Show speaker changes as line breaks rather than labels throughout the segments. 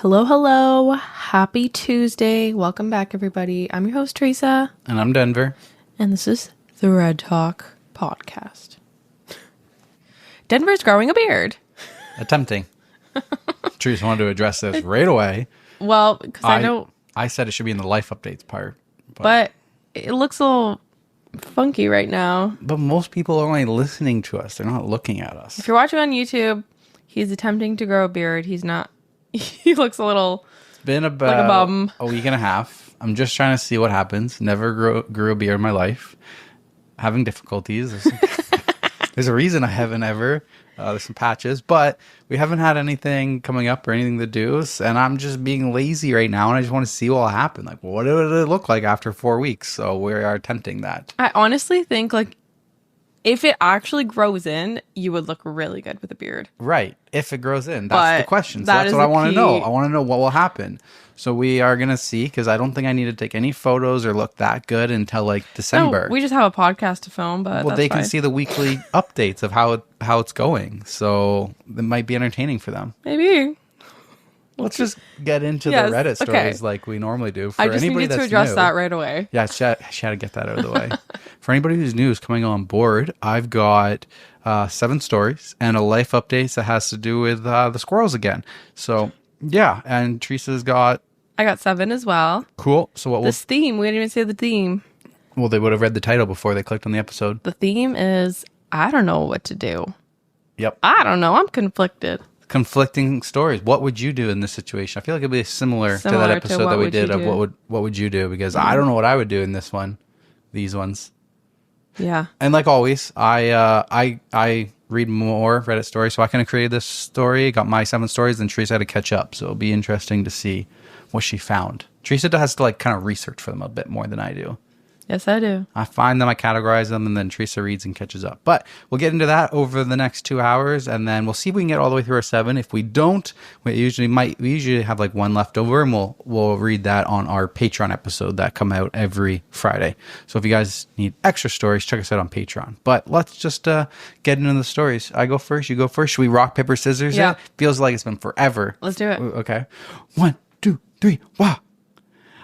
Hello, hello. Happy Tuesday. Welcome back, everybody. I'm your host, Teresa.
And I'm Denver.
And this is ThreadTalk podcast. Denver's growing a beard.
Attempting. Teresa wanted to address this right away.
Well, because I know...
I said it should be in the life updates part.
But it looks a little funky right now.
But most people are only listening to us. They're not looking at us.
If you're watching on YouTube, he's attempting to grow a beard. He's not... He looks a little...
It's been about
like a bum.
A week and a half. I'm just trying to see what happens. Never grew a beard in my life. Having difficulties. There's a reason I haven't ever. There's some patches, but we haven't had anything coming up or anything to do. And I'm just being lazy right now. And I just want to see what will happen. Like, what would it look like after 4 weeks? So we are attempting that.
I honestly think, like, if it actually grows in, you would look really good with a beard.
Right. If it grows in. That's the question. So
that's
what I want to know. I want to know what will happen. So we are going to see, because I don't think I need to take any photos or look that good until like December.
No, we just have a podcast to film, but
well, they can see the weekly updates of how it's going. So it might be entertaining for them.
Maybe.
Let's just get into the Reddit stories like we normally do. For
I just
anybody
needed to
that's
address
new,
that right away.
Yeah, she had to get that out of the way. For anybody who's new, is coming on board, I've got 7 stories and a life update that has to do with the squirrels again. So yeah, and Teresa's got...
I got 7 as well.
Cool. So what
this theme, we didn't even say the theme.
Well, they would have read the title before they clicked on the episode.
The theme is, I don't know what to do.
Yep.
I don't know. I'm conflicted.
Conflicting stories. What would you do in this situation? I feel like it'd be similar to that episode that we did of what would you do? Because I don't know what I would do in this one. These ones.
Yeah.
And like always, I read more Reddit stories, so I kind of created this story, got my 7 stories, and Teresa had to catch up. So it'll be interesting to see what she found. Teresa has to like kind of research for them a bit more than I do.
Yes, I do.
I find them, I categorize them, and then Teresa reads and catches up. But we'll get into that over the next 2 hours, and then we'll see if we can get all the way through our 7. If we don't, we usually have like 1 left over, and we'll read that on our Patreon episode that come out every Friday. So if you guys need extra stories, check us out on Patreon. But let's just get into the stories. I go first, you go first. Should we rock, paper, scissors?
Yeah.
Feels like it's been forever.
Let's do it.
Okay. 1, 2, 3, wow.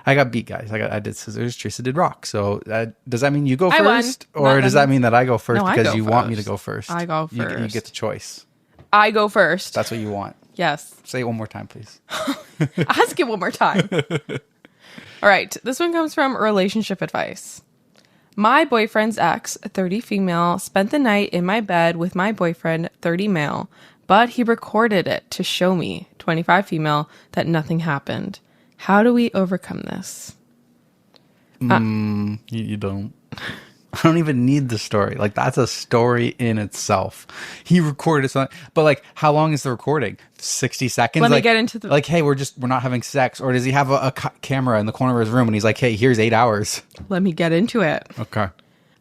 I got beat, guys. I did scissors. Teresa did rock. So does that mean you go first? Or does that mean that I go first because you want me to go first?
I go first.
You get the choice.
I go first.
That's what you want.
Yes.
Say it one more time, please.
Ask it one more time. All right. This one comes from relationship advice. My boyfriend's ex, 30 female, spent the night in my bed with my boyfriend, 30 male, but he recorded it to show me, 25 female, that nothing happened. How do we overcome this?
You don't. I don't even need the story. Like, that's a story in itself. He recorded something, but like, how long is the recording? 60 seconds?
Let me get into the...
Like, hey, we're not having sex. Or does he have a camera in the corner of his room and he's like, hey, here's 8 hours.
Let me get into it.
Okay.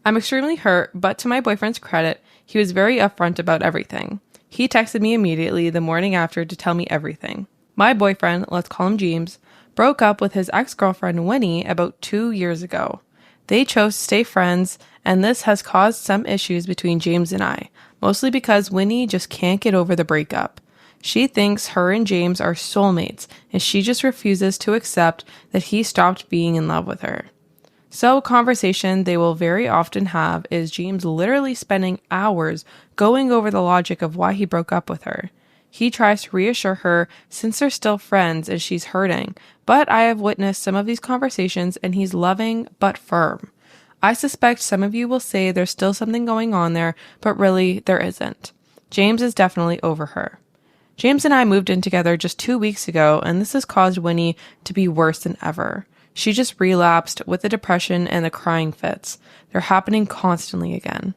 I'm extremely hurt, but to my boyfriend's credit, he was very upfront about everything. He texted me immediately the morning after to tell me everything. My boyfriend, let's call him James, broke up with his ex-girlfriend Winnie about 2 years ago. They chose to stay friends, and this has caused some issues between James and I, mostly because Winnie just can't get over the breakup. She thinks her and James are soulmates, and she just refuses to accept that he stopped being in love with her. So a conversation they will very often have is James literally spending hours going over the logic of why he broke up with her. He tries to reassure her since they're still friends and she's hurting, but I have witnessed some of these conversations and he's loving but firm. I suspect some of you will say there's still something going on there, but really there isn't. James is definitely over her. James and I moved in together just 2 weeks ago, and this has caused Winnie to be worse than ever. She just relapsed with the depression and the crying fits. They're happening constantly again.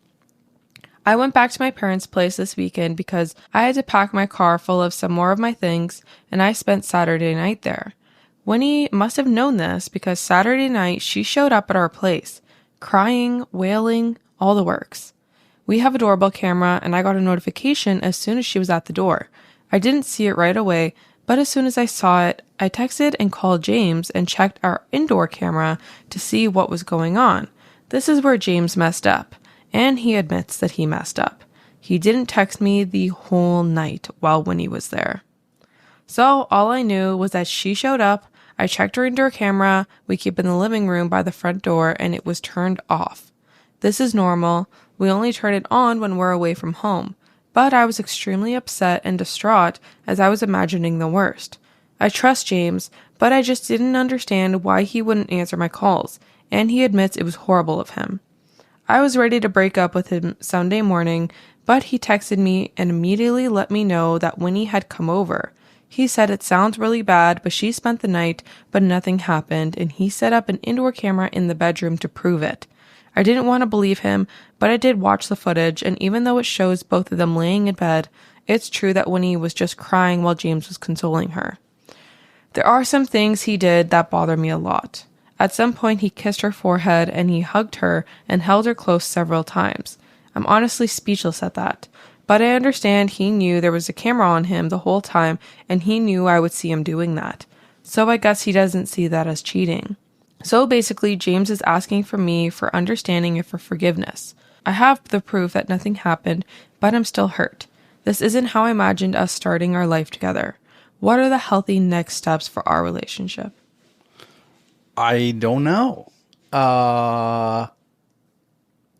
I went back to my parents' place this weekend because I had to pack my car full of some more of my things, and I spent Saturday night there. Winnie must have known this because Saturday night she showed up at our place, crying, wailing, all the works. We have a doorbell camera, and I got a notification as soon as she was at the door. I didn't see it right away, but as soon as I saw it, I texted and called James and checked our indoor camera to see what was going on. This is where James messed up. And he admits that he messed up. He didn't text me the whole night while Winnie was there. So all I knew was that she showed up, I checked her into her camera we keep in the living room by the front door, and it was turned off. This is normal. We only turn it on when we're away from home. But I was extremely upset and distraught as I was imagining the worst. I trust James, but I just didn't understand why he wouldn't answer my calls, and he admits it was horrible of him. I was ready to break up with him Sunday morning, but he texted me and immediately let me know that Winnie had come over. He said it sounds really bad, but she spent the night, but nothing happened, and he set up an indoor camera in the bedroom to prove it. I didn't want to believe him, but I did watch the footage, and even though it shows both of them laying in bed, it's true that Winnie was just crying while James was consoling her. There are some things he did that bother me a lot. At some point, he kissed her forehead, and he hugged her and held her close several times. I'm honestly speechless at that. But I understand he knew there was a camera on him the whole time, and he knew I would see him doing that. So I guess he doesn't see that as cheating. So basically, James is asking for me for understanding and for forgiveness. I have the proof that nothing happened, but I'm still hurt. This isn't how I imagined us starting our life together. What are the healthy next steps for our relationship?
I don't know.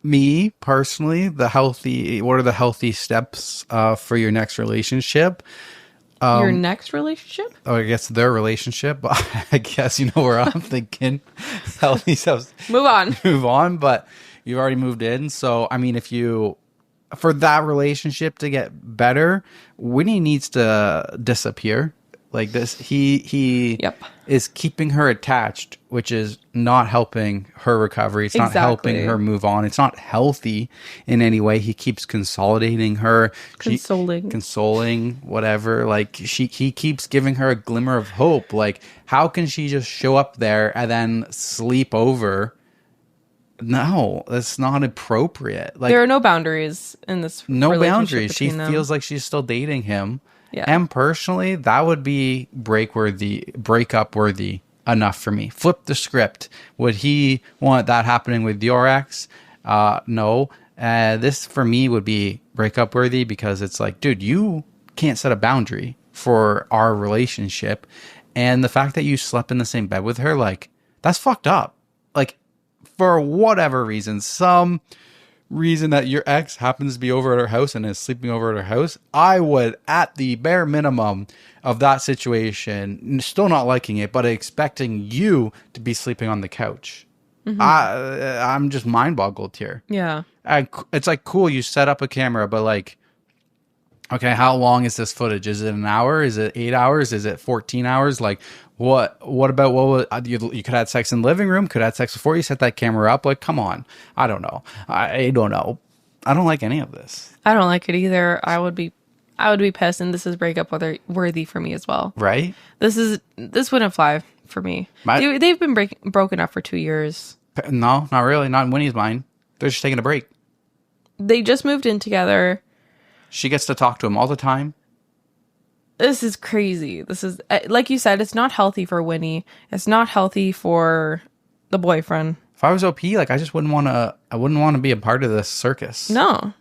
Me personally, what are the healthy steps for your next relationship?
Your next relationship?
Oh, I guess their relationship. I guess you know where I'm thinking. Healthy steps.
Move on.
Move on, but you've already moved in. So, I mean, for that relationship to get better, Winnie needs to disappear. Like this, he
Yep.
is keeping her attached, which is not helping her recovery. It's not helping her move on. It's not healthy in any way. He keeps consolidating her, consoling, whatever. Like he keeps giving her a glimmer of hope. Like, how can she just show up there and then sleep over? No, that's not appropriate. Like,
there are no boundaries in this.
No boundaries. She
them.
feels like she's still dating him.
Yeah.
And personally, that would be breakup worthy enough for me. Flip the script. Would he want that happening with your ex? No. This for me would be breakup worthy because it's like, dude, you can't set a boundary for our relationship. And the fact that you slept in the same bed with her, like, that's fucked up. Like, for whatever reason, some reason that your ex happens to be over at her house and is sleeping over at her house, I would, at the bare minimum of that situation, still not liking it, but expecting you to be sleeping on the couch. Mm-hmm. I'm just mind boggled here.
Yeah.
It's like, cool, you set up a camera, but like, okay, how long is this footage? Is it an hour? Is it 8 hours? Is it 14 hours? Like, what about you could have had sex in the living room, could have had sex before you set that camera up? Like, come on. I don't know. I don't know. I don't like any of this.
I don't like it either. I would be pissed, and this is breakup worthy for me as well.
Right?
This wouldn't fly for me. They've been broken up for 2 years.
No, not really. Not in Winnie's mind. They're just taking a break.
They just moved in together.
She gets to talk to him all the time.
This is crazy. This is, like you said, it's not healthy for Winnie. It's not healthy for the boyfriend.
If I was OP, like, I just wouldn't want to be a part of this circus.
No,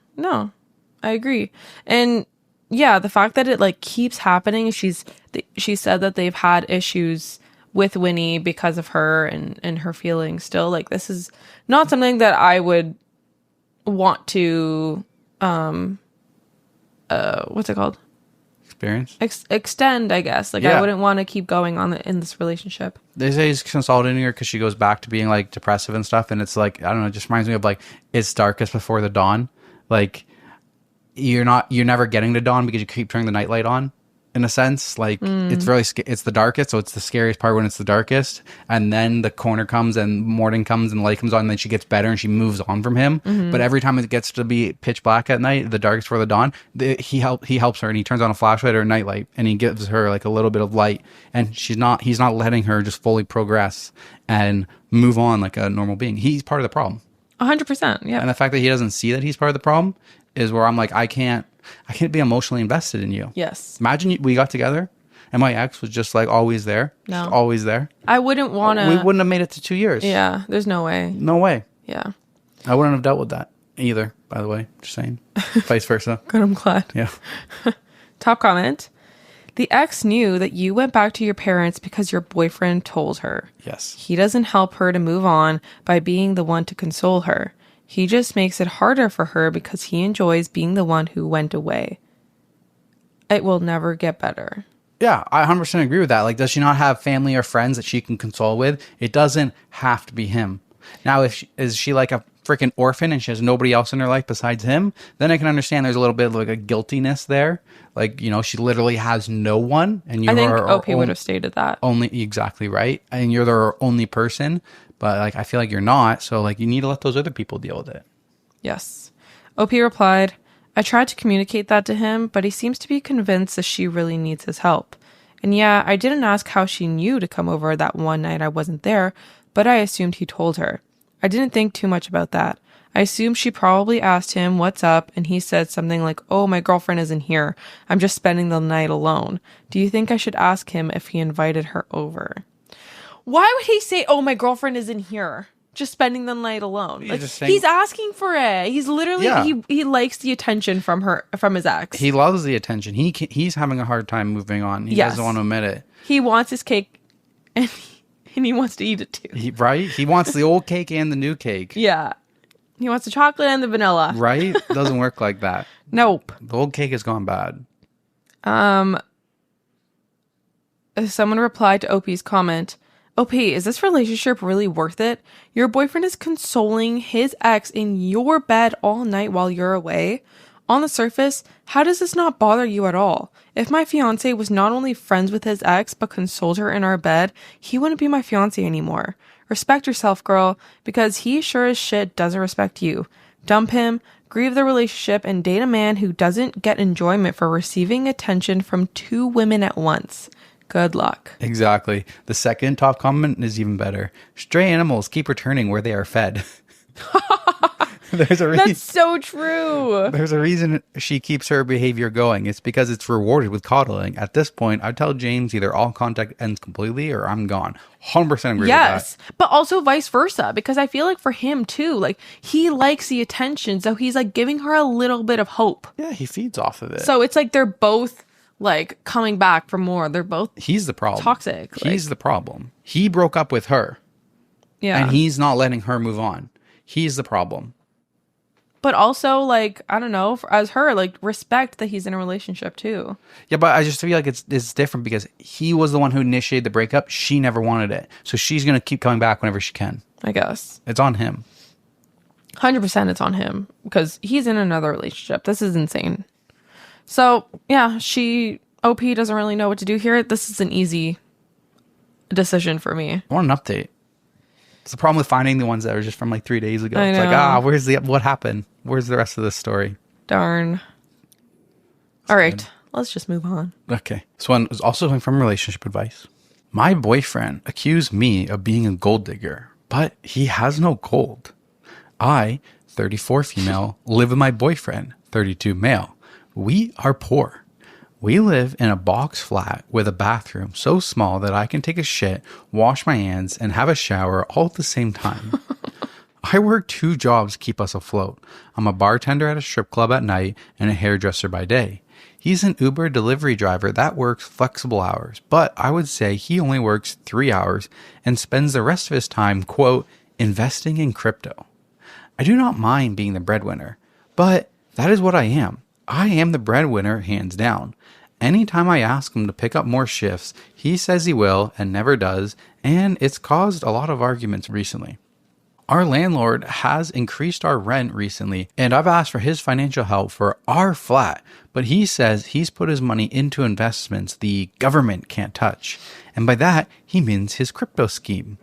I agree. And yeah, the fact that it like keeps happening, she said that they've had issues with Winnie because of her and her feelings still. Like, this is not something that I would want to, what's it called?
Experience?
Extend, I guess. Like, yeah. I wouldn't want to keep going on in this relationship.
They say he's consolidating her because she goes back to being like depressive and stuff. And it's like, I don't know, it just reminds me of like, it's darkest before the dawn. Like, you're never getting to dawn because you keep turning the nightlight on. In a sense, like it's the darkest, so it's the scariest part when it's the darkest, and then the corner comes and morning comes and the light comes on, and then she gets better and she moves on from him. Mm-hmm. But every time it gets to be pitch black at night, the darkest for the dawn, he helps her, and he turns on a flashlight or a nightlight, and he gives her like a little bit of light, and he's not letting her just fully progress and move on like a normal being. He's part of the problem.
100%. Yeah.
And the fact that he doesn't see that he's part of the problem is where I'm like, I can't be emotionally invested in you.
Yes.
Imagine we got together and my ex was just like always there.
No.
Just always there.
I wouldn't want to.
We wouldn't have made it to 2 years.
Yeah. There's no way.
No way.
Yeah.
I wouldn't have dealt with that either, by the way. Just saying. Vice versa.
Good. I'm glad.
Yeah.
Top comment. The ex knew that you went back to your parents because your boyfriend told her.
Yes.
He doesn't help her to move on by being the one to console her. He just makes it harder for her because he enjoys being the one who went away. It will never get better.
Yeah, I 100% agree with that. Like, does she not have family or friends that she can console with? It doesn't have to be him. Now, is she like a freaking orphan and she has nobody else in her life besides him? Then I can understand there's a little bit of like a guiltiness there. Like, you know, she literally has no one. And you
I think OP would have stated that.
Only, exactly right. And you're their only person. But like, I feel like you're not. So like, you need to let those other people deal with it.
Yes. OP replied, I tried to communicate that to him, but he seems to be convinced that she really needs his help. And yeah, I didn't ask how she knew to come over that one night I wasn't there, but I assumed he told her. I didn't think too much about that. I assumed she probably asked him what's up, and he said something like, oh, my girlfriend isn't here. I'm just spending the night alone. Do you think I should ask him if he invited her over? Why would he say, oh, my girlfriend isn't here? Just spending the night alone. Like, he's asking for it. He's literally he likes the attention from his ex.
He loves the attention. He's having a hard time moving on. He doesn't want to admit it.
He wants his cake and he wants to eat it too.
He wants the old cake and the new cake.
Yeah. He wants the chocolate and the vanilla.
Right? Doesn't work like that.
Nope.
The old cake has gone bad.
Someone replied to OP's comment, OP, is this relationship really worth it? Your boyfriend is consoling his ex in your bed all night while you're away. On the surface, how does this not bother you at all? If my fiance was not only friends with his ex, but consoled her in our bed, he wouldn't be my fiance anymore. Respect yourself, girl, because he sure as shit doesn't respect you. Dump him, grieve the relationship, and date a man who doesn't get enjoyment for receiving attention from two women at once. Good luck.
Exactly. The second top comment is even better. Stray animals keep returning where they are fed. There's a reason.
That's so true.
There's a reason she keeps her behavior going. It's because it's rewarded with coddling. At this point, I'd tell James either all contact ends completely or I'm gone. 100% agree with that.
Yes, but also vice versa, because I feel like for him too, like he likes the attention, so he's like giving her a little bit of hope.
Yeah, he feeds off of it.
So it's like they're both like coming back for more. They're both
He's the problem.
Toxic.
He's the problem. He broke up with her.
Yeah.
And he's not letting her move on. He's the problem.
But also, like, I don't know, as her, like, respect that he's in a relationship too.
Yeah, but I just feel like it's different because he was the one who initiated the breakup. She never wanted it. So she's going to keep coming back whenever she can.
I guess.
It's on him.
100% it's on him because he's in another relationship. This is insane. So, yeah, OP doesn't really know what to do here. This is an easy decision for me.
I want an update. It's the problem with finding the ones that are just from like 3 days ago.
I
It's
know.
like, what happened? Where's the rest of this story?
Darn. All right, let's just move on.
Okay. This one is also coming from relationship advice. My boyfriend accused me of being a gold digger, but he has no gold. I, 34 female, live with my boyfriend, 32 male. We are poor. We live in a box flat with a bathroom so small that I can take a shit, wash my hands, and have a shower all at the same time. I work 2 jobs to keep us afloat. I'm a bartender at a strip club at night and a hairdresser by day. He's an Uber delivery driver that works flexible hours, but I would say he only works 3 hours and spends the rest of his time, quote, investing in crypto. I do not mind being the breadwinner, but that is what I am. I am the breadwinner, hands down. Anytime I ask him to pick up more shifts, he says he will and never does, and it's caused a lot of arguments recently. Our landlord has increased our rent recently, and I've asked for his financial help for our flat, but he says he's put his money into investments the government can't touch, and by that, he means his crypto scheme.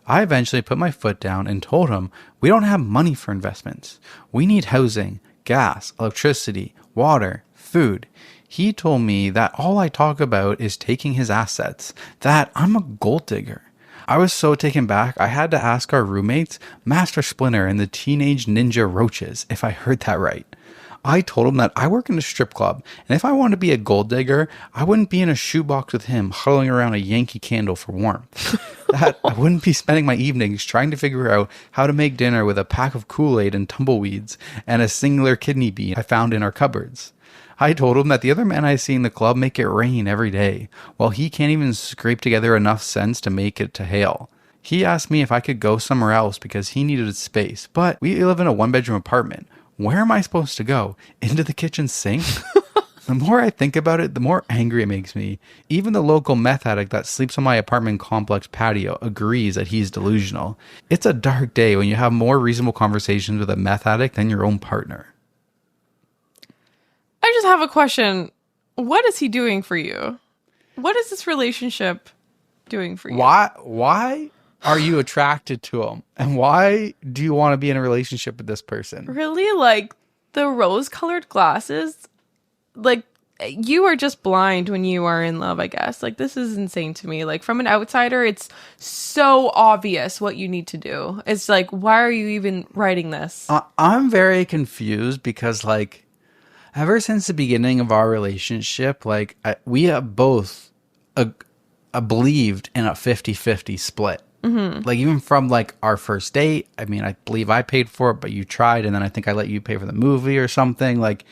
I eventually put my foot down and told him we don't have money for investments. We need housing, gas, electricity, water, food. He told me that all I talk about is taking his assets, that I'm a gold digger. I was so taken back, I had to ask our roommates, Master Splinter and the Teenage Ninja Roaches, if I heard that right. I told him that I work in a strip club, and if I wanted to be a gold digger, I wouldn't be in a shoebox with him huddling around a Yankee candle for warmth. That I wouldn't be spending my evenings trying to figure out how to make dinner with a pack of Kool-Aid and tumbleweeds and a singular kidney bean I found in our cupboards. I told him that the other men I see in the club make it rain every day, while he can't even scrape together enough sense to make it to hail. He asked me if I could go somewhere else because he needed space, but we live in a one-bedroom apartment. Where am I supposed to go? Into the kitchen sink? The more I think about it, the more angry it makes me. Even the local meth addict that sleeps on my apartment complex patio agrees that he's delusional. It's a dark day when you have more reasonable conversations with a meth addict than your own partner.
I just have a question. What is he doing for you? What is this relationship doing for you?
Why are you attracted to him? And why do you want to be in a relationship with this person?
Really? Like, the rose-colored glasses? Like, you are just blind when you are in love, I guess. Like, this is insane to me. Like, from an outsider, it's so obvious what you need to do. It's like, why are you even writing this?
I'm very confused because, like, ever since the beginning of our relationship, like, we have both believed in a 50-50 split. Mm-hmm. Like, even from, like, our first date, I mean, I believe I paid for it, but you tried, and then I think I let you pay for the movie or something. Like,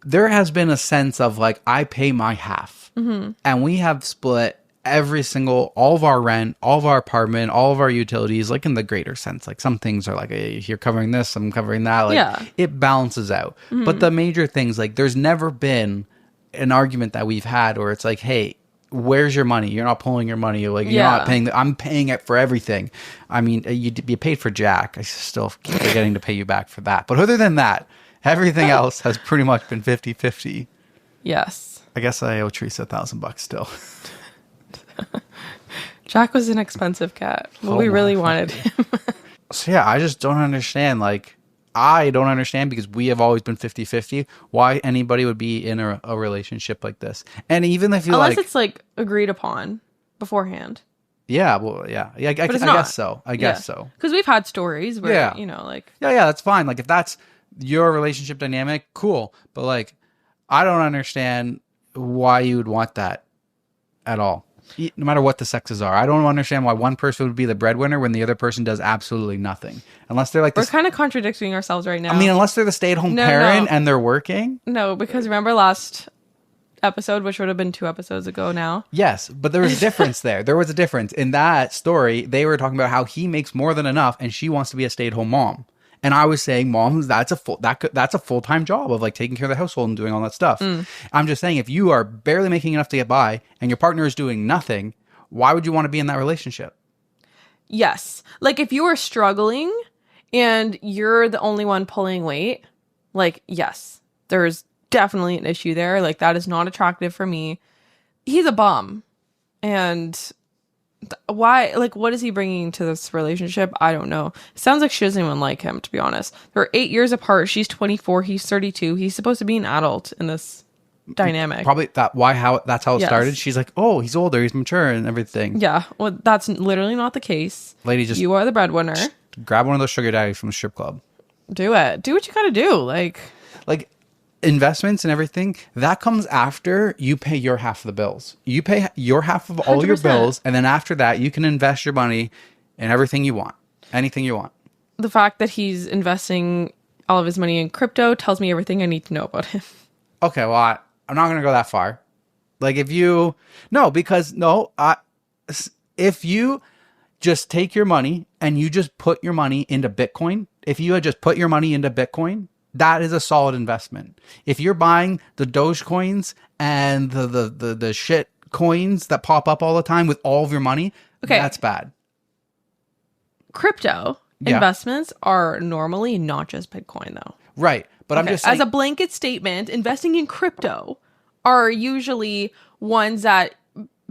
there has been a sense of, like, I pay my half. Mm-hmm. And we have split all of our rent, all of our apartment, all of our utilities, like, in the greater sense. Like, some things are like, hey, you're covering this, I'm covering that. Like, it balances out. Mm-hmm. But the major things, like, there's never been an argument that we've had where it's like, hey, where's your money? You're not pulling your money. Like, you're not paying. I'm paying it for everything. I mean, you paid for Jack. I still keep forgetting to pay you back for that. But other than that, everything else has pretty much been 50-50.
Yes.
I guess I owe Teresa $1,000 still.
Jack was an expensive cat. Well, we really wanted him.
So yeah, I just don't understand. Like, I don't understand, because we have always been 50-50, why anybody would be in a relationship like this. And even if you
unless it's like agreed upon beforehand.
Yeah, well, yeah. I guess so. I guess so.
Because we've had stories where, you know, like...
Yeah, that's fine. Like, if that's your relationship dynamic, cool. But, like, I don't understand why you would want that at all. No matter what the sexes are. I don't understand why one person would be the breadwinner when the other person does absolutely nothing. Unless they're like...
We're kind of contradicting ourselves right now.
I mean, unless they're the stay-at-home parent and they're working.
No, because remember last episode, which would have been 2 episodes ago now?
Yes, but there was a difference there. There was a difference. In that story, they were talking about how he makes more than enough and she wants to be a stay-at-home mom. And I was saying, moms, that's a full-time job of, like, taking care of the household and doing all that stuff. I'm just saying, if you are barely making enough to get by and your partner is doing nothing, why would you want to be in that relationship?
Yes. Like, if you are struggling and you're the only one pulling weight, like, yes, there's definitely an issue there. Like, that is not attractive for me. He's a bum. And... why, like, what is he bringing to this relationship? I don't know. It sounds like she doesn't even like him, to be honest. They're 8 years apart. She's 24. He's 32. He's supposed to be an adult in this dynamic.
Probably that's how it started. She's like, oh, he's older, he's mature and everything.
Yeah, well, that's literally not the case.
Lady, just
you are the breadwinner.
Grab one of those sugar daddies from the strip club.
Do it. Do what you gotta do. Like
investments and everything, that comes after you pay your half of the bills. You pay your half of all 100%. Your bills, and then after that, you can invest your money in everything you want. Anything you want.
The fact that he's investing all of his money in crypto tells me everything I need to know about him. Okay,
well, I'm not going to go that far. Like, if you just take your money and you just put your money into Bitcoin, if you had just put your money into Bitcoin, that is a solid investment. If you're buying the Doge coins and the shit coins that pop up all the time with all of your money, that's bad.
Crypto investments are normally not just Bitcoin, though.
Right. But I'm just saying,
as a blanket statement, investing in crypto are usually ones that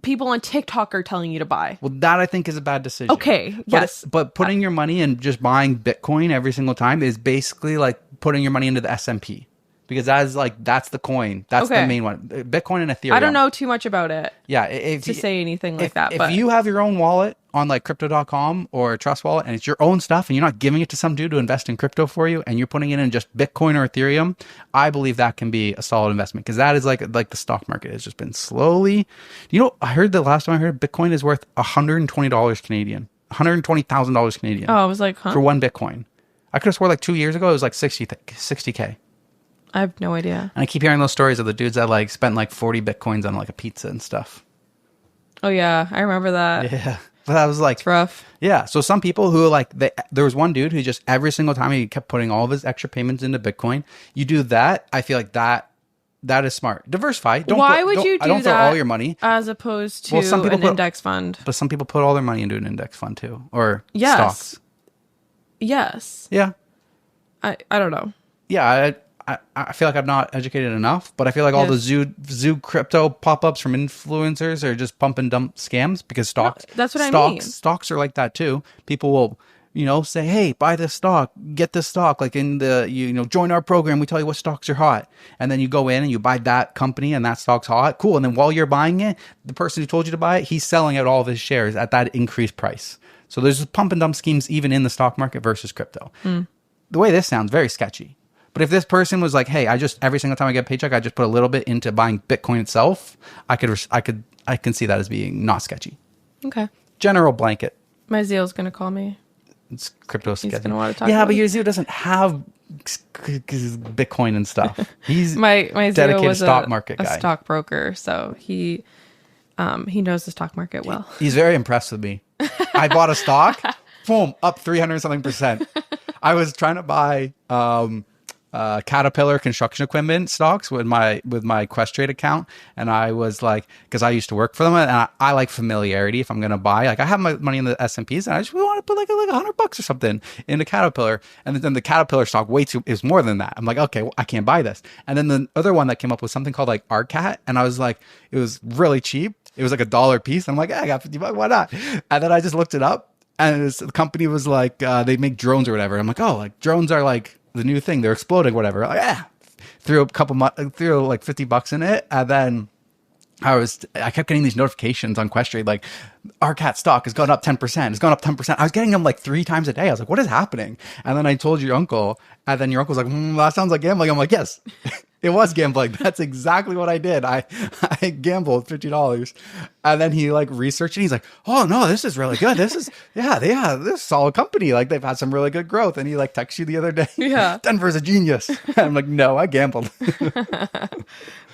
people on TikTok are telling you to buy.
Well, that I think is a bad decision.
Okay, yes.
But putting your money in just buying Bitcoin every single time is basically like putting your money into the S&P. Because that's the coin. That's the main one. Bitcoin and Ethereum.
I don't know too much about it.
Yeah.
To say anything like that.
If you have your own wallet on like crypto.com or Trust Wallet and it's your own stuff and you're not giving it to some dude to invest in crypto for you and you're putting it in just Bitcoin or Ethereum, I believe that can be a solid investment, because that is like the stock market has just been slowly. I heard the last time I heard Bitcoin is worth $120 Canadian. $120,000 Canadian.
Oh, I was like, huh?
For one Bitcoin. I could have swore like 2 years ago it was like 60K.
I have no idea.
And I keep hearing those stories of the dudes that like spent like 40 Bitcoins on like a pizza and stuff.
Oh yeah, I remember that.
Yeah. But that was like,
It's rough.
yeah. So some people who like, there was one dude who just every single time he kept putting all of his extra payments into Bitcoin. You do that. I feel like that is smart. Diversify.
Why would you do
don't throw
that
all your money
as opposed to an index fund?
But some people put all their money into an index fund too, or
Yes.
stocks.
Yes.
Yeah.
I don't know.
Yeah. I feel like I'm not educated enough, but I feel like all the zoo crypto pop-ups from influencers are just pump and dump scams because stocks.
No, that's what I mean.
Stocks are like that too. People will, say, hey, buy this stock, get this stock. Like in join our program. We tell you what stocks are hot. And then you go in and you buy that company and that stock's hot. Cool. And then while you're buying it, the person who told you to buy it, he's selling out all of his shares at that increased price. So there's pump and dump schemes even in the stock market versus crypto. The way this sounds, very sketchy. But if this person was like, hey, every single time I get a paycheck, I just put a little bit into buying Bitcoin itself, I can see that as being not sketchy.
Okay.
General blanket.
My Zeal's going to call me.
It's crypto sketchy.
He's going to want to talk
about
but
your Zeal doesn't have Bitcoin and stuff. He's
my
dedicated
Zeal was
stock market guy.
A stockbroker, so he knows the stock market well.
He's very impressed with me. I bought a stock, boom, up 300 something %. I was trying to buy Caterpillar construction equipment stocks with my Questrade account, and I was like, because I used to work for them, and I like familiarity. If I'm gonna buy, like I have my money in the S&Ps, and I just want to put like $100 or something into Caterpillar, and then the Caterpillar stock is more than that. I'm like, okay, well, I can't buy this. And then the other one that came up was something called like ARCAT, and I was like, it was really cheap. It was like $1 a piece. And I'm like, I got $50, why not? And then I just looked it up, and the company was like, they make drones or whatever. I'm like, oh, like drones are like the new thing, they're exploding, whatever. Like, threw like $50 in it, and then I kept getting these notifications on Questrade like ARCAT stock has gone up 10%. It's gone up 10%. I was getting them like 3 times a day. I was like, what is happening? And then I told your uncle, and then your uncle was like, that sounds like gambling. I'm like, yes, it was gambling. That's exactly what I did. I gambled $50, and then he like researched it. He's like, oh no, this is really good. This is this is a solid company. Like they've had some really good growth. And he like texted you the other day.
Yeah,
Denver's a genius. And I'm like, no, I gambled.
I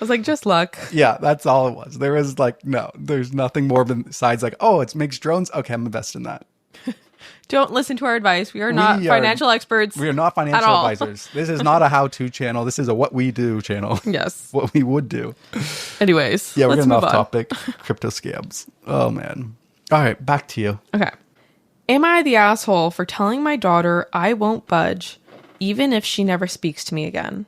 was like, just luck.
Yeah, that's all it was. There was like, no, there's nothing more besides like, oh, it makes drones. Okay, I'm invested in that.
Don't listen to our advice. We are not financial experts.
We are not financial advisors. This is not a how-to channel. This is a what we do channel.
Yes.
What we would do.
Anyways.
Yeah, we're getting off topic. Crypto scams. Oh, man. All right, back to you.
Okay. Am I the asshole for telling my daughter I won't budge, even if she never speaks to me again?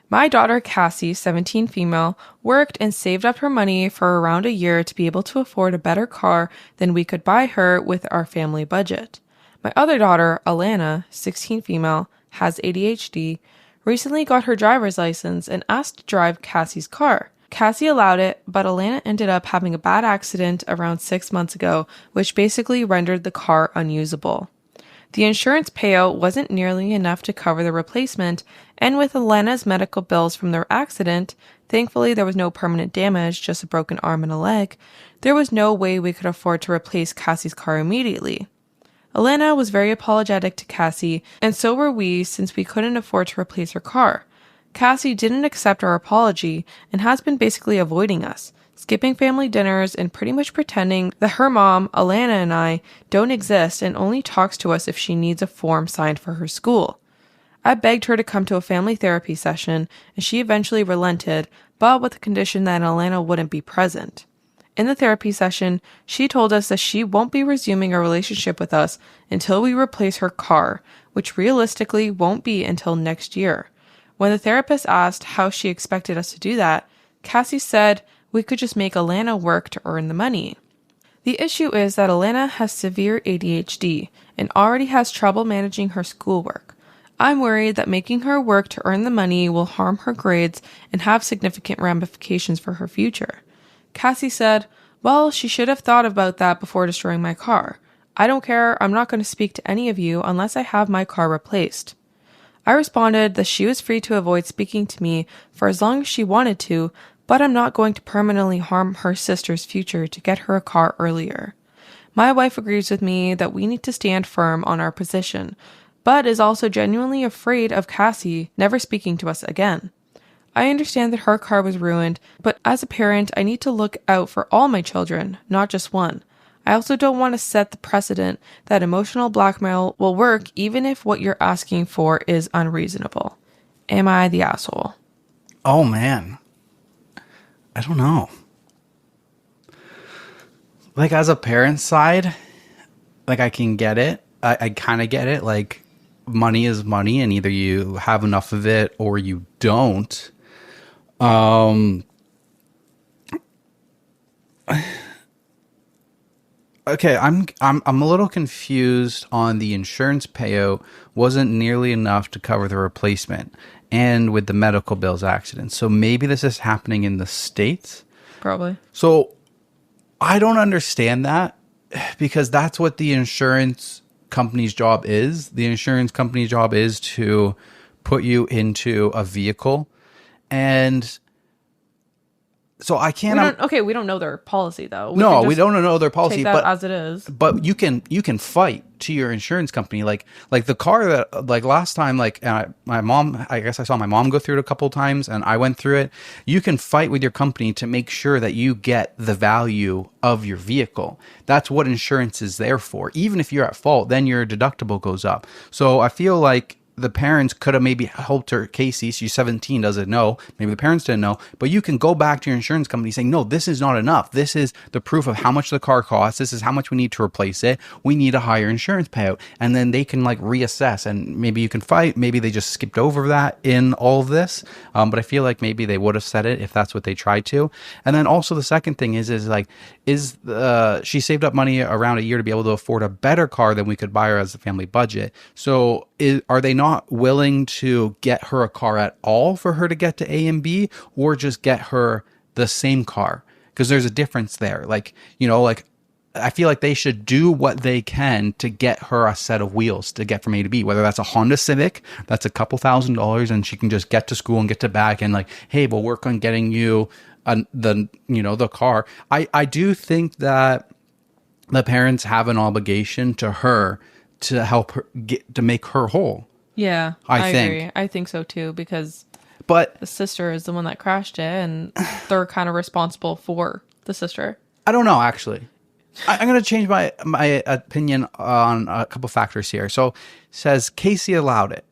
My daughter, Cassie, 17 female, worked and saved up her money for around a year to be able to afford a better car than we could buy her with our family budget. My other daughter, Alana, 16 female, has ADHD, recently got her driver's license and asked to drive Cassie's car. Cassie allowed it, but Alana ended up having a bad accident around 6 months ago, which basically rendered the car unusable. The insurance payout wasn't nearly enough to cover the replacement, and with Alana's medical bills from their accident, thankfully there was no permanent damage, just a broken arm and a leg, there was no way we could afford to replace Cassie's car immediately. Alana was very apologetic to Cassie, and so were we since we couldn't afford to replace her car. Cassie didn't accept our apology and has been basically avoiding us, skipping family dinners and pretty much pretending that her mom, Alana, and I don't exist and only talks to us if she needs a form signed for her school. I begged her to come to a family therapy session, and she eventually relented, but with the condition that Alana wouldn't be present. In the therapy session, she told us that she won't be resuming a relationship with us until we replace her car, which realistically won't be until next year. When the therapist asked how she expected us to do that, Cassie said we could just make Alana work to earn the money. The issue is that Alana has severe ADHD and already has trouble managing her schoolwork. I'm worried that making her work to earn the money will harm her grades and have significant ramifications for her future. Cassie said, well, she should have thought about that before destroying my car. I don't care, I'm not going to speak to any of you unless I have my car replaced. I responded that she was free to avoid speaking to me for as long as she wanted to, but I'm not going to permanently harm her sister's future to get her a car earlier. My wife agrees with me that we need to stand firm on our position, but is also genuinely afraid of Cassie never speaking to us again. I understand that her car was ruined, but as a parent, I need to look out for all my children, not just one. I also don't want to set the precedent that emotional blackmail will work even if what you're asking for is unreasonable. Am I the asshole?
Oh, man. I don't know. Like, as a parent's side, like, I can get it. I kind of get it. Like, money is money, and either you have enough of it or you don't. Okay, I'm a little confused on the insurance payout wasn't nearly enough to cover the replacement and with the medical bills accident. So maybe this is happening in the States?
Probably.
So I don't understand that because that's what the insurance company's job is. The insurance company's job is to put you into a vehicle. And so I can't.
We don't know their policy though.
We don't know their policy,
take that as it is.
But you can fight to your insurance company, like the car that, like, last time, like, my mom. I guess I saw my mom go through it a couple of times, and I went through it. You can fight with your company to make sure that you get the value of your vehicle. That's what insurance is there for. Even if you're at fault, then your deductible goes up. So I feel like the parents could have maybe helped her, Casey. She's 17, doesn't know. Maybe the parents didn't know. But you can go back to your insurance company saying, no, this is not enough. This is the proof of how much the car costs. This is how much we need to replace it. We need a higher insurance payout. And then they can, like, reassess. And maybe you can fight. Maybe they just skipped over that in all of this. But I feel like maybe they would have said it if that's what they tried to. And then also the second thing is she saved up money around a year to be able to afford a better car than we could buy her as a family budget. So are they not willing to get her a car at all for her to get to A and B, or just get her the same car? Because there's a difference there. Like, I feel like they should do what they can to get her a set of wheels to get from A to B, whether that's a Honda Civic, that's a couple $1,000s, and she can just get to school and get to back and, like, hey, we'll work on getting you the car. I do think that the parents have an obligation to her to help her to make her whole.
Yeah, I agree. I think so too, because the sister is the one that crashed it, and they're kind of responsible for the sister. I
don't know, actually. I'm going to change my opinion on a couple factors here. So it says Casey allowed it.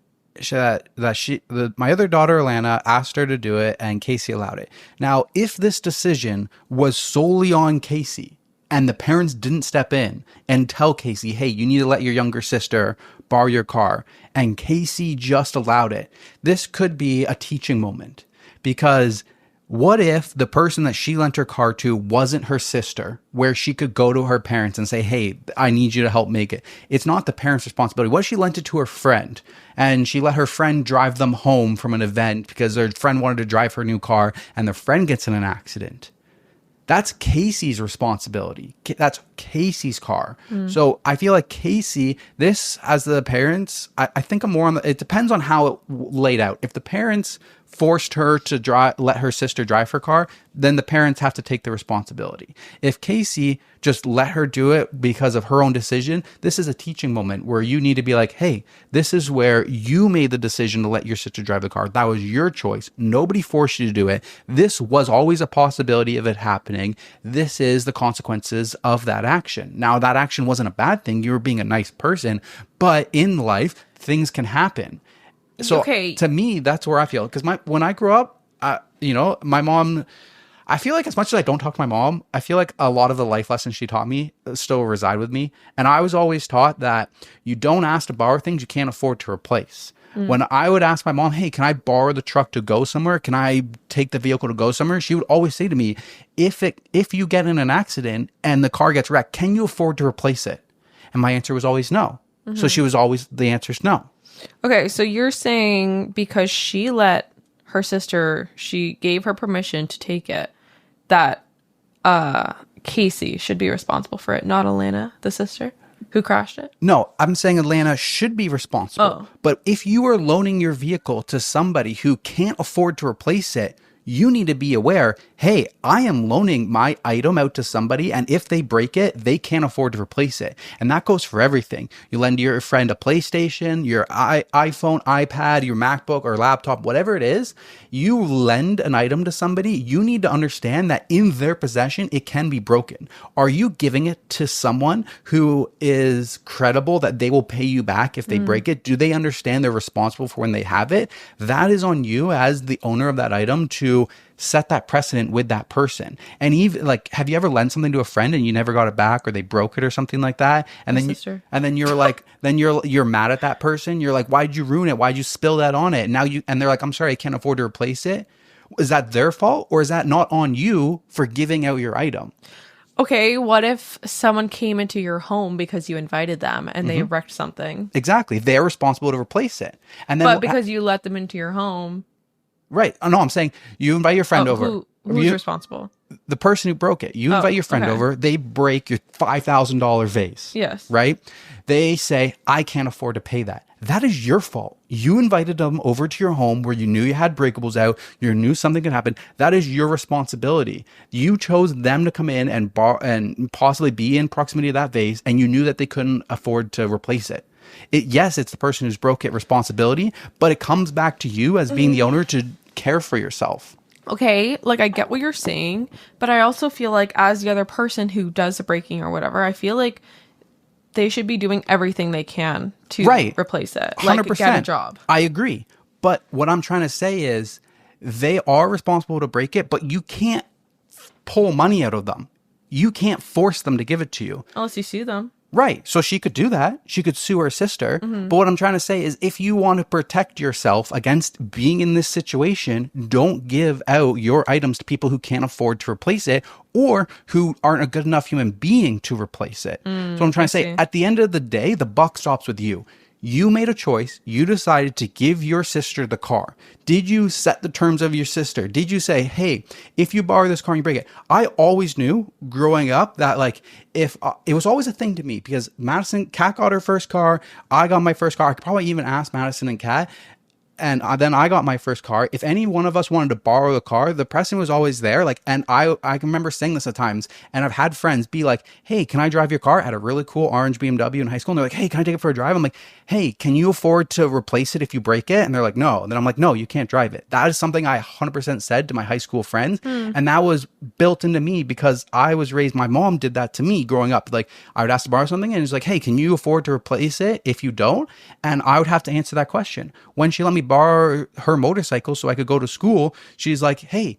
My other daughter, Alana, asked her to do it, and Casey allowed it. Now, if this decision was solely on Casey, and the parents didn't step in and tell Casey, hey, you need to let your younger sister borrow your car, and Casey just allowed it, this could be a teaching moment. Because what if the person that she lent her car to wasn't her sister, where she could go to her parents and say, hey, I need you to help make it? It's not the parents' responsibility. What if she lent it to her friend, and she let her friend drive them home from an event because their friend wanted to drive her new car, and their friend gets in an accident? That's Casey's responsibility. That's Casey's car. So I feel like Casey, this as the parents, I think I'm more on it depends on how it laid out. If the parents forced her to let her sister drive her car, then the parents have to take the responsibility. If Casey just let her do it because of her own decision, this is a teaching moment where you need to be like, hey, this is where you made the decision to let your sister drive the car. That was your choice. Nobody forced you to do it. This was always a possibility of it happening. This is the consequences of that action. Now, that action wasn't a bad thing. You were being a nice person, but in life, things can happen. So to me, that's where I feel. Because when I grew up, my mom, I feel like as much as I don't talk to my mom, I feel like a lot of the life lessons she taught me still reside with me. And I was always taught that you don't ask to borrow things you can't afford to replace. When I would ask my mom, hey, can I borrow the truck to go somewhere? Can I take the vehicle to go somewhere? She would always say to me, if you get in an accident and the car gets wrecked, can you afford to replace it? And my answer was always no. So the answer is no.
Okay, so you're saying because she let her sister, she gave her permission to take it, that Casey should be responsible for it, not Alana, the sister who crashed it?
No, I'm saying Alana should be responsible. But if you are loaning your vehicle to somebody who can't afford to replace it, you need to be aware, hey, I am loaning my item out to somebody, and if they break it, they can't afford to replace it. And that goes for everything. You lend your friend a PlayStation, your iPhone, iPad, your MacBook or laptop, whatever it is, you lend an item to somebody, you need to understand that in their possession, it can be broken. Are you giving it to someone who is credible that they will pay you back if they break it? Do they understand they're responsible for when they have it? That is on you as the owner of that item to set that precedent with that person. And even like, have you ever lent something to a friend and you never got it back, or they broke it or something like that? And then you're like, you're mad at that person. You're like, why'd you ruin it? Why'd you spill that on it? And they're like, I'm sorry, I can't afford to replace it. Is that their fault, or is that not on you for giving out your item?
Okay, what if someone came into your home because you invited them and they wrecked something?
Exactly. They're responsible to replace it. And then,
but because you let them into your home.
Right. Oh, no, I'm saying you invite your friend over.
Who's responsible?
The person who broke it. You invite your friend over. They break your $5,000 vase.
Yes.
Right? They say, I can't afford to pay that. That is your fault. You invited them over to your home where you knew you had breakables out. You knew something could happen. That is your responsibility. You chose them to come in and possibly be in proximity to that vase, and you knew that they couldn't afford to replace it. Yes, it's the person who's broke it responsibility, but it comes back to you as being the owner to care for yourself.
Okay, like I get what you're saying, but I also feel like as the other person who does the breaking or whatever, I feel like they should be doing everything they can to replace it.
100%.
Like get a job.
I agree. But what I'm trying to say is they are responsible to break it, but you can't pull money out of them. You can't force them to give it to you.
Unless you sue them.
Right. So she could do that. She could sue her sister. But what I'm trying to say is if you want to protect yourself against being in this situation, don't give out your items to people who can't afford to replace it or who aren't a good enough human being to replace it. So I'm trying to say, at the end of the day, the buck stops with you. You made a choice. You decided to give your sister the car. Did you set the terms of your sister? Did you say, hey, if you borrow this car and you break it? I always knew growing up that like if it was always a thing to me because Kat got her first car. I got my first car. I could probably even ask Madison and Kat. And then I got my first car. If any one of us wanted to borrow the car, the person was always there. Like, and I can remember saying this at times. And I've had friends be like, "Hey, can I drive your car?" I had a really cool orange BMW in high school. And they're like, "Hey, can I take it for a drive?" I'm like, "Hey, can you afford to replace it if you break it?" And they're like, "No." And then I'm like, "No, you can't drive it." That is something I 100% said to my high school friends, and that was built into me because I was raised. My mom did that to me growing up. Like, I would ask to borrow something, and it's like, "Hey, can you afford to replace it if you don't?" And I would have to answer that question. When she let me borrow her motorcycle so I could go to school, she's like, "Hey,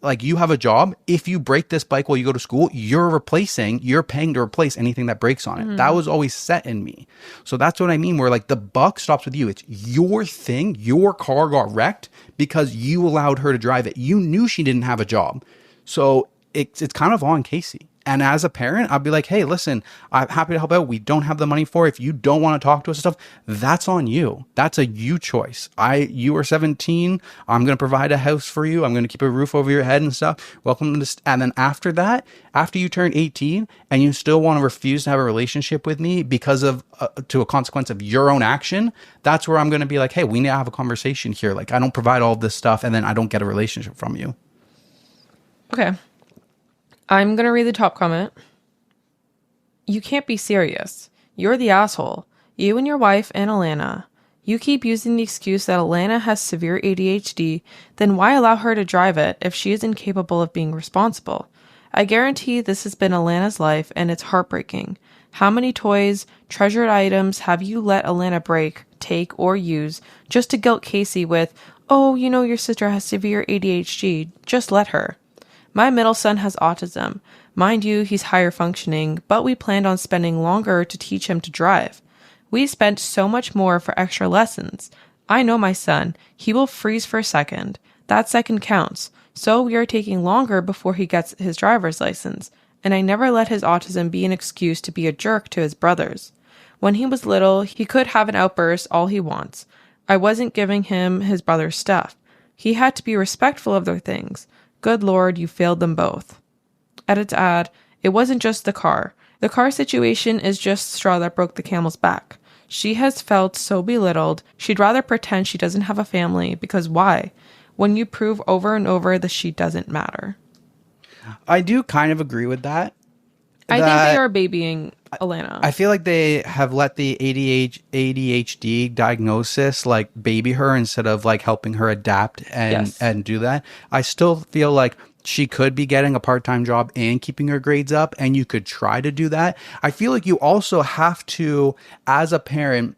like you have a job. If you break this bike while you go to school, you're paying to replace anything that breaks on it." That was always set in me. So that's what I mean, where like the buck stops with you. It's your thing. Your car got wrecked because you allowed her to drive it. You knew she didn't have a job. So it's kind of on Casey. And as a parent, I'd be like, "Hey, listen, I'm happy to help out. We don't have the money for it. If you don't want to talk to us and stuff, that's on you. That's a you choice. You are 17. I'm going to provide a house for you. I'm going to keep a roof over your head and stuff. Welcome to and then after that, after you turn 18 and you still want to refuse to have a relationship with me because of to a consequence of your own action, that's where I'm going to be like, "Hey, we need to have a conversation here. Like, I don't provide all this stuff and then I don't get a relationship from you."
Okay. I'm going to read the top comment. "You can't be serious. You're the asshole. You and your wife and Alana. You keep using the excuse that Alana has severe ADHD, then why allow her to drive it if she is incapable of being responsible? I guarantee this has been Alana's life and it's heartbreaking. How many toys, treasured items have you let Alana break, take, or use just to guilt Casey with, 'Oh, you know your sister has severe ADHD, just let her.' My middle son has autism. Mind you, he's higher functioning, but we planned on spending longer to teach him to drive. We spent so much more for extra lessons. I know my son. He will freeze for a second. That second counts. So we are taking longer before he gets his driver's license. And I never let his autism be an excuse to be a jerk to his brothers. When he was little, he could have an outburst all he wants. I wasn't giving him his brother's stuff. He had to be respectful of their things. Good Lord, you failed them both." Edit to add, it wasn't just the car. The car situation is just straw that broke the camel's back. She has felt so belittled, she'd rather pretend she doesn't have a family because why? when you prove over and over the she doesn't matter.
I do kind of agree with that.
I think they are babying Alana.
I feel like they have let the ADHD diagnosis like baby her instead of like helping her adapt and do that. I still feel like she could be getting a part-time job and keeping her grades up, and you could try to do that. I feel like you also have to, as a parent,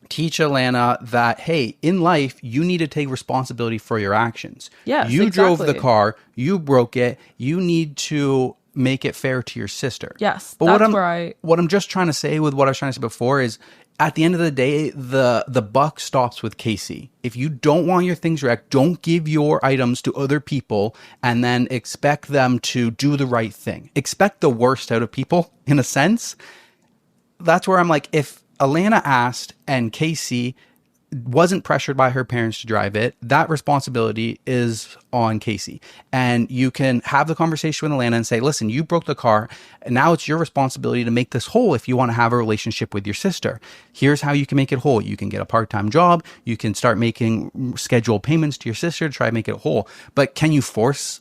teach Alana that, hey, in life, you need to take responsibility for your actions.
Yes,
you
exactly.
drove the car, you broke it, you need to make it fair to your sister.
Yes,
but
that's
what I'm just trying to say with what I was trying to say before is, at the end of the day, the buck stops with Casey. If you don't want your things wrecked, don't give your items to other people and then expect them to do the right thing. Expect the worst out of people, in a sense. That's where I'm like, if Alana asked and Casey wasn't pressured by her parents to drive it, that responsibility is on Casey. And you can have the conversation with Alana and say, listen, you broke the car, and now it's your responsibility to make this whole if you want to have a relationship with your sister. Here's how you can make it whole. You can get a part-time job. You can start making scheduled payments to your sister to try to make it whole. But can you force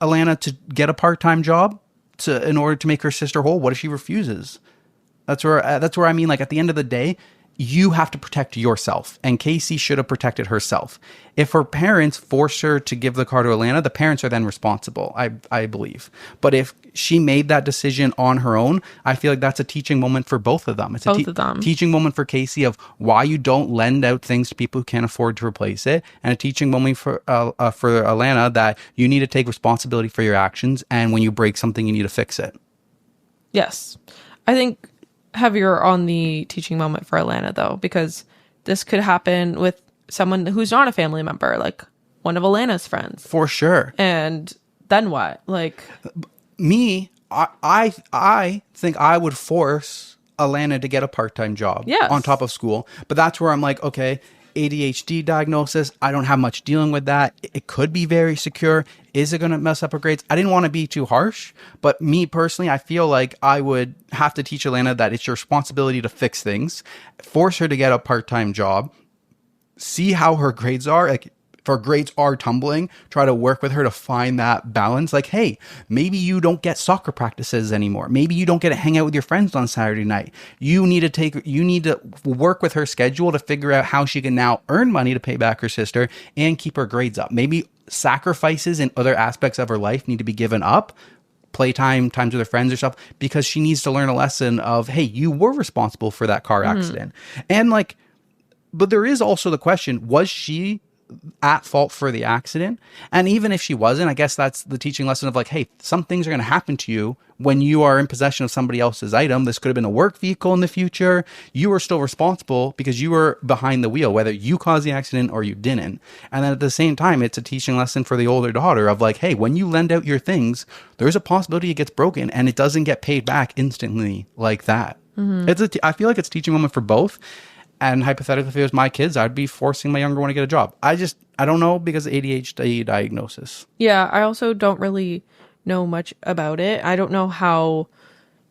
Alana to get a part-time job in order to make her sister whole? What if she refuses? That's where I mean, like, at the end of the day, you have to protect yourself, and Casey should have protected herself. If her parents force her to give the car to Alana, the parents are then responsible, I believe. But if she made that decision on her own, I feel like that's a teaching moment for both of them. It's a teaching moment for Casey of why you don't lend out things to people who can't afford to replace it, and a teaching moment for Alana that you need to take responsibility for your actions, and when you break something, you need to fix it.
Yes. I think heavier on the teaching moment for Alana, though, because this could happen with someone who's not a family member, like one of Alana's friends.
For sure.
And then what? Like,
me, I think I would force Alana to get a part-time job on top of school. But that's where I'm like, okay, ADHD diagnosis, I don't have much dealing with that. It could be very secure. Is it going to mess up her grades? I didn't want to be too harsh, but me personally, I feel like I would have to teach Alana that it's your responsibility to fix things, force her to get a part-time job, see how her grades are. Like, if her grades are tumbling, try to work with her to find that balance. Like, hey, maybe you don't get soccer practices anymore. Maybe you don't get to hang out with your friends on Saturday night. You need to work with her schedule to figure out how she can now earn money to pay back her sister and keep her grades up. Maybe sacrifices in other aspects of her life need to be given up. Playtime, times with her friends or stuff, because she needs to learn a lesson of, hey, you were responsible for that car accident. And like, but there is also the question, was she at fault for the accident? And even if she wasn't, I guess that's the teaching lesson of like, hey, some things are going to happen to you when you are in possession of somebody else's item. This could have been a work vehicle in the future. You are still responsible because you were behind the wheel, whether you caused the accident or you didn't. And then at the same time, it's a teaching lesson for the older daughter of like, hey, when you lend out your things, there's a possibility it gets broken and it doesn't get paid back instantly like that. I feel like it's a teaching moment for both. And hypothetically, if it was my kids, I'd be forcing my younger one to get a job. I don't know, because of ADHD diagnosis.
Yeah, I also don't really know much about it. I don't know how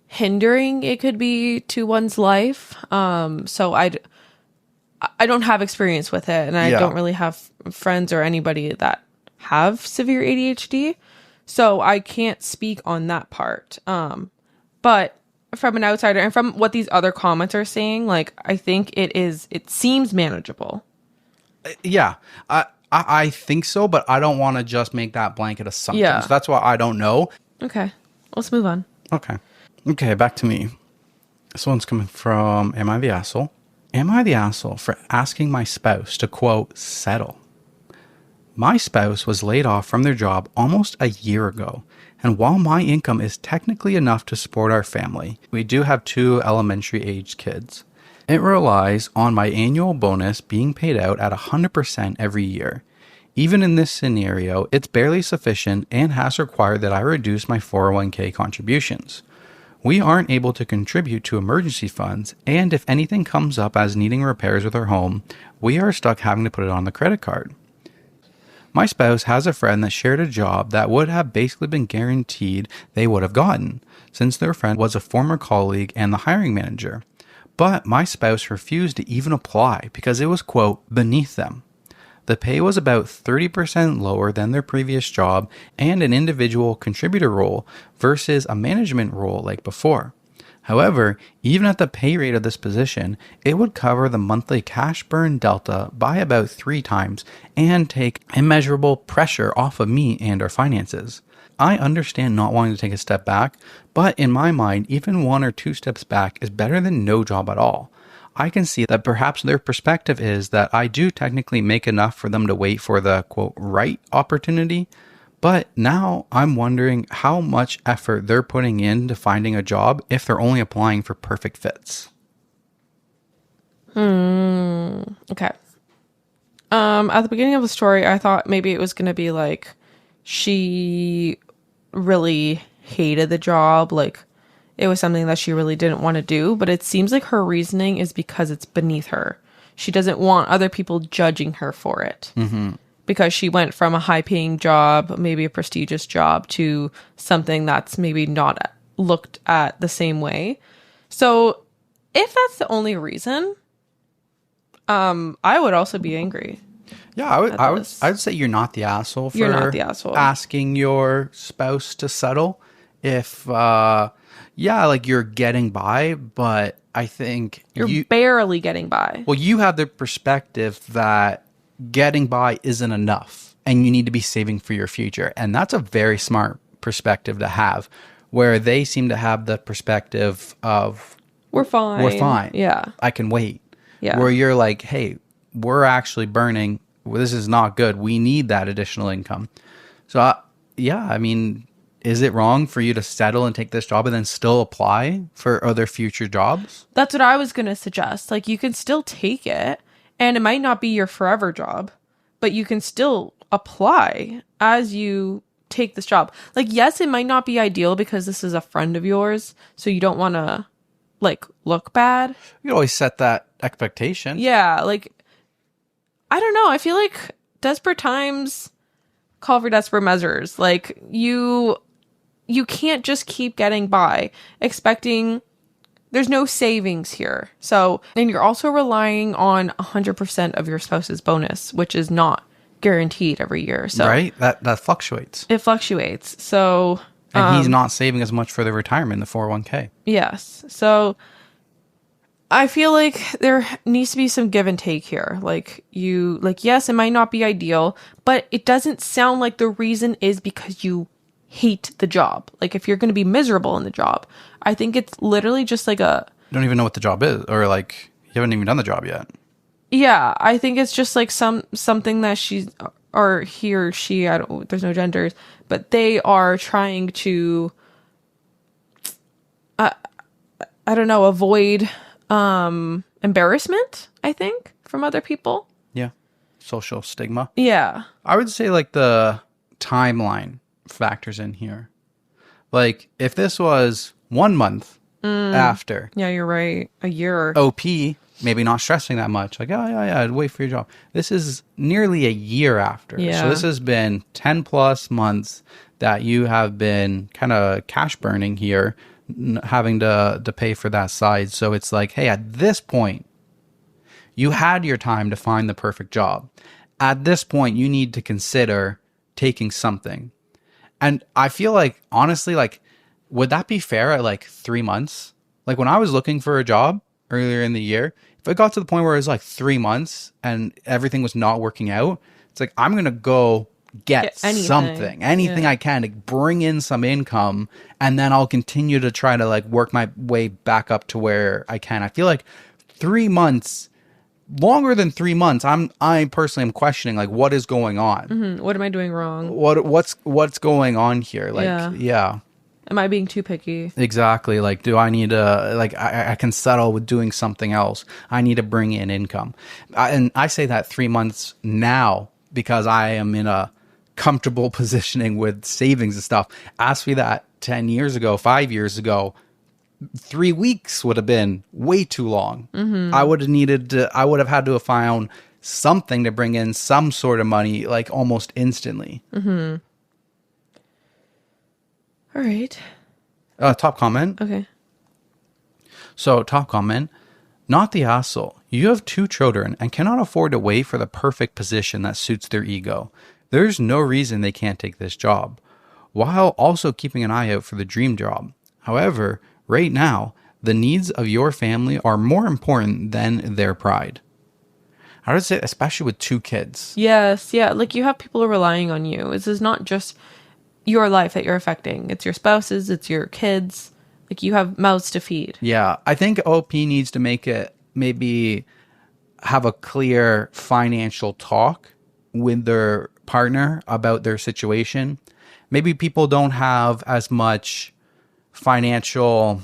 hindering it could be to one's life. So I don't have experience with it, and I don't really have friends or anybody that have severe ADHD. So I can't speak on that part. But from an outsider and from what these other comments are saying, like, I think it seems manageable.
Yeah, I think so, but I don't want to just make that blanket assumption.
Yeah.
So that's why I don't know.
Okay, let's move on.
Okay, back to me. This one's coming from Am I the Asshole? Am I the asshole for asking my spouse to, quote, settle? My spouse was laid off from their job almost a year ago, and while my income is technically enough to support our family, we do have 2 elementary-aged kids. It relies on my annual bonus being paid out at 100% every year. Even in this scenario, it's barely sufficient and has required that I reduce my 401k contributions. We aren't able to contribute to emergency funds, and if anything comes up as needing repairs with our home, we are stuck having to put it on the credit card. My spouse has a friend that shared a job that would have basically been guaranteed they would have gotten, since their friend was a former colleague and the hiring manager. But my spouse refused to even apply because it was, quote, beneath them. The pay was about 30% lower than their previous job and an individual contributor role versus a management role like before. However, even at the pay rate of this position, it would cover the monthly cash burn delta by about 3 times and take immeasurable pressure off of me and our finances. I understand not wanting to take a step back, but in my mind, even 1 or 2 steps back is better than no job at all. I can see that perhaps their perspective is that I do technically make enough for them to wait for the quote right opportunity. But now I'm wondering how much effort they're putting into finding a job if they're only applying for perfect fits.
Okay. At the beginning of the story, I thought maybe it was going to be like she really hated the job. Like it was something that she really didn't want to do. But it seems like her reasoning is because it's beneath her. She doesn't want other people judging her for it. Mm-hmm. Because she went from a high-paying job, maybe a prestigious job, to something that's maybe not looked at the same way. So if that's the only reason, I would also be angry.
Yeah, I would say you're not the asshole for
You're not the asshole.
asking your spouse to settle. If like you're getting by, but I think
you're barely getting by.
Well, you have the perspective that getting by isn't enough and you need to be saving for your future. And that's a very smart perspective to have, where they seem to have the perspective of
we're fine. Yeah.
I can wait.
Yeah.
Where you're like, hey, we're actually burning. This is not good. We need that additional income. So I mean, is it wrong for you to settle and take this job and then still apply for other future jobs?
That's what I was going to suggest. Like you can still take it. And it might not be your forever job, but you can still apply as you take this job. Like, yes, it might not be ideal because this is a friend of yours, so you don't want to, like, look bad.
You always set that expectation.
Yeah, like, I don't know. I feel like desperate times call for desperate measures. Like, you can't just keep getting by expecting... There's no savings here. So, and you're also relying on 100% of your spouse's bonus, which is not guaranteed every year. So
right? That fluctuates.
It fluctuates. So,
and he's not saving as much for the retirement, the 401k.
Yes. So I feel like there needs to be some give and take here. Yes, it might not be ideal, but it doesn't sound like the reason is because you hate the job. Like if you're going to be miserable in the job, I think it's literally just like
you don't even know what the job is, or like you haven't even done the job yet.
Yeah, I think it's just like something that she's or he or she, there's no genders, but they are trying to I don't know, avoid embarrassment, I think, from other people.
Yeah. Social stigma.
Yeah.
I would say like the timeline factors in here. Like if this was 1 month after.
Yeah, you're right. A year.
OP, maybe not stressing that much. Like, oh yeah, I'd wait for your job. This is nearly a year after.
Yeah.
So this has been 10 plus months that you have been kind of cash burning here, having to pay for that side. So it's like, hey, at this point, you had your time to find the perfect job. At this point, you need to consider taking something. And I feel like, honestly, like, would that be fair at like 3 months? Like when I was looking for a job earlier in the year, if it got to the point where it was like 3 months and everything was not working out, it's like, I'm going to go get anything I can to bring in some income. And then I'll continue to try to like work my way back up to where I can. I feel like 3 months, longer than 3 months, I personally am questioning like what is going on.
Mm-hmm. What am I doing wrong?
What's going on here? Like, yeah.
Am I being too picky?
Exactly. Like, do I need to, like, I can settle with doing something else. I need to bring in income. And I say that 3 months now because I am in a comfortable positioning with savings and stuff. Ask me that 10 years ago, 5 years ago, 3 weeks would have been way too long. Mm-hmm. I would have had to have found something to bring in some sort of money, like almost instantly.
Mm-hmm. All right.
Top comment.
Okay.
So top comment. Not the asshole. You have 2 children and cannot afford to wait for the perfect position that suits their ego. There's no reason they can't take this job, while also keeping an eye out for the dream job. However, right now, the needs of your family are more important than their pride. I would say, especially with 2 kids.
Yes, yeah. Like, you have people relying on you. This is not just your life that you're affecting. It's your spouses, it's your kids. Like, you have mouths to feed.
Yeah, I think OP needs to make it, maybe have a clear financial talk with their partner about their situation. Maybe people don't have as much financial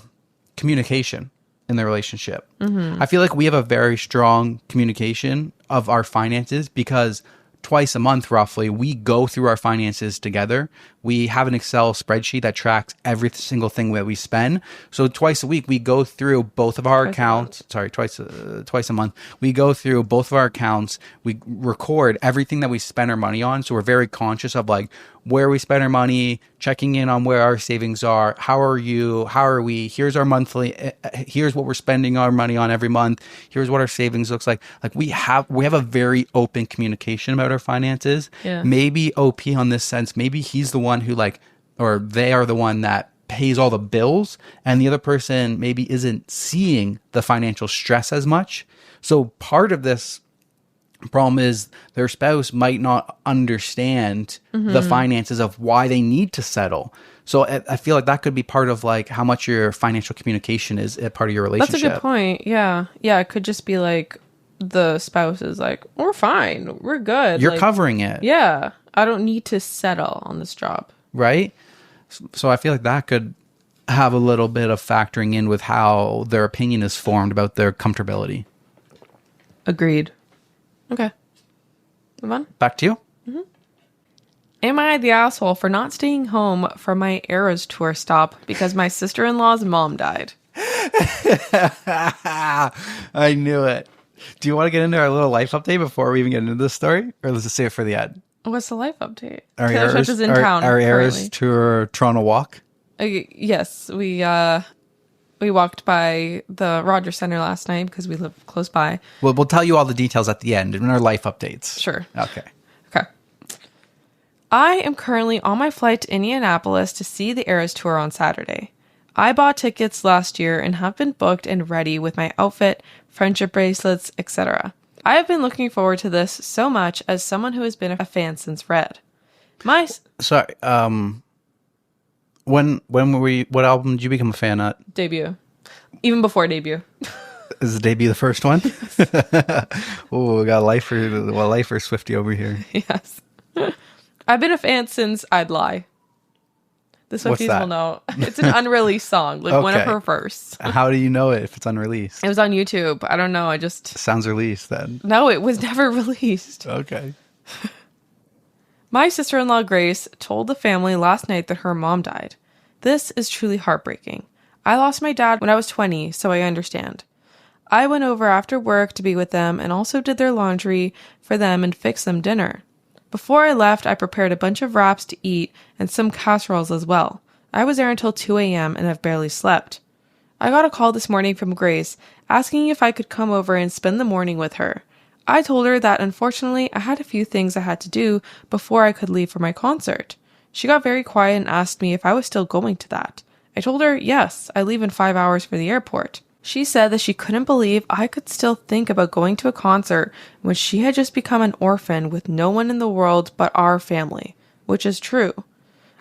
communication in the relationship. I feel like we have a very strong communication of our finances because twice a month, roughly, we go through our finances together. We have an Excel spreadsheet that tracks every single thing that we spend. So twice a week, we go through both of our accounts. Sorry, twice a month. We go through both of our accounts. We record everything that we spend our money on. So we're very conscious of like where we spend our money, checking in on where our savings are. How are you? How are we? Here's our monthly. Here's what we're spending our money on every month. Here's what our savings looks like. Like we have a very open communication about our finances.
Yeah.
Maybe OP on this sense, maybe he's the one who like, or they are the one that pays all the bills, and the other person maybe isn't seeing the financial stress as much. So part of this problem is their spouse might not understand the finances of why they need to settle. So I feel like that could be part of like how much your financial communication is a part of your relationship.
That's a good point. Yeah. Yeah. It could just be like the spouse is like, we're fine. We're good.
You're
like,
covering it.
Yeah. I don't need to settle on this job.
Right? So I feel like that could have a little bit of factoring in with how their opinion is formed about their comfortability.
Agreed. Okay. Move on.
Back to you.
Am I the asshole for not staying home for my Eras tour stop because my sister-in-law's mom died?
I knew it. Do you want to get into our little life update before we even get into this story? Or let's just save it for the end?
What's the life update?
Our
Taylor Swift is in town.
Our Eras tour Toronto walk?
Yes. We walked by the Rogers Center last night because we live close by.
We'll tell you all the details at the end in our life updates.
Sure.
Okay.
I am currently on my flight to Indianapolis to see the Eras tour on Saturday. I bought tickets last year and have been booked and ready with my outfit, friendship bracelets, etc. I have been looking forward to this so much as someone who has been a fan since Red.
Sorry, what album did you become a fan at?
Debut. Even before Debut.
Is the Debut the first one? Oh, we got a lifer Swiftie over here.
Yes. I've been a fan since I'd Lie. The Swifties will know. It's an unreleased song, like one of her first.
How do you know it if it's unreleased?
It was on YouTube. I don't know.
Sounds released then.
No, it was never released.
Okay.
My sister-in-law Grace told the family last night that her mom died. This is truly heartbreaking. I lost my dad when I was 20, so I understand. I went over after work to be with them and also did their laundry for them and fixed them dinner. Before I left, I prepared a bunch of wraps to eat and some casseroles as well. I was there until 2 a.m. and have barely slept. I got a call this morning from Grace asking if I could come over and spend the morning with her. I told her that unfortunately I had a few things I had to do before I could leave for my concert. She got very quiet and asked me if I was still going to that. I told her, yes, I leave in 5 hours for the airport. She said that she couldn't believe I could still think about going to a concert when she had just become an orphan with no one in the world but our family, which is true.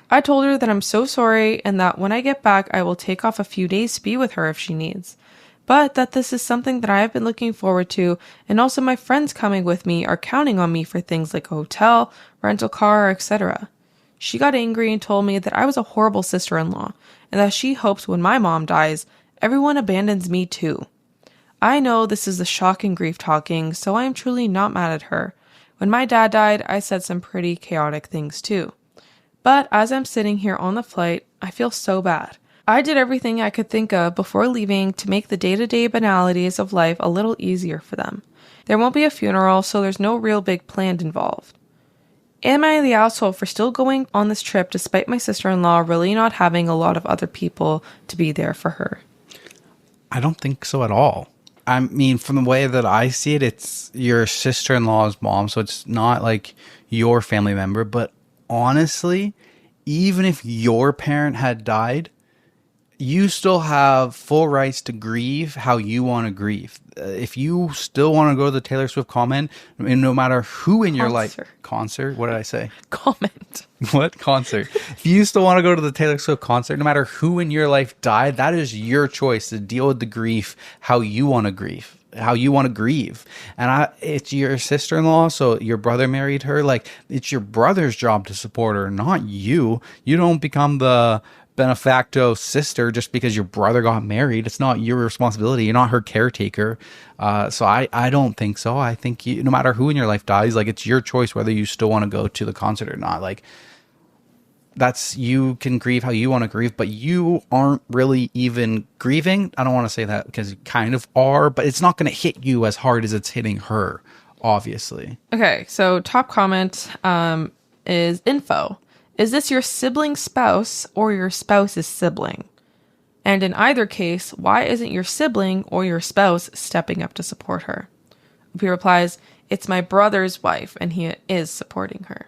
I told her that I'm so sorry and that when I get back I will take off a few days to be with her if she needs. But that this is something that I have been looking forward to, and also my friends coming with me are counting on me for things like a hotel, rental car, etc. She got angry and told me that I was a horrible sister-in-law, and that she hopes when my mom dies, everyone abandons me too. I know this is the shock and grief talking, so I am truly not mad at her. When my dad died, I said some pretty chaotic things too. But as I'm sitting here on the flight, I feel so bad. I did everything I could think of before leaving to make the day-to-day banalities of life a little easier for them. There won't be a funeral, so there's no real big plan involved. Am I the asshole for still going on this trip despite my sister-in-law really not having a lot of other people to be there for her?
I don't think so at all. I mean, from the way that I see it, it's your sister-in-law's mom, so it's not like your family member. But honestly, even if your parent had died, you still have full rights to grieve how you want to grieve. If you still want to go to the Taylor Swift comment, and no matter who in your life... Concert? What did I say?
Comment.
What? Concert. If you still want to go to the Taylor Swift concert, no matter who in your life died, that is your choice to deal with the grief how you want to grieve. How you want to grieve. And it's your sister-in-law, so your brother married her. Like, it's your brother's job to support her, not you. You don't become the benefacto sister just because your brother got married. It's not your responsibility. You're not her caretaker. So I don't think so. I think no matter who in your life dies, like, it's your choice whether you still want to go to the concert or not. Like, you can grieve how you want to grieve, but you aren't really even grieving. I don't want to say that because you kind of are, but it's not going to hit you as hard as it's hitting her, obviously.
Okay, so top comment is info. Is this your sibling's spouse or your spouse's sibling? And in either case, why isn't your sibling or your spouse stepping up to support her? He replies, it's my brother's wife and he is supporting her.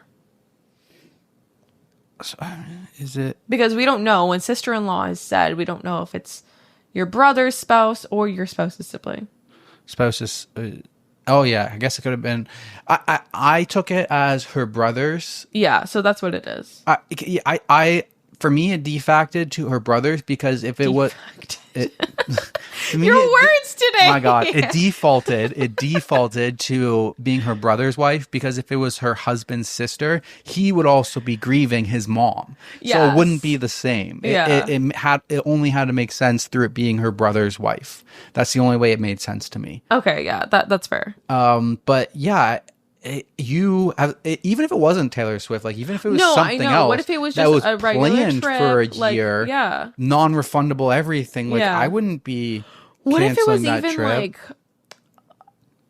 So, is it?
Because we don't know. When sister-in-law is said, we don't know if it's your brother's spouse or your spouse's sibling.
Spouse's... oh yeah, I guess it could have been. I took it as her brother's.
Yeah, so that's what it is.
I for me it defacted to her brother's because if it was
your words today.
My God, it defaulted to being her brother's wife because if it was her husband's sister, he would also be grieving his mom. Yes. So it wouldn't be the same. It only had to make sense through it being her brother's wife. That's the only way it made sense to me.
Okay, yeah, that's fair.
But yeah, even if it wasn't Taylor Swift, like even if it was something else,
what if it was just a regular
planned
trip,
for a year,
yeah,
non-refundable everything, like I wouldn't be. What if it was even trip.
Like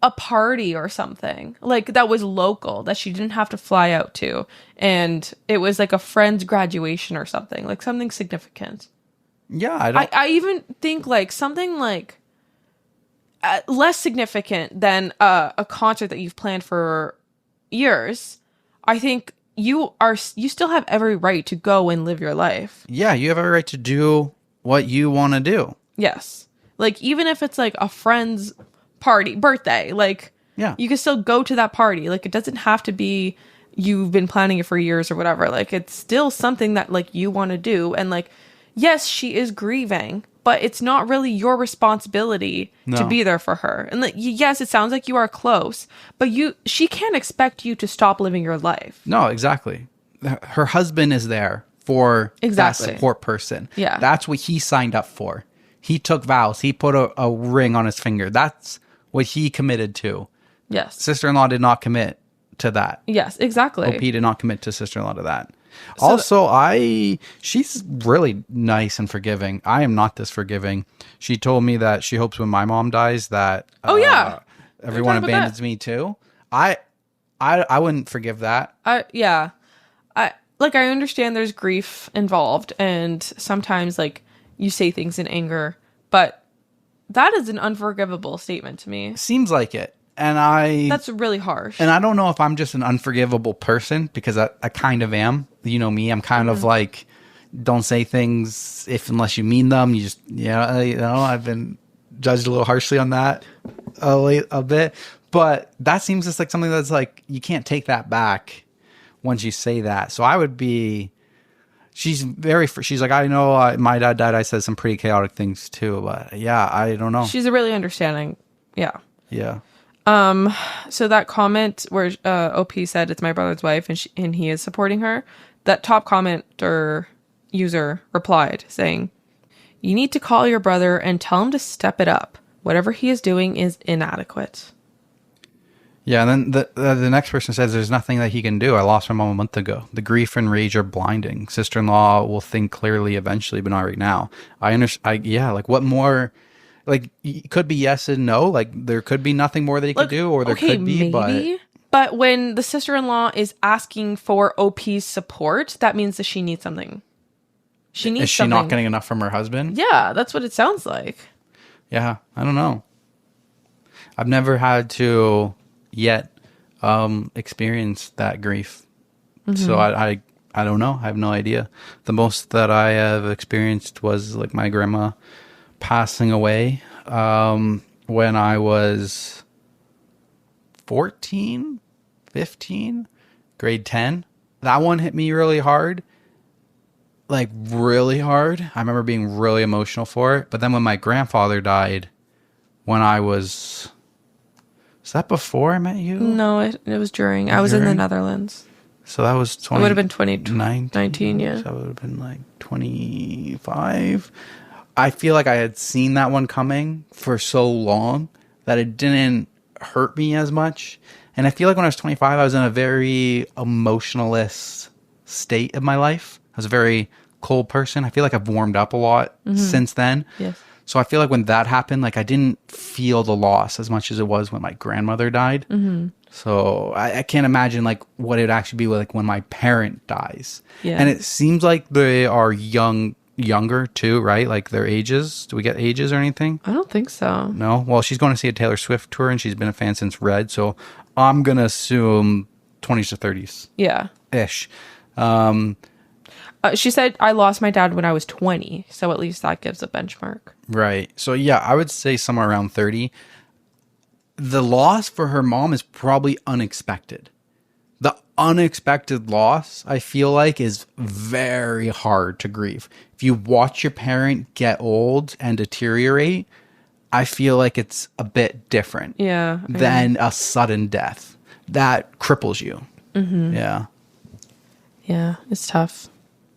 a party or something like that was local that she didn't have to fly out to, and it was like a friend's graduation or something, like something significant.
Yeah,
I even think like something like less significant than a concert that you've planned for years. I think you still have every right to go and live your life.
Yeah, you have every right to do what you want to do.
Yes. Like, even if it's like a friend's birthday, like,
yeah,
you can still go to that party. Like, it doesn't have to be you've been planning it for years or whatever. Like, it's still something that like you want to do. And like, yes, she is grieving, but it's not really your responsibility to be there for her. And like, yes, it sounds like you are close, but she can't expect you to stop living your life.
No, exactly. Her husband is there for that support person.
Yeah.
That's what he signed up for. He took vows. He put a ring on his finger. That's what he committed to.
Yes.
Sister-in-law did not commit to that.
Yes, exactly.
OP did not commit to sister-in-law to that. So she's really nice and forgiving. I am not this forgiving. She told me that she hopes when my mom dies that everyone abandons me too. I wouldn't forgive that.
I understand there's grief involved and sometimes like you say things in anger, but that is an unforgivable statement to me.
Seems like it. And
that's really harsh.
And I don't know if I'm just an unforgivable person because I kind of am. You know me, I'm kind of like, don't say things unless you mean them. You just, I've been judged a little harshly on that a bit. But that seems just like something that's like, you can't take that back once you say that. So I would be, she's like, I know my dad died. I said some pretty chaotic things too. But yeah, I don't know.
She's a really understanding. Yeah.
Yeah.
So that comment where OP said it's my brother's wife and he is supporting her, that top comment or user replied saying, you need to call your brother and tell him to step it up. Whatever he is doing is inadequate.
Yeah, and then the next person says there's nothing that he can do. I lost my mom a month ago. The grief and rage are blinding. Sister-in-law will think clearly eventually, but not right now. I understand. Like what more... Like, it could be yes and no. Like, there could be nothing more that he could do, or there could be,
maybe. But when the sister-in-law is asking for OP's support, that means that she needs something. Is she
not getting enough from her husband?
Yeah, that's what it sounds like.
Yeah, I don't know. I've never had to yet experience that grief. So I don't know. I have no idea. The most that I have experienced was like my grandma passing away when I was 14, 15, grade 10. That one hit me really hard. Like really hard. I remember being really emotional for it. But then when my grandfather died, when I was that before I met you?
No, it was during. I was in the Netherlands.
So that was 20.
It would have been 2019, yeah.
So that would have been like 25. I feel like I had seen that one coming for so long that it didn't hurt me as much. And I feel like when I was 25, I was in a very emotionalist state of my life. I was a very cold person. I feel like I've warmed up a lot since then.
Yes.
So I feel like when that happened, like I didn't feel the loss as much as it was when my grandmother died. So I can't imagine like what it'd actually be like when my parent dies.
Yeah.
And it seems like they are younger too, right? Like their ages. Do we get ages or anything?
I don't think so.
No? Well, she's going to see a Taylor Swift tour and she's been a fan since Red. So I'm going to assume 20s to 30s.
Yeah.
Ish.
She said I lost my dad when I was 20. So at least that gives a benchmark.
Right. So yeah, I would say somewhere around 30. The loss for her mom is probably unexpected. The unexpected loss, I feel like, is very hard to grieve. If you watch your parent get old and deteriorate, I feel like it's a bit different than a sudden death that cripples you. Yeah.
Yeah, it's tough.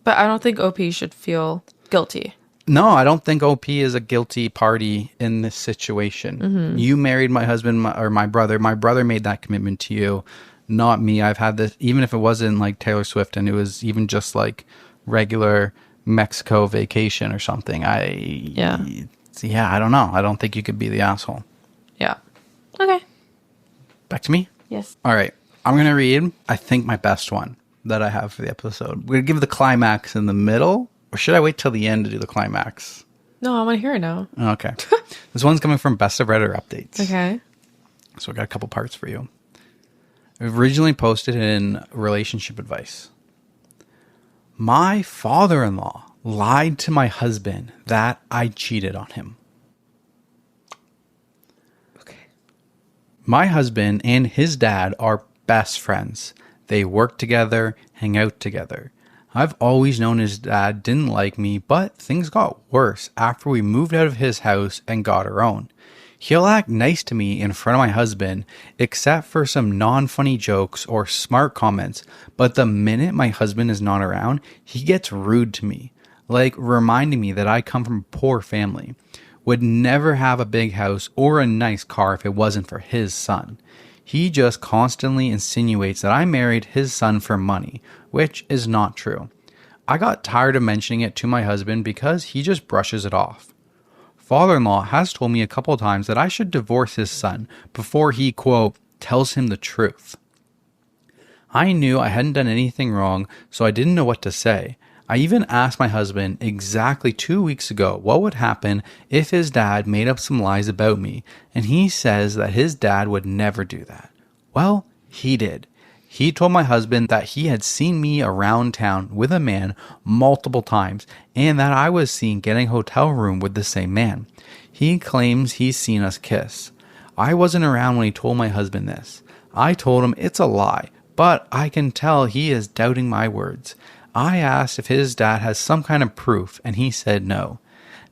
But I don't think OP should feel guilty.
No, I don't think OP is a guilty party in this situation. You married my husband or my brother. My brother made that commitment to you, not me. I've had this, even if it wasn't like Taylor Swift and it was even just like regular Mexico vacation or something. I don't know. I don't think you could be the asshole.
Yeah. Okay.
Back to me?
Yes.
All right. I'm going to read, I think, my best one that I have for the episode. We're going to give the climax in the middle, or should I wait till the end to do the climax?
No, I want to hear it now.
Okay. This one's coming from Best of Redder Updates.
Okay.
So I got a couple parts for you. Originally posted in Relationship Advice. My father-in-law lied to my husband that I cheated on him.
Okay.
My husband and his dad are best friends. They work together, hang out together. I've always known his dad didn't like me, but things got worse after we moved out of his house and got our own. He'll act nice to me in front of my husband, except for some non-funny jokes or smart comments, but the minute my husband is not around, he gets rude to me, like reminding me that I come from a poor family. Would never have a big house or a nice car if it wasn't for his son. He just constantly insinuates that I married his son for money, which is not true. I got tired of mentioning it to my husband because he just brushes it off. Father-in-law has told me a couple times that I should divorce his son before he, quote, tells him the truth. I knew I hadn't done anything wrong, so I didn't know what to say. I even asked my husband exactly 2 weeks ago what would happen if his dad made up some lies about me, and he says that his dad would never do that. Well, he did. He told my husband that he had seen me around town with a man multiple times and that I was seen getting a hotel room with the same man. He claims he's seen us kiss. I wasn't around when he told my husband this. I told him it's a lie, but I can tell he is doubting my words. I asked if his dad has some kind of proof, and he said no.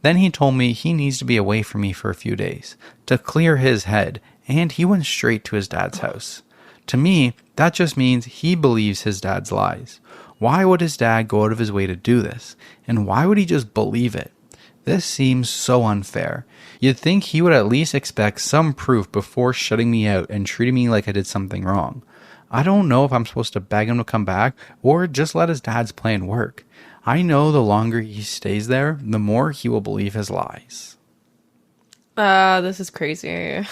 Then he told me he needs to be away from me for a few days to clear his head, and he went straight to his dad's house. To me, that just means he believes his dad's lies. Why would his dad go out of his way to do this? And why would he just believe it? This seems so unfair. You'd think he would at least expect some proof before shutting me out and treating me like I did something wrong. I don't know if I'm supposed to beg him to come back or just let his dad's plan work. I know the longer he stays there, the more he will believe his lies.
This is crazy.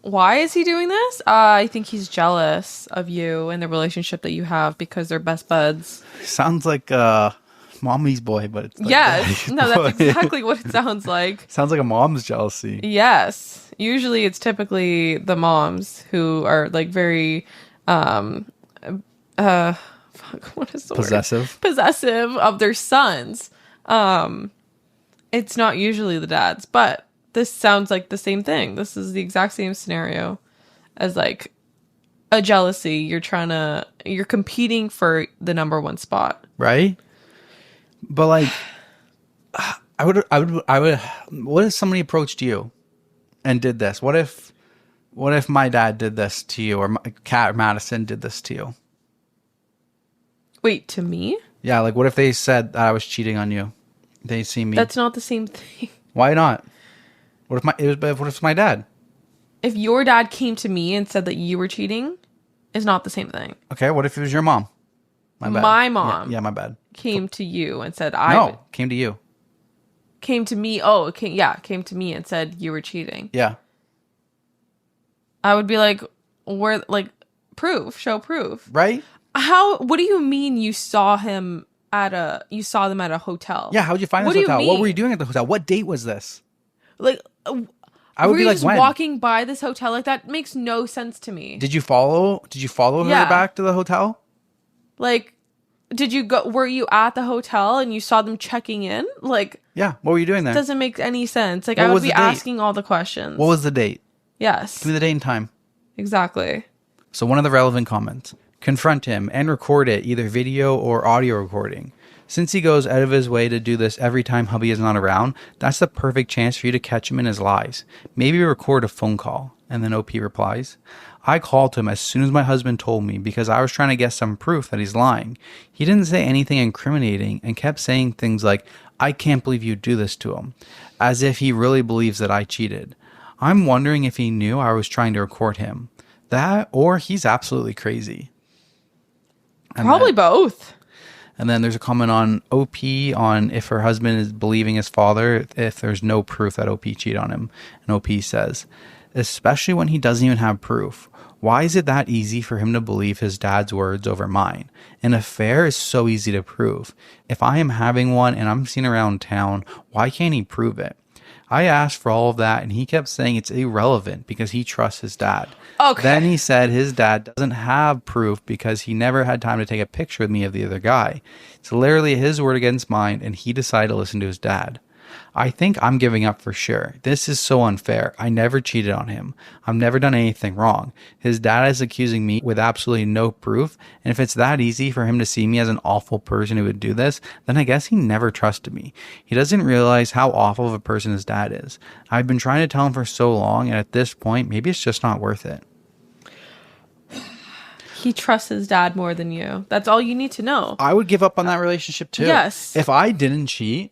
Why is he doing this? I think he's jealous of you and the relationship that you have because they're best buds.
Sounds like mommy's boy, but it's like
yes. No, that's exactly what it sounds like.
Sounds like a mom's jealousy.
Yes. Usually it's typically the moms who are like very what is the
Possessive.
word? Possessive of their sons. It's not usually the dads, but this sounds like the same thing. This is the exact same scenario as like a jealousy. You're competing for the number one spot.
Right? But like I would what if somebody approached you and did this? What if my dad did this to you, or Kat or Madison did this to you?
Wait, to me?
Yeah, like what if they said that I was cheating on you? They see me.
That's not the same thing.
Why not? What if it's my dad?
If your dad came to me and said that you were cheating, is not the same thing.
Okay, what if it was your mom? My bad.
My mom.
Yeah, my bad.
Came to you and said
came to you.
Came to me. Oh, came to me and said you were cheating.
Yeah.
I would be like, show proof.
Right?
What do you mean you saw them at a hotel?
Yeah, how'd you find this hotel? What were you doing at the hotel? What date was this?
Like,
I would be like,
just
when?
walking by this hotel? Like, that makes no sense to me.
Did you follow her back to the hotel?
Like, were you at the hotel and you saw them checking in? Like,
yeah, what were you doing there?
Doesn't make any sense. Like, I would be asking all the questions.
What was the date?
Yes.
Give me the date and time.
Exactly.
So one of the relevant comments. Confront him and record it, either video or audio recording. Since he goes out of his way to do this every time hubby is not around, that's the perfect chance for you to catch him in his lies. Maybe record a phone call. And then OP replies, I called him as soon as my husband told me because I was trying to get some proof that he's lying. He didn't say anything incriminating and kept saying things like, I can't believe you do this to him, as if he really believes that I cheated. I'm wondering if he knew I was trying to record him. That, or he's absolutely crazy.
Probably both.
And then there's a comment on OP on if her husband is believing his father if there's no proof that OP cheated on him. And OP says, especially when he doesn't even have proof. Why is it that easy for him to believe his dad's words over mine? An affair is so easy to prove. If I am having one and I'm seen around town, why can't he prove it? I asked for all of that and he kept saying it's irrelevant because he trusts his dad.
Okay.
Then he said his dad doesn't have proof because he never had time to take a picture with me of the other guy. It's literally his word against mine and he decided to listen to his dad. I think I'm giving up for sure. This is so unfair. I never cheated on him. I've never done anything wrong. His dad is accusing me with absolutely no proof. And if it's that easy for him to see me as an awful person who would do this, then I guess he never trusted me. He doesn't realize how awful of a person his dad is. I've been trying to tell him for so long, and at this point, maybe it's just not worth it.
He trusts his dad more than you. That's all you need to know.
I would give up on that relationship too.
Yes.
If I didn't cheat,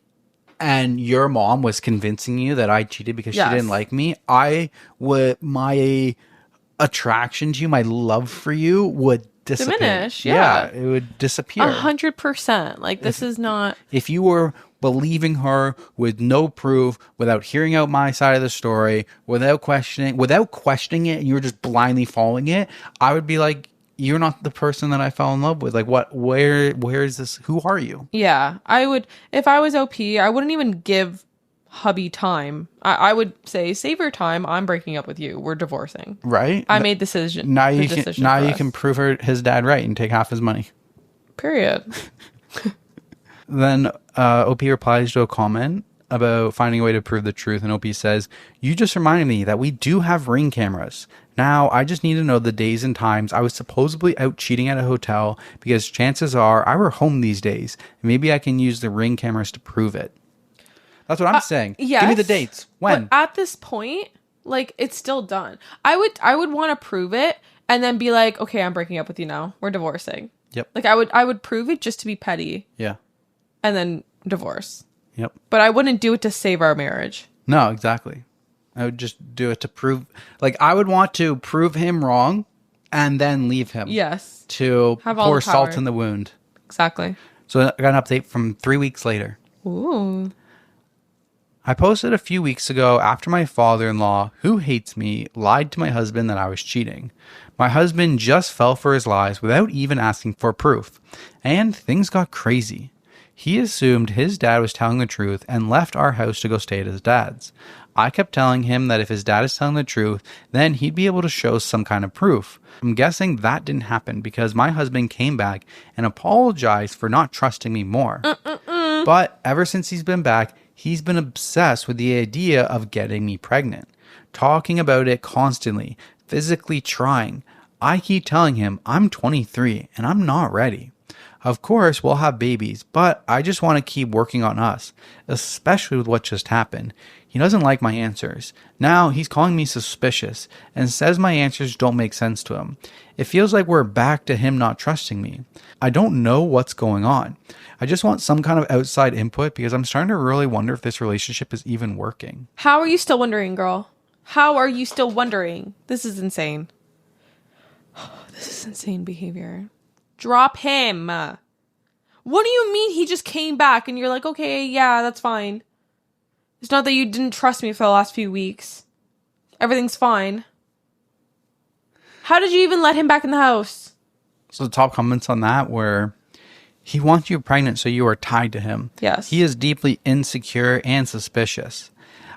and your mom was convincing you that I cheated because she didn't like me, my attraction to you, my love for you would dissipate.
Diminish,
yeah. It would disappear.
100%. Like, this is not...
If you were believing her with no proof, without hearing out my side of the story, without questioning it, and you were just blindly following it, I would be like, you're not the person that I fell in love with. Like, where is this? Who are you?
Yeah, I would, if I was OP, I wouldn't even give hubby time. I would say, save your time. I'm breaking up with you. We're divorcing.
Right?
I made decision.
Now you can prove his dad right and take half his money.
Period.
Then OP replies to a comment about finding a way to prove the truth, and OP says, you just reminded me that we do have Ring cameras. Now, I just need to know the days and times I was supposedly out cheating at a hotel because chances are I were home these days. Maybe I can use the Ring cameras to prove it. That's what I'm saying.
Yes,
give me the dates. When?
But at this point, like, it's still done. I would want to prove it and then be like, okay, I'm breaking up with you now. We're divorcing.
Yep.
Like, I would prove it just to be petty.
Yeah.
And then divorce.
Yep.
But I wouldn't do it to save our marriage.
No, exactly. I would just do it to prove, like, I would want to prove him wrong and then leave him.
Yes.
To
have all
pour
the power.
salt in the wound.
Exactly.
So I got an update from 3 weeks later.
Ooh.
I posted a few weeks ago after my father-in-law, who hates me, lied to my husband that I was cheating. My husband just fell for his lies without even asking for proof. And things got crazy. He assumed his dad was telling the truth and left our house to go stay at his dad's. I kept telling him that if his dad is telling the truth, then he'd be able to show some kind of proof. I'm guessing that didn't happen because my husband came back and apologized for not trusting me more. But ever since he's been back, he's been obsessed with the idea of getting me pregnant, talking about it constantly, physically trying. I keep telling him I'm 23 and I'm not ready. Of course, we'll have babies, but I just want to keep working on us, especially with what just happened. He doesn't like my answers. Now he's calling me suspicious and says my answers don't make sense to him. It feels like we're back to him not trusting me. I don't know what's going on. I just want some kind of outside input because I'm starting to really wonder if this relationship is even working.
How are you still wondering, girl? How are you still wondering? This is insane. This is insane behavior. Drop him. What do you mean he just came back and you're like, okay, yeah, that's fine. It's not that you didn't trust me for the last few weeks. Everything's fine. How did you even let him back in the house?
So the top comments on that were, he wants you pregnant so you are tied to him.
Yes.
He is deeply insecure and suspicious.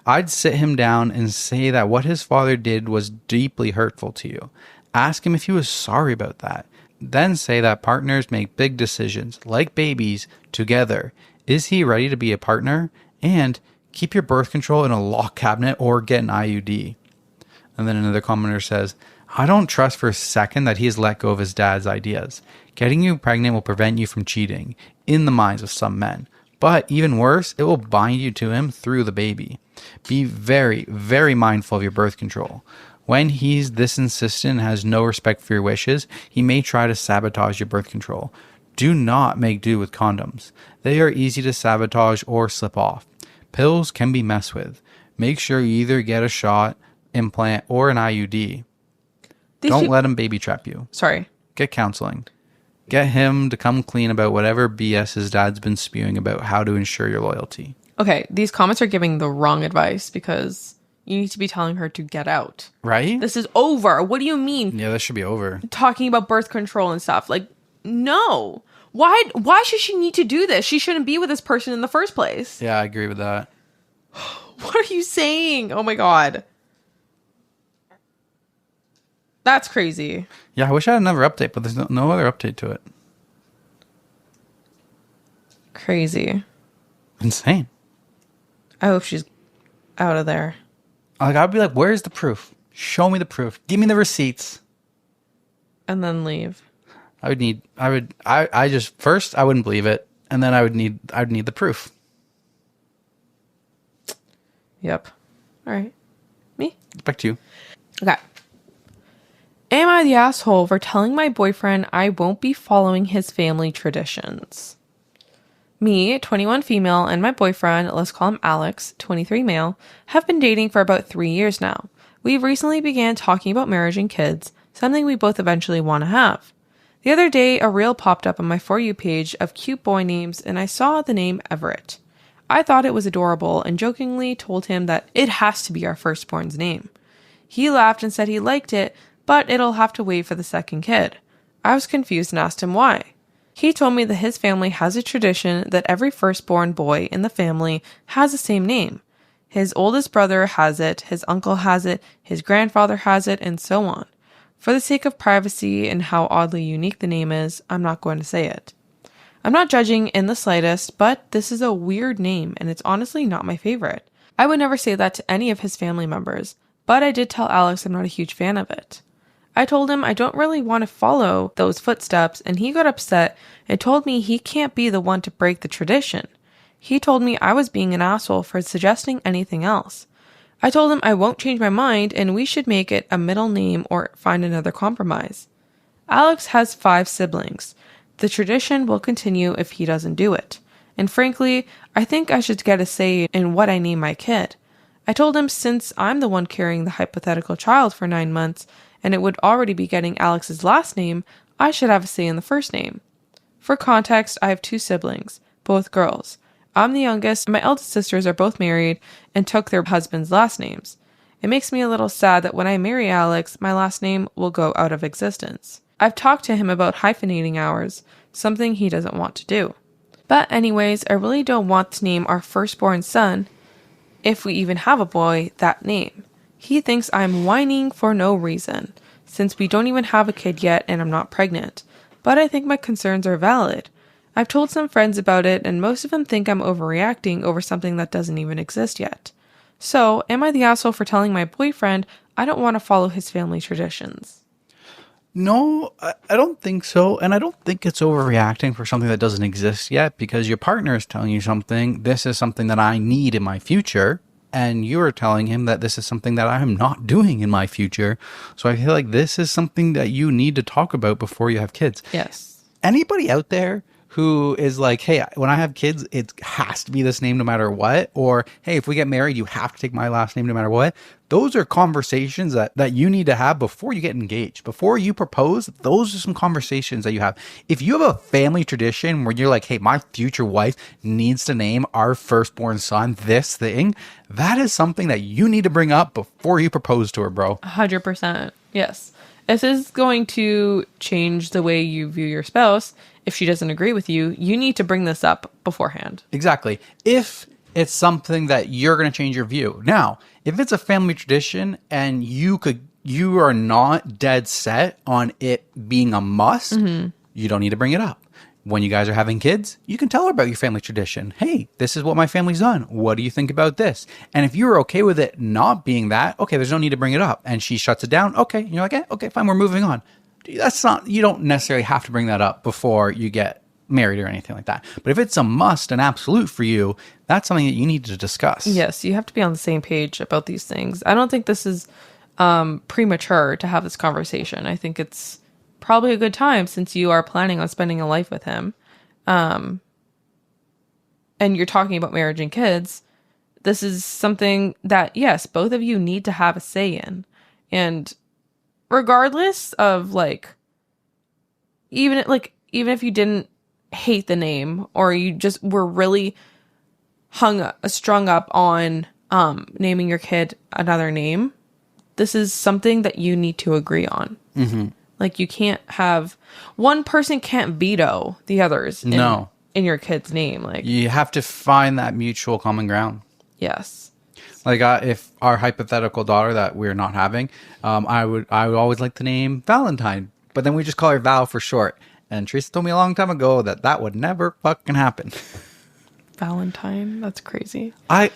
I'd sit him down and say that what his father did was deeply hurtful to you. Ask him if he was sorry about that. Then say that partners make big decisions, like babies, together. Is he ready to be a partner? And keep your birth control in a lock cabinet or get an IUD. And then another commenter says, I don't trust for a second that he has let go of his dad's ideas. Getting you pregnant will prevent you from cheating, in the minds of some men. But even worse, it will bind you to him through the baby. Be very, very mindful of your birth control. When he's this insistent and has no respect for your wishes, he may try to sabotage your birth control. Do not make do with condoms. They are easy to sabotage or slip off. Pills can be messed with. Make sure you either get a shot, implant, or an IUD. Don't let him baby trap you.
Sorry.
Get counseling. Get him to come clean about whatever BS his dad's been spewing about how to ensure your loyalty.
Okay, these comments are giving the wrong advice because you need to be telling her to get out.
Right?
This is over. What do you mean?
Yeah, this should be over. Talking
about birth control and stuff. Like, no. Why should she need to do this? She shouldn't be with this person in the first place.
Yeah, I agree with that.
What are you saying? Oh my God. That's crazy.
Yeah, I wish I had another update, but there's no other update to it.
Crazy.
Insane.
I hope she's out of there.
Like, I'd be like, where's the proof? Show me the proof. Give me the receipts.
And then leave.
I wouldn't believe it. And then I'd need the proof.
Yep. All right. Me?
Back to you.
Okay. Am I the asshole for telling my boyfriend I won't be following his family traditions? Me, 21 female, and my boyfriend, let's call him Alex, 23 male, have been dating for about 3 years now. We've recently began talking about marriage and kids, something we both eventually want to have. The other day, a reel popped up on my For You page of cute boy names, and I saw the name Everett. I thought it was adorable and jokingly told him that it has to be our firstborn's name. He laughed and said he liked it, but it'll have to wait for the second kid. I was confused and asked him why. He told me that his family has a tradition that every firstborn boy in the family has the same name. His oldest brother has it, his uncle has it, his grandfather has it, and so on. For the sake of privacy and how oddly unique the name is, I'm not going to say it. I'm not judging in the slightest, but this is a weird name and it's honestly not my favorite. I would never say that to any of his family members, but I did tell Alex I'm not a huge fan of it. I told him I don't really want to follow those footsteps, and he got upset and told me he can't be the one to break the tradition. He told me I was being an asshole for suggesting anything else. I told him I won't change my mind and we should make it a middle name or find another compromise. Alex has 5 siblings. The tradition will continue if he doesn't do it. And frankly, I think I should get a say in what I name my kid. I told him since I'm the one carrying the hypothetical child for 9 months, and it would already be getting Alex's last name, I should have a say in the first name. For context, I have 2 siblings, both girls. I'm the youngest, and my eldest sisters are both married and took their husbands' last names. It makes me a little sad that when I marry Alex, my last name will go out of existence. I've talked to him about hyphenating ours, something he doesn't want to do. But anyways, I really don't want to name our firstborn son, if we even have a boy, that name. He thinks I'm whining for no reason, since we don't even have a kid yet and I'm not pregnant. But I think my concerns are valid. I've told some friends about it, and most of them think I'm overreacting over something that doesn't even exist yet. So, am I the asshole for telling my boyfriend I don't want to follow his family traditions?
No, I don't think so. And I don't think it's overreacting for something that doesn't exist yet, because your partner is telling you something. This is something that I need in my future. And you're telling him that this is something that I am not doing in my future. So I feel like this is something that you need to talk about before you have kids.
Yes.
Anybody out there who is like, hey, when I have kids, it has to be this name no matter what. Or, hey, if we get married, you have to take my last name no matter what. Those are conversations that you need to have before you get engaged. Before you propose, those are some conversations that you have. If you have a family tradition where you're like, hey, my future wife needs to name our firstborn son this thing, that is something that you need to bring up before you propose to her, bro.
100%. Yes. If this is going to change the way you view your spouse, if she doesn't agree with you, you need to bring this up beforehand.
Exactly. If it's something that you're going to change your view. Now, if it's a family tradition and you are not dead set on it being a must, you don't need to bring it up. When you guys are having kids, you can tell her about your family tradition. Hey, this is what my family's done. What do you think about this? And if you're okay with it not being that, okay, there's no need to bring it up. And she shuts it down. Okay. And you're like, okay, fine, we're moving on. That's not, you don't necessarily have to bring that up before you get married or anything like that. But if it's a must and absolute for you, that's something that you need to discuss.
Yes, you have to be on the same page about these things. I don't think this is premature to have this conversation. I think it's probably a good time, since you are planning on spending a life with him. And you're talking about marriage and kids. This is something that, yes, both of you need to have a say in. And regardless of even if you didn't hate the name, or you just were really strung up on naming your kid another name, this is something that you need to agree on. Mm-hmm. Like, you can't have one person can't veto the others in your kid's name. Like,
you have to find that mutual common ground.
Yes.
Like, if our hypothetical daughter that we're not having, I would always like the name Valentine, but then we just call her Val for short. And Teresa told me a long time ago that would never fucking happen.
Valentine? That's crazy.
I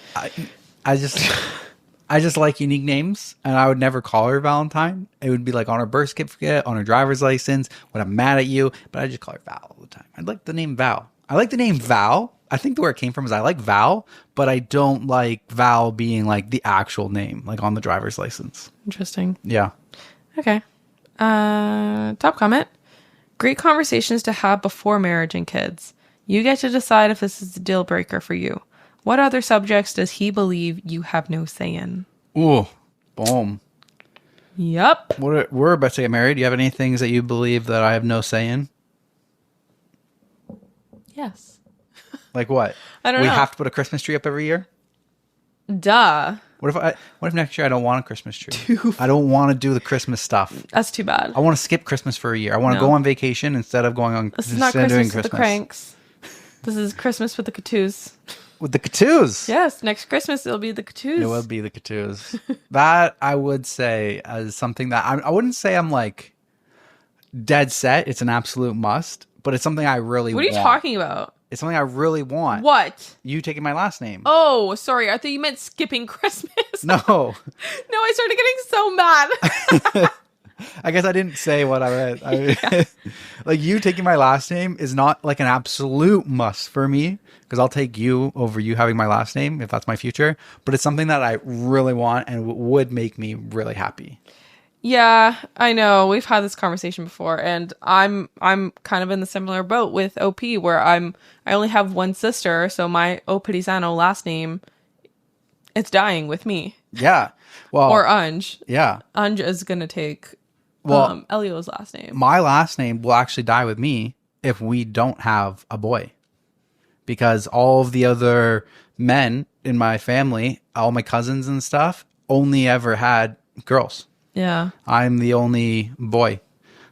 just like unique names, and I would never call her Valentine. It would be like on her birth certificate, on her driver's license, when I'm mad at you, but I just call her Val all the time. I like the name Val. I like the name Val. I think where it came from is I like Val, but I don't like Val being like the actual name, like on the driver's license.
Interesting.
Yeah.
Okay. Top comment. Great conversations to have before marriage and kids. You get to decide if this is a deal breaker for you. What other subjects does he believe you have no say in?
Ooh, boom.
Yep.
We're about to get married. Do you have any things that you believe that I have no say in?
Yes.
Like what?
I don't know.
We have to put a Christmas tree up every year?
Duh.
What if next year I don't want a Christmas tree? I don't want to do the Christmas stuff.
That's too bad.
I want to skip Christmas for a year. I want to go on vacation instead of going on.
This is not Christmas with the cranks. This is Christmas with the Katoos.
With the Katoos.
Yes, next Christmas it'll be the Katoos.
It will be the Katoos. That I would say is something that I wouldn't say I'm like dead set. It's an absolute must, but it's something I really want.
What are you talking about?
It's something I really want.
What?
You taking my last name.
Oh, sorry. I thought you meant skipping Christmas.
No.
No, I started getting so mad.
I guess I didn't say what I meant. Yeah. Like, you taking my last name is not like an absolute must for me, because I'll take you over you having my last name if that's my future. But it's something that I really want and would make me really happy.
Yeah, I know. We've had this conversation before, and I'm kind of in the similar boat with OP, where I only have one sister, so my Opitisano last name, it's dying with me.
Yeah. Well,
or Unge.
Yeah.
Unge is gonna take Elio's last name.
My last name will actually die with me if we don't have a boy, because all of the other men in my family, all my cousins and stuff, only ever had girls.
Yeah.
I'm the only boy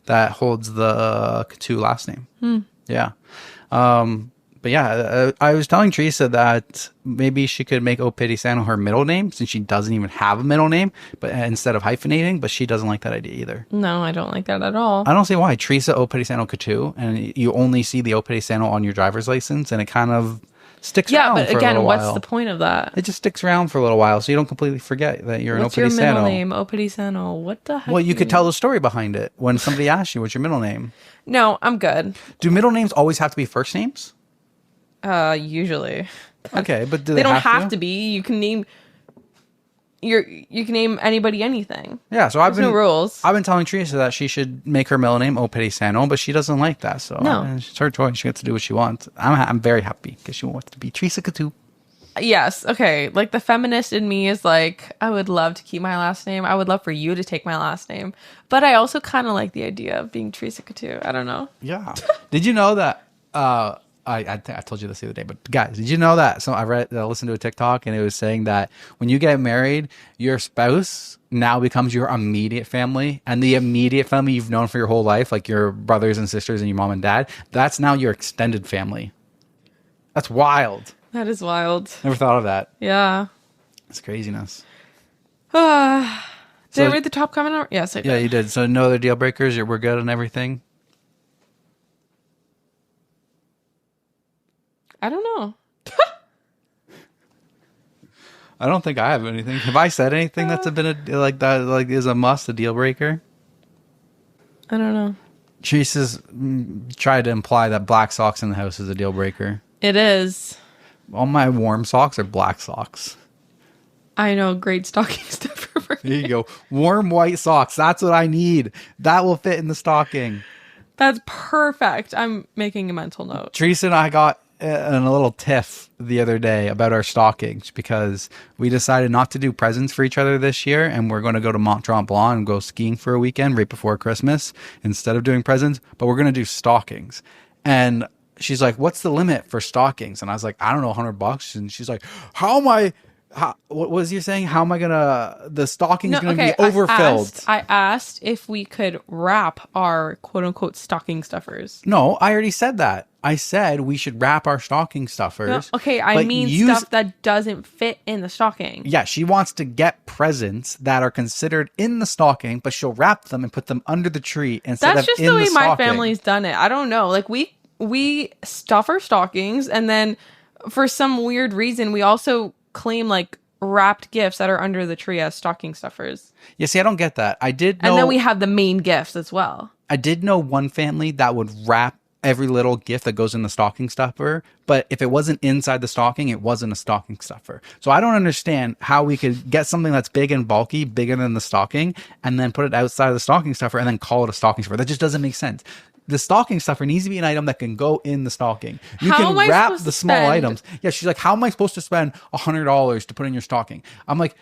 that holds the Katu last name. Yeah. But yeah, I was telling Teresa that maybe she could make Opetisano her middle name since she doesn't even have a middle name, but instead of hyphenating, but she doesn't like that idea either.
No, I don't like that at all.
I don't see why. Teresa Opetisano Coutu, and you only see the Opetisano on your driver's license, and it kind of sticks around
but
for a
again,
little
what's
while.
the point of that?
It just sticks around for a little while, so you don't completely forget that you're
What's
an
your
Opetisano.
middle name? Opetisano. What the heck?
Well, you could tell the story behind it when somebody asks you what's your middle name.
No, I'm good.
Do middle names always have to be first names?
Usually.
Okay, but do
They don't have to be. You can name you can name anybody anything.
Yeah, so
There's no rules.
I've been telling Teresa that she should make her middle name Opetisano, but she doesn't like that. So
No.
It's her choice. She gets to do what she wants. I'm very happy because she wants to be Teresa Coutu.
Yes, okay. Like the feminist in me is like, I would love to keep my last name. I would love for you to take my last name. But I also kind of like the idea of being Teresa Coutu. I don't know.
Yeah. Did you know that? I told you this the other day, but guys, did you know that? So I listened to a TikTok and it was saying that when you get married, your spouse now becomes your immediate family, and the immediate family you've known for your whole life, like your brothers and sisters and your mom and dad, that's now your extended family. That's wild.
That is wild.
Never thought of that.
Yeah.
It's craziness.
Did I read the top comment? Yes, I did.
Yeah, you did. So no other deal breakers. We're good on everything.
I don't know.
I don't think I have anything. Have I said anything that's been like that? Like is a must, a deal breaker?
I don't know.
Teresa's tried to imply that black socks in the house is a deal breaker.
It is.
All my warm socks are black socks.
I know. Great stocking stuffer for
There you go. Warm white socks. That's what I need. That will fit in the stocking.
That's perfect. I'm making a mental note.
Teresa and I got in a little tiff the other day about our stockings because we decided not to do presents for each other this year, and we're going to go to Mont Tremblant and go skiing for a weekend right before Christmas instead of doing presents, but we're going to do stockings. And she's like, what's the limit for stockings? And I was like, I don't know, $100. And she's like, what was you saying? How am I gonna, the stocking's gonna be overfilled?
I asked if we could wrap our quote unquote stocking stuffers.
No, I already said that. I said we should wrap our stocking stuffers.
No, okay, I mean stuff that doesn't fit in the stocking.
Yeah, she wants to get presents that are considered in the stocking, but she'll wrap them and put them under the tree instead
That's
of
just
in
the way
the
my
stocking.
family's done it. I don't know. Like we stuff our stockings, and then for some weird reason we also claim like wrapped gifts that are under the tree as stocking stuffers.
Yeah, see, I don't get that. I did know,
and then we have the main gifts as well.
I did know one family that would wrap every little gift that goes in the stocking stuffer, but if it wasn't inside the stocking, it wasn't a stocking stuffer. So I don't understand how we could get something that's big and bulky, bigger than the stocking, and then put it outside of the stocking stuffer and then call it a stocking stuffer. That just doesn't make sense. The stocking stuffer needs to be an item that can go in the stocking. You can wrap the small items. Yeah, she's like, how am I supposed to spend $100 to put in your stocking? I'm like,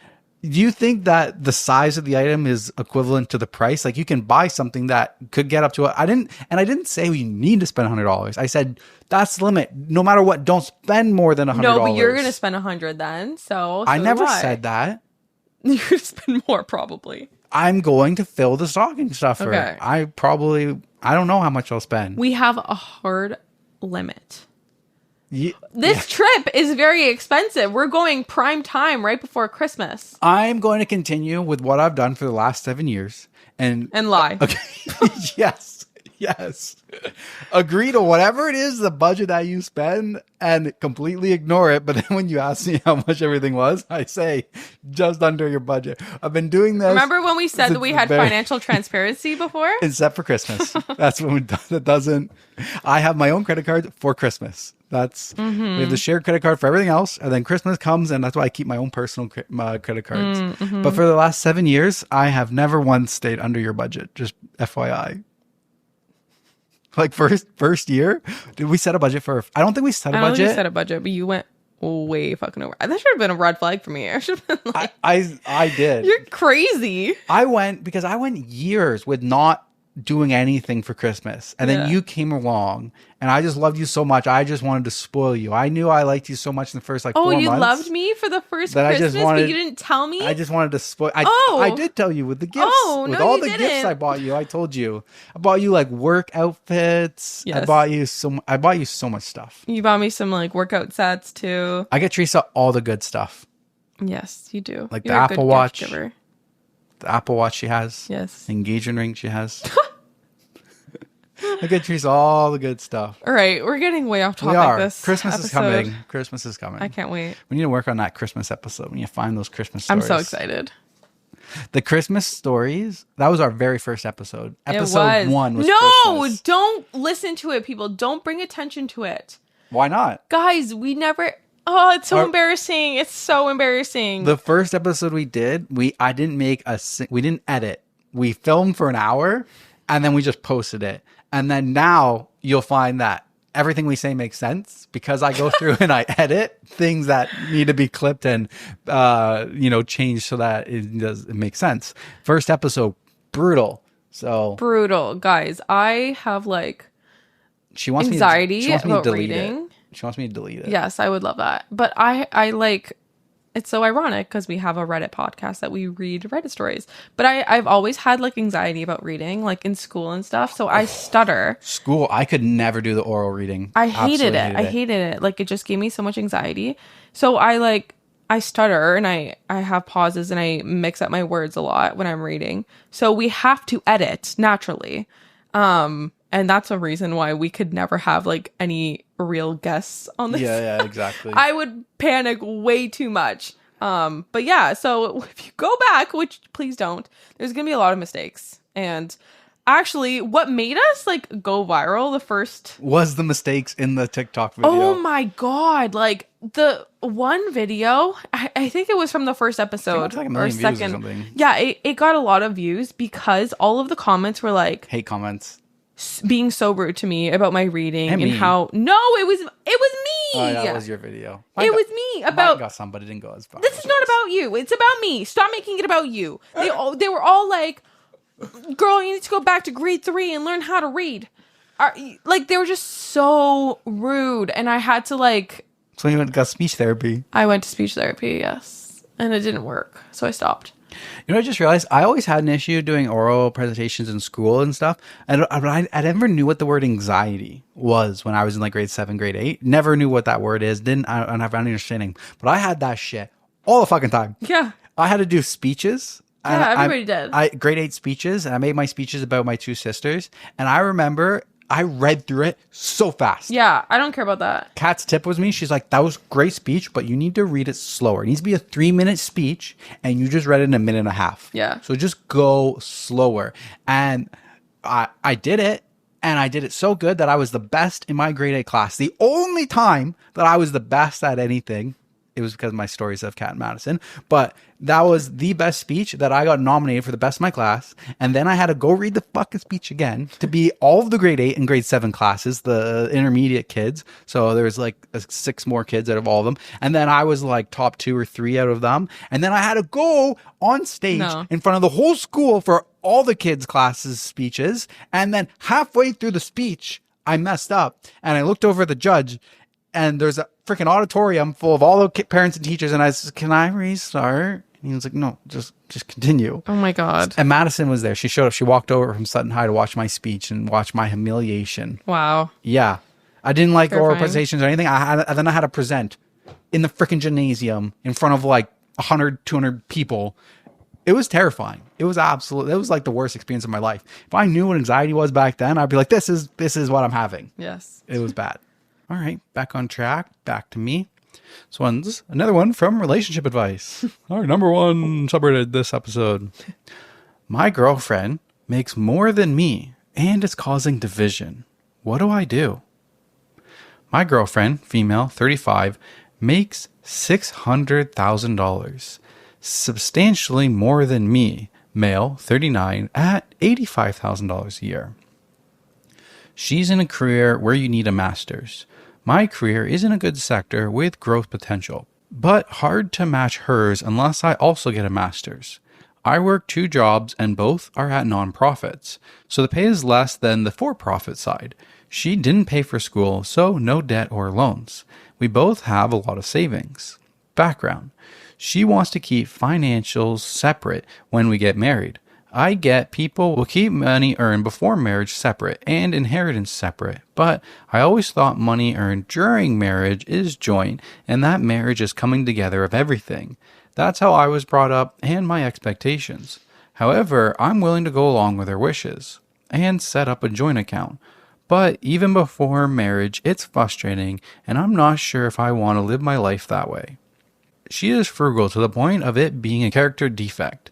do you think that the size of the item is equivalent to the price? Like you can buy something that could get up to I didn't say we need to spend $100. I said that's the limit. No matter what, don't spend more than $100.
No, but you're gonna spend $100 then. So
I never said that.
You're gonna spend more probably.
I'm going to fill the stocking stuffer.
Okay.
I don't know how much I'll spend.
We have a hard limit. This trip is very expensive. We're going prime time right before Christmas.
I'm going to continue with what I've done for the last 7 years and
lie.
Okay. Yes. Agree to whatever it is, the budget that you spend, and completely ignore it. But then when you ask me how much everything was, I say just under your budget. I've been doing this.
Remember when we said that we had financial transparency before?
Except for Christmas. That's when that doesn't. I have my own credit card for Christmas. That's we have the shared credit card for everything else, and then Christmas comes, and that's why I keep my own personal credit cards. But for the last 7 years, I have never once stayed under your budget. Just FYI. Like first year, did we set a budget for? I don't think we set a budget.
I don't think we set a budget, but you went way fucking over. That should have been a red flag for me. I should have been like,
I did.
You're crazy.
I went years with not doing anything for Christmas. And then you came along and I just loved you so much. I just wanted to spoil you. I knew I liked you so much in the first 4 months.
Oh, you loved me for the first Christmas, but you didn't tell me?
I just wanted to spoil. I did tell you with the gifts.
Oh,
with
no,
all
you
the
didn't.
gifts I bought you. I told you. I bought you like work outfits.
Yes.
I bought you so much stuff.
You bought me some like workout sets too.
I get Teresa all the good stuff.
Yes, you do.
Like
You're
the
a
Apple
good
Watch.
gift giver.
The Apple Watch she has.
Yes.
The engagement ring she has. I get Teresa all the good stuff.
All right, we're getting way off topic.
We are.
This
Christmas
episode.
is coming. Christmas is coming.
I can't wait.
We need to work on that Christmas episode. We need to find those Christmas stories.
I'm so excited.
The Christmas stories, that was our very first episode. Episode 1 was Christmas.
Don't listen to it, people. Don't bring attention to it.
Why not?
Guys, we never... Oh, it's so embarrassing. It's so embarrassing.
The first episode we did, we didn't edit. We filmed for an hour and then we just posted it. And then now you'll find that everything we say makes sense because I go through and I edit things that need to be clipped and changed so that it makes sense. First episode, brutal. So
brutal, guys. I have like anxiety about reading.
She wants me to delete it.
Yes, I would love that. But I like, it's so ironic because we have a Reddit podcast that we read Reddit stories. But I've always had like anxiety about reading, like in school and stuff. So I stutter.
School, I could never do the oral reading.
I hated it. I hated it. Like it just gave me so much anxiety. So I stutter and I have pauses and I mix up my words a lot when I'm reading. So we have to edit naturally. And that's a reason why we could never have like any real guests on this.
Yeah, exactly.
I would panic way too much. But yeah, so if you go back, which please don't, there's going to be a lot of mistakes. And actually what made us like go viral the first
was the mistakes in the TikTok video.
Oh my God. Like the one video, I think it was from the first episode
like
or second.
Or something.
Yeah, it got a lot of views because all of the comments were like
hate comments.
Being so rude to me about my reading and how it was me.
Oh, yeah, that was your video.
It was me about
got some, but it didn't go as far.
This is not about you. It's about me. Stop making it about you. They were all like, "Girl, you need to go back to grade 3 and learn how to read." Like they were just so rude, and I had to like.
So you got speech therapy.
I went to speech therapy, yes, and it didn't work, so I stopped.
You know, I just realized I always had an issue doing oral presentations in school and stuff. And I never knew what the word anxiety was when I was in like grade 7, grade 8. Never knew what that word is. I don't have any understanding. But I had that shit all the fucking time.
Yeah.
I had to do speeches.
Yeah, everybody did.
Grade 8 speeches. And I made my speeches about my 2 sisters. And I remember I read through it so fast.
Yeah, I don't care about that.
Kat's tip was me. She's like, that was great speech, but you need to read it slower. It needs to be a 3-minute speech, and you just read it in a minute and a half.
Yeah.
So just go slower. And I did it, and I did it so good that I was the best in my grade 8 class. The only time that I was the best at anything, it was because of my stories of Kat and Madison, but that was the best speech that I got nominated for the best of my class. And then I had to go read the fucking speech again to be all of the grade 8 and grade 7 classes, the intermediate kids. So there was like 6 more kids out of all of them. And then I was like top 2 or 3 out of them. And then I had to go on stage in front of the whole school for all the kids' classes speeches. And then halfway through the speech, I messed up and I looked over at the judge. And there's a freaking auditorium full of all the parents and teachers. And I said, can I restart? And he was like, no, just continue.
Oh my God.
And Madison was there. She showed up. She walked over from Sutton High to watch my speech and watch my humiliation.
Wow.
Yeah. I didn't like oral presentations or anything. Then I had to present in the freaking gymnasium in front of like 100, 200 people. It was terrifying. It was like the worst experience of my life. If I knew what anxiety was back then, I'd be like, this is what I'm having.
Yes.
It was bad. All right, back on track. Back to me. This one's another one from Relationship Advice. Our number 1 subreddit this episode. My girlfriend makes more than me and is causing division. What do I do? My girlfriend, female, 35, makes $600,000. Substantially more than me, male, 39, at $85,000 a year. She's in a career where you need a master's. My career is in a good sector with growth potential, but hard to match hers unless I also get a master's. I work 2 jobs and both are at nonprofits, so the pay is less than the for-profit side. She didn't pay for school, so no debt or loans. We both have a lot of savings. Background. She wants to keep financials separate when we get married. I get people will keep money earned before marriage separate and inheritance separate, but I always thought money earned during marriage is joint and that marriage is coming together of everything. That's how I was brought up and my expectations. However, I'm willing to go along with her wishes and set up a joint account. But even before marriage, it's frustrating and I'm not sure if I want to live my life that way. She is frugal to the point of it being a character defect.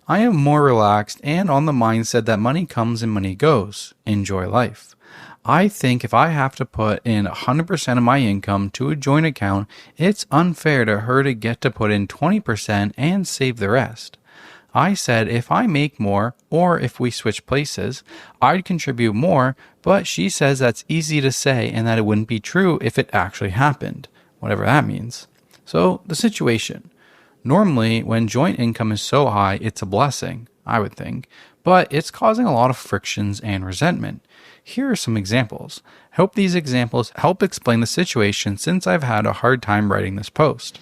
I am more relaxed and on the mindset that money comes and money goes. Enjoy life. I think if I have to put in 100% of my income to a joint account, it's unfair to her to get to put in 20% and save the rest. I said if I make more, or if we switch places, I'd contribute more, but she says that's easy to say and that it wouldn't be true if it actually happened, whatever that means. So, the situation. Normally, when joint income is so high, it's a blessing, I would think, but it's causing a lot of frictions and resentment. Here are some examples. I hope these examples help explain the situation since I've had a hard time writing this post.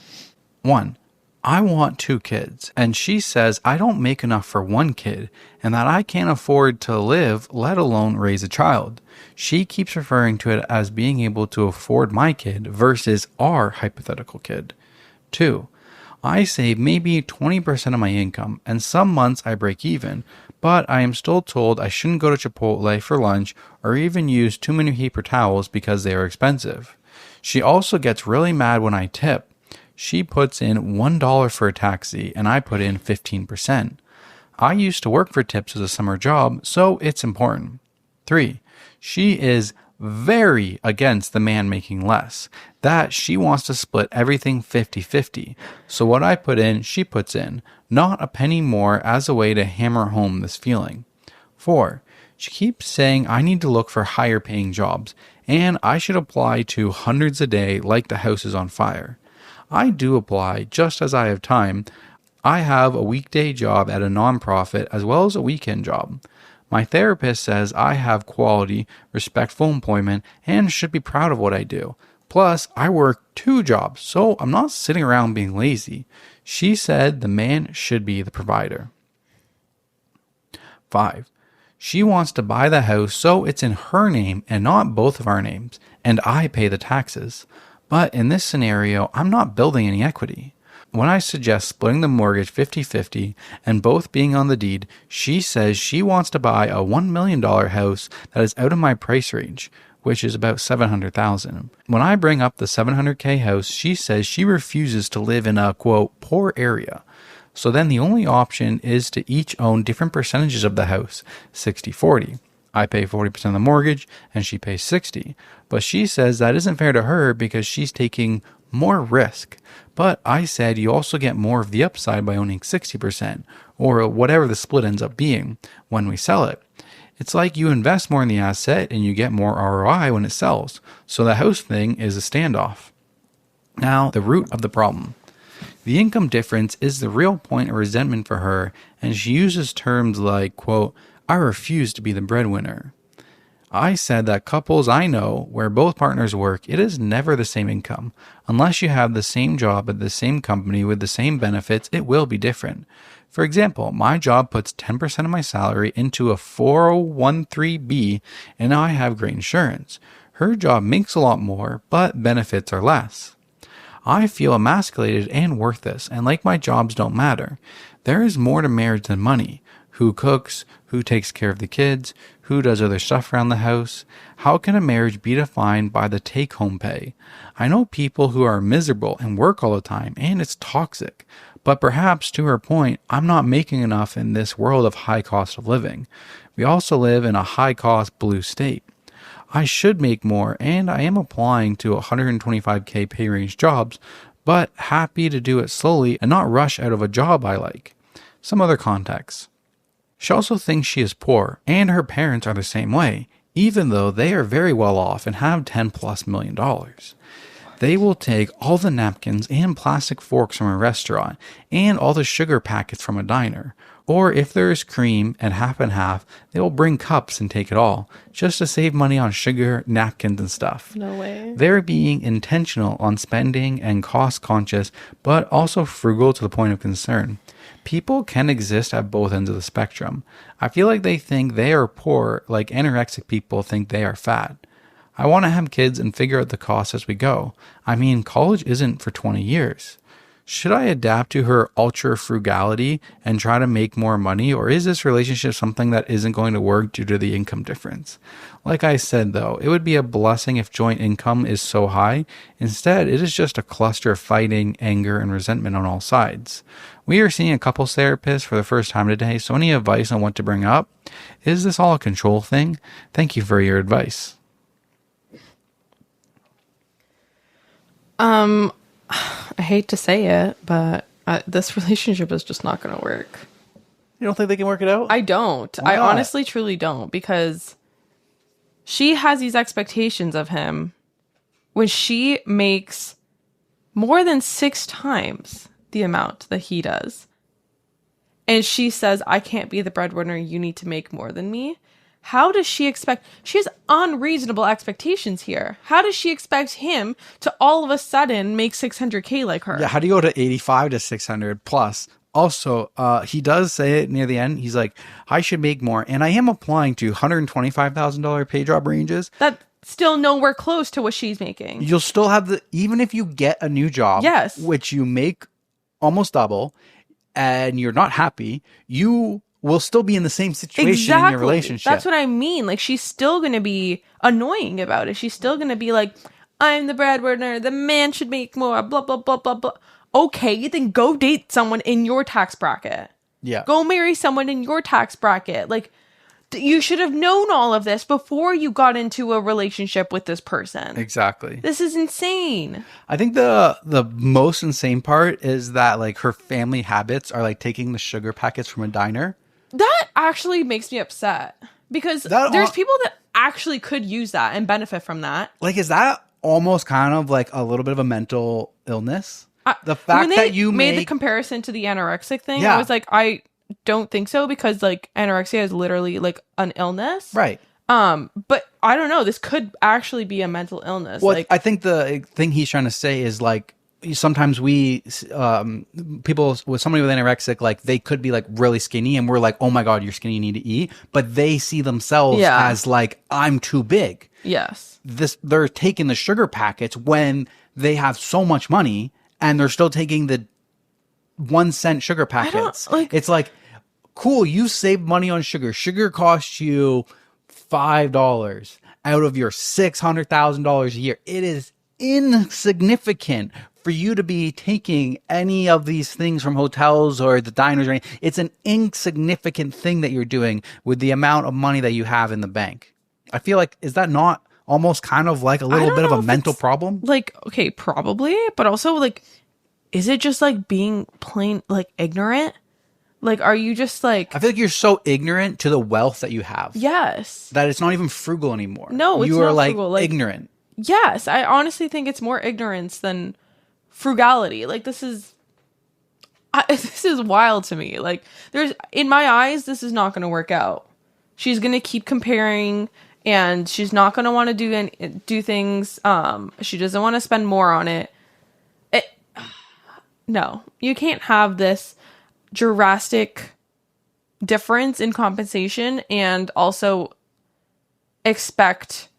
1. I want 2 kids, and she says I don't make enough for 1 kid, and that I can't afford to live, let alone raise a child. She keeps referring to it as being able to afford my kid versus our hypothetical kid. 2. I save maybe 20% of my income, and some months I break even, but I am still told I shouldn't go to Chipotle for lunch or even use too many paper towels because they are expensive. She also gets really mad when I tip. She puts in $1 for a taxi, and I put in 15%. I used to work for tips as a summer job, so it's important. 3. She is very against the man making less, that she wants to split everything 50-50. So what I put in, she puts in, not a penny more as a way to hammer home this feeling. 4. She keeps saying I need to look for higher paying jobs, and I should apply to hundreds a day like the house is on fire. I do apply just as I have time. I have a weekday job at a nonprofit as well as a weekend job. My therapist says I have quality, respectful employment and should be proud of what I do. Plus, I work 2 jobs, so I'm not sitting around being lazy. She said the man should be the provider. 5. She wants to buy the house so it's in her name and not both of our names, and I pay the taxes. But in this scenario, I'm not building any equity. When I suggest splitting the mortgage 50-50 and both being on the deed, she says she wants to buy a $1 million house that is out of my price range, which is about $700,000. When I bring up the $700K house, she says she refuses to live in a, quote, poor area. So then the only option is to each own different percentages of the house, 60-40. I pay 40% of the mortgage and she pays 60%. But she says that isn't fair to her because she's taking more risk. But I said you also get more of the upside by owning 60% or whatever the split ends up being when we sell it. It's like you invest more in the asset and you get more ROI when it sells. So the house thing is a standoff. Now, the root of the problem. The income difference is the real point of resentment for her, and she uses terms like, quote, I refuse to be the breadwinner. I said that couples I know where both partners work, it is never the same income. Unless you have the same job at the same company with the same benefits, it will be different. For example, my job puts 10% of my salary into a 401(b), and I have great insurance. Her job makes a lot more, but benefits are less. I feel emasculated and worthless, and like my jobs don't matter. There is more to marriage than money. Who cooks? Who takes care of the kids? Who does other stuff around the house? How can a marriage be defined by the take-home pay? I know people who are miserable and work all the time, and it's toxic. But perhaps, to her point, I'm not making enough in this world of high cost of living. We also live in a high-cost blue state. I should make more, and I am applying to 125K pay range jobs, but happy to do it slowly and not rush out of a job I like. Some other context. She also thinks she is poor, and her parents are the same way, even though they are very well off and have $10+ million. They will take all the napkins and plastic forks from a restaurant and all the sugar packets from a diner. Or if there is cream and half, they will bring cups and take it all, just to save money on sugar, napkins, and stuff.
No way.
They're being intentional on spending and cost conscious, but also frugal to the point of concern. People can exist at both ends of the spectrum. I feel like they think they are poor, like anorexic people think they are fat. I want to have kids and figure out the costs as we go. I mean, college isn't for 20 years. Should I adapt to her ultra frugality and try to make more money, or is this relationship something that isn't going to work due to the income difference? Like I said, though, it would be a blessing if joint income is so high. Instead, it is just a cluster of fighting, anger, and resentment on all sides. We are seeing a couples therapist for the first time today, so any advice on what to bring up? Is this all a control thing? Thank you for your advice.
I hate to say it, but this relationship is just not going to work.
You don't think they can work it out?
I don't.
Why
I
not?
honestly, truly don't, because she has these expectations of him when she makes more than 6 times the amount that he does. And she says, I can't be the breadwinner. You need to make more than me. How does she expect? She has unreasonable expectations here. How does she expect him to all of a sudden make 600K like her?
Yeah, how do you go to 85 to 600 plus? Also, he does say it near the end. He's like, I should make more. And I am applying to $125,000 pay job ranges.
That's still nowhere close to what she's making.
You'll still have even if you get a new job,
Yes,
which you make almost double, and you're not happy, you will still be in the same situation in your relationship.
That's what I mean. Like, she's still going to be annoying about it. She's still going to be like, I'm the breadwinner. The man should make more, blah, blah, blah, blah, blah. Okay, then go date someone in your tax bracket.
Yeah.
Go marry someone in your tax bracket. Like, you should have known all of this before you got into a relationship with this person.
Exactly.
This is insane.
I think the most insane part is that, like, her family habits are like taking the sugar packets from a diner.
That actually makes me upset, because there's people that actually could use that and benefit from that.
Like, is that almost kind of like a little bit of a mental illness? The fact that you
made the comparison to the anorexic thing,
Yeah.
I was like, I don't think so, because like anorexia is literally like an illness.
Right.
But I don't know. This could actually be a mental illness.
Well,
like,
I think the thing he's trying to say is, like, sometimes people with somebody with anorexic, like, they could be like really skinny and we're like, oh my God, you're skinny, you need to eat. But they see themselves as like, I'm too big.
yes.
They're taking the sugar packets when they have so much money, and they're still taking the 1 cent sugar packets. It's like, cool, you saved money on sugar. Sugar costs you $5 out of your $600,000 a year. It is insignificant for you to be taking any of these things from hotels or the diners or anything. It's an insignificant thing that you're doing with the amount of money that you have in the bank. I feel like, is that not almost kind of like a little bit of a mental problem?
Like, okay, probably, but also, like, is it just like being plain like ignorant? Like, are you just like,
I feel like you're so ignorant to the wealth that you have.
yes,
That it's not even frugal anymore.
No, it's
you
not
are like
frugal. Like,
ignorant.
yes, I honestly think it's more ignorance than frugality. Like, this is wild to me. Like, in my eyes, this is not going to work out. She's going to keep comparing, and she's not going to want to do things. She doesn't want to spend more on it. No, you can't have this drastic difference in compensation and also expect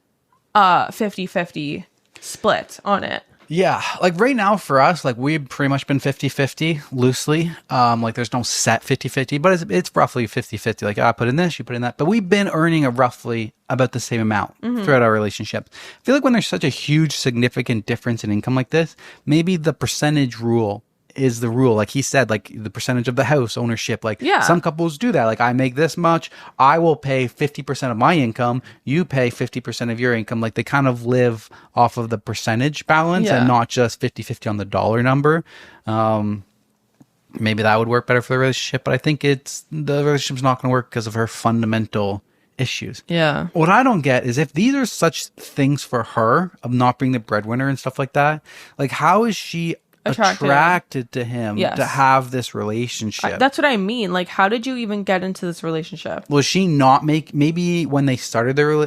50-50 split on it.
Yeah, like right now for us, like we've pretty much been 50-50 loosely. Like there's no set 50-50, but it's roughly 50-50. Like, I put in this, you put in that. But we've been earning roughly about the same amount throughout our relationship. I feel like when there's such a huge, significant difference in income like this, maybe the percentage rule is the rule. Like he said, like the percentage of the house ownership. Like, some couples do that. Like, I make this much, I will pay 50% of my income, you pay 50% of your income. Like, they kind of live off of the percentage balance and not just 50-50 on the dollar number. Maybe that would work better for the relationship, but I think the relationship's not going to work because of her fundamental issues.
Yeah.
What I don't get is if these are such things for her of not being the breadwinner and stuff like that, like how is she attracted to him to have this relationship?
That's what I mean. Like, how did you even get into this relationship?
Was she not maybe when they started their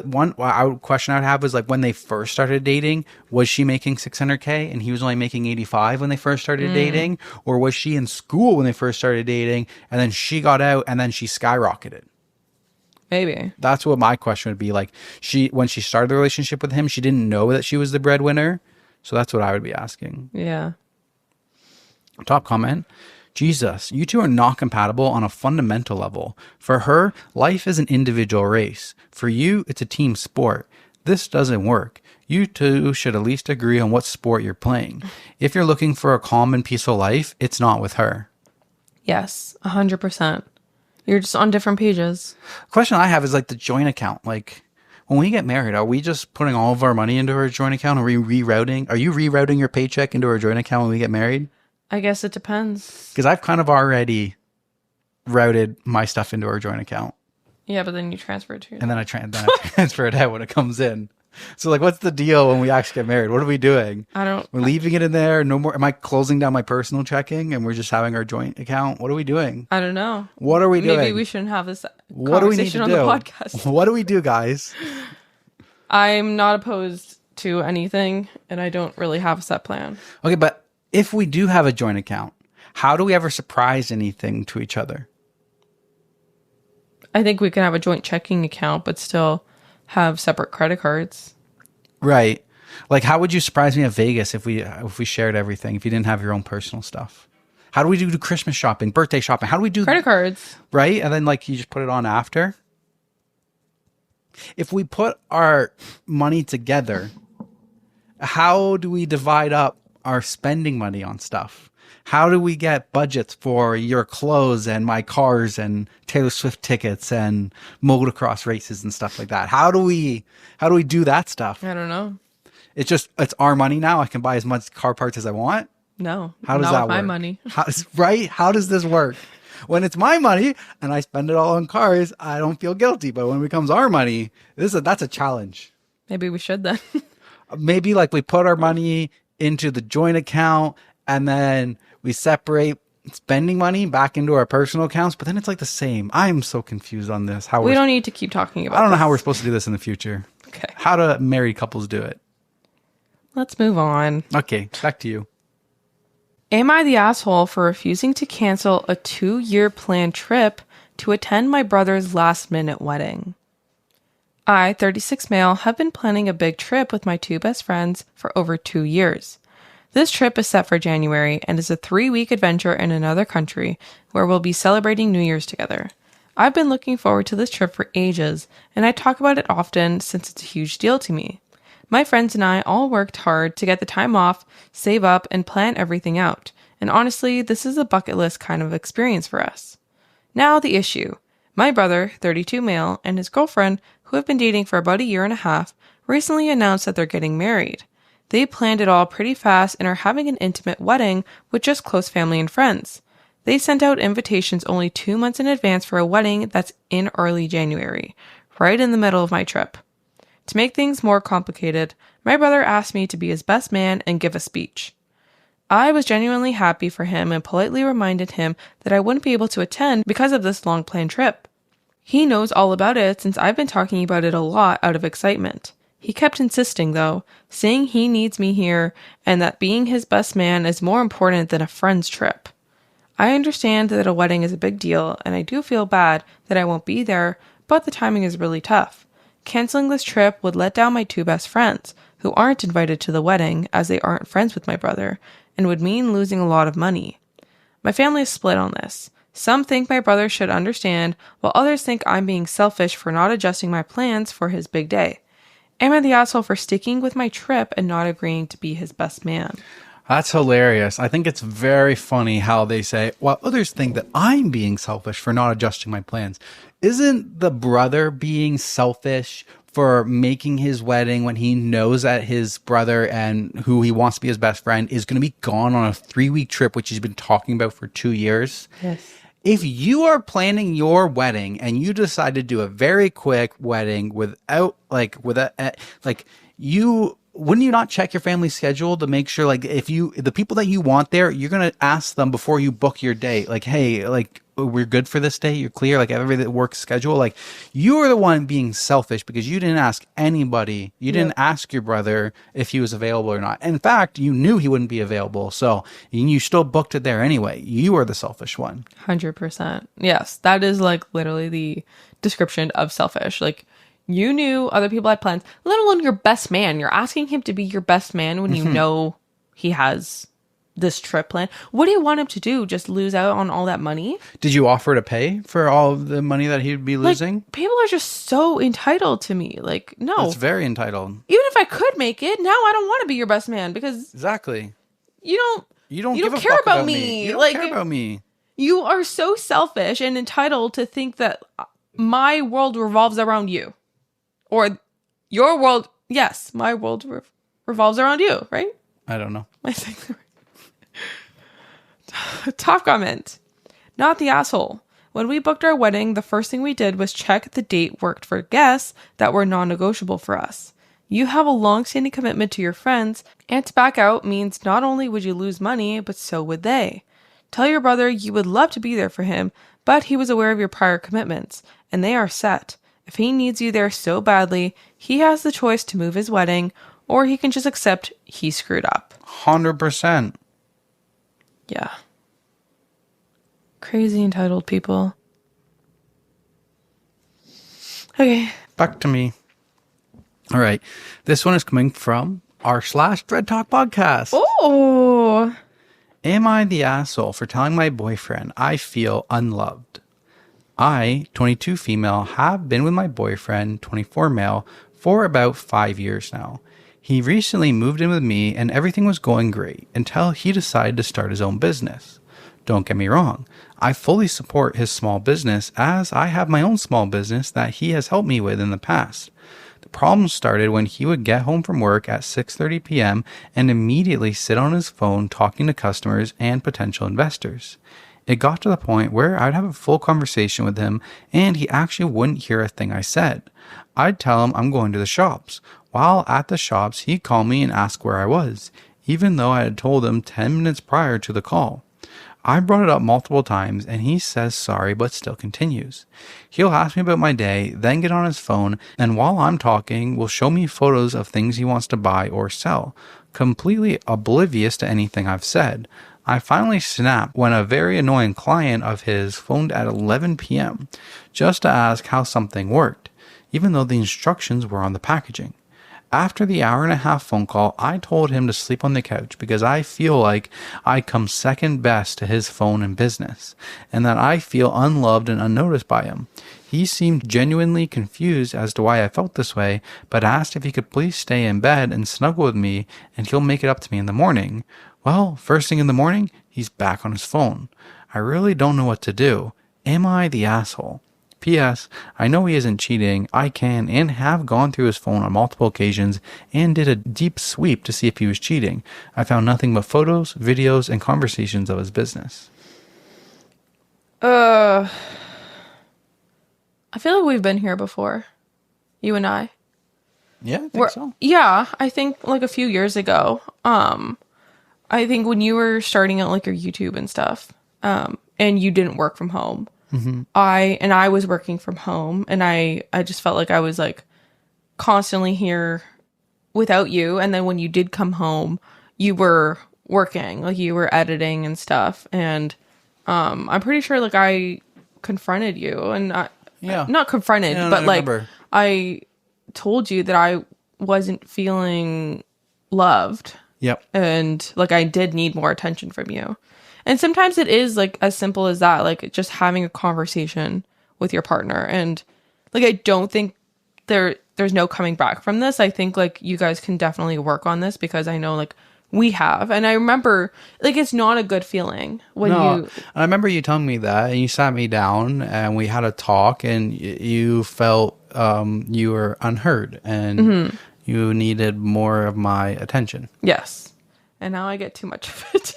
question I would have was like when they first started dating, was she making 600K and he was only making 85 when they first started dating? Or was she in school when they first started dating and then she got out and then she skyrocketed?
Maybe.
That's what my question would be. Like, when she started the relationship with him, she didn't know that she was the breadwinner. So that's what I would be asking.
Yeah.
Top comment. Jesus, you two are not compatible on a fundamental level. For her, life is an individual race. For you, it's a team sport. This doesn't work. You two should at least agree on what sport you're playing. If you're looking for a calm and peaceful life, it's not with her.
Yes, 100%. You're just on different pages.
Question I have is like the joint account. Like, when we get married, are we just putting all of our money into our joint account? Are you rerouting your paycheck into our joint account when we get married?
I guess it depends.
Because I've kind of already routed my stuff into our joint account.
Yeah, but then you transfer it to
and then I transfer it out when it comes in. So, like, what's the deal when we actually get married? What are we doing? We're leaving it in there. No more. Am I closing down my personal checking and we're just having our joint account? What are we doing?
I don't know.
What are we doing?
Maybe we shouldn't have this conversation on the podcast.
What do we do, guys?
I'm not opposed to anything, and I don't really have a set plan.
Okay, but if we do have a joint account, how do we ever surprise anything to each other?
I think we can have a joint checking account, but still have separate credit cards.
Right. Like, how would you surprise me at Vegas if we shared everything, if you didn't have your own personal stuff? How do we do Christmas shopping, birthday shopping? How do we do
credit cards?
Right? And then, like, you just put it on after? If we put our money together, how do we divide up our spending money on stuff? How do we get budgets for your clothes and my cars and Taylor Swift tickets and motocross races and stuff like that? How do we do that stuff?
I don't know.
It's our money now. I can buy as much car parts as I want.
No.
How does that work?
My money.
How does this work? When it's my money and I spend it all on cars, I don't feel guilty. But when it becomes our money, that's a challenge.
Maybe we should then.
Maybe like we put our money into the joint account and then we separate spending money back into our personal accounts, but then it's like the same. I'm so confused on this.
We don't need to keep talking about
I don't know how we're supposed to do this in the future.
Okay.
How do married couples do it?
Let's move on.
Okay, back to you.
Am I the asshole for refusing to cancel a 2-year planned trip to attend my brother's last-minute wedding? I, 36 male, have been planning a big trip with my 2 best friends for over 2 years. This trip is set for January and is a 3-week adventure in another country where we'll be celebrating New Year's together. I've been looking forward to this trip for ages, and I talk about it often since it's a huge deal to me. My friends and I all worked hard to get the time off, save up, and plan everything out, and honestly, this is a bucket list kind of experience for us. Now the issue. My brother, 32 male, and his girlfriend, who have been dating for about a year and a half, recently announced that they're getting married. They planned it all pretty fast and are having an intimate wedding with just close family and friends. They sent out invitations only 2 months in advance for a wedding that's in early January, right in the middle of my trip. To make things more complicated, my brother asked me to be his best man and give a speech. I was genuinely happy for him and politely reminded him that I wouldn't be able to attend because of this long-planned trip. He knows all about it since I've been talking about it a lot out of excitement. He kept insisting, though, saying he needs me here and that being his best man is more important than a friend's trip. I understand that a wedding is a big deal, and I do feel bad that I won't be there, but the timing is really tough. Canceling this trip would let down my 2 best friends, who aren't invited to the wedding as they aren't friends with my brother, and would mean losing a lot of money. My family is split on this. Some think my brother should understand, while others think I'm being selfish for not adjusting my plans for his big day. Am I the asshole for sticking with my trip and not agreeing to be his best man?
That's hilarious. I think it's very funny how they say, well, others think that I'm being selfish for not adjusting my plans. Isn't the brother being selfish for making his wedding when he knows that his brother and who he wants to be his best friend is going to be gone on a 3-week trip, which he's been talking about for 2 years?
Yes.
If you are planning your wedding and you decide to do a very quick wedding without you wouldn't you not check your family schedule to make sure like if the people that you want there, you're going to ask them before you book your date, like, hey, like we're good for this day, you're clear, like everything works schedule. Like you are the one being selfish because you didn't ask anybody, you didn't ask your brother if he was available or not. In fact, you knew he wouldn't be available, so you still booked it there anyway. You are the selfish one.
100%. Yes, that is like literally the description of selfish. Like you knew other people had plans, let alone your best man. You're asking him to be your best man when you know he has this trip plan. What do you want him to do? Just lose out on all that money?
Did you offer to pay for all of the money that he'd be losing?
Like, people are just so entitled to me. Like, no.
That's very entitled.
Even if I could make it, now I don't want to be your best man because
exactly.
You don't
give a
care
fuck
about me.
You don't
like,
care about me.
You are so selfish and entitled to think that my world revolves around you. Or your world, yes, my world revolves around you, right?
I don't know.
I think top comment. Not the asshole. When we booked our wedding, the first thing we did was check the date worked for guests that were non-negotiable for us. You have a long-standing commitment to your friends, and to back out means not only would you lose money, but so would they. Tell your brother you would love to be there for him, but he was aware of your prior commitments, and they are set. If he needs you there so badly, he has the choice to move his wedding, or he can just accept he screwed up.
100%.
Yeah. Crazy entitled people. Okay.
Back to me. All right. This one is coming from r/ThreadTalk podcast.
Oh.
Am I the asshole for telling my boyfriend I feel unloved? I, 22 female, have been with my boyfriend, 24 male, for about 5 years now. He recently moved in with me and everything was going great until he decided to start his own business. Don't get me wrong, I fully support his small business as I have my own small business that he has helped me with in the past. The problem started when he would get home from work at 6:30 p.m. and immediately sit on his phone talking to customers and potential investors. It got to the point where I'd have a full conversation with him and he actually wouldn't hear a thing I said. I'd tell him I'm going to the shops. While at the shops, he'd call me and ask where I was, even though I had told him 10 minutes prior to the call. I brought it up multiple times and he says sorry but still continues. He'll ask me about my day, then get on his phone, and while I'm talking, will show me photos of things he wants to buy or sell, completely oblivious to anything I've said. I finally snapped when a very annoying client of his phoned at 11 p.m. just to ask how something worked, even though the instructions were on the packaging. After the hour-and-a-half phone call, I told him to sleep on the couch because I feel like I come second best to his phone and business, and that I feel unloved and unnoticed by him. He seemed genuinely confused as to why I felt this way, but asked if he could please stay in bed and snuggle with me and he'll make it up to me in the morning. Well, first thing in the morning, he's back on his phone. I really don't know what to do. Am I the asshole? P.S. I know he isn't cheating. I can and have gone through his phone on multiple occasions and did a deep sweep to see if he was cheating. I found nothing but photos, videos, and conversations of his business.
I feel like we've been here before. You and I.
Yeah, I think so.
Yeah, I think like a few years ago. I think when you were starting out like your YouTube and stuff, and you didn't work from home. Mm-hmm. I was working from home, and I just felt like I was like constantly here without you. And then when you did come home, you were working, like you were editing and stuff. And I'm pretty sure like I confronted you, and not confronted, but like I told you that I wasn't feeling loved.
Yep.
And like I did need more attention from you. And sometimes it is like as simple as that, like just having a conversation with your partner. And like I don't think there's no coming back from this. I think like you guys can definitely work on this because I know like we have. And I remember like it's not a good feeling when you
I remember you telling me that, and you sat me down and we had a talk, and you felt you were unheard and you needed more of my attention.
Yes. And now I get too much of it.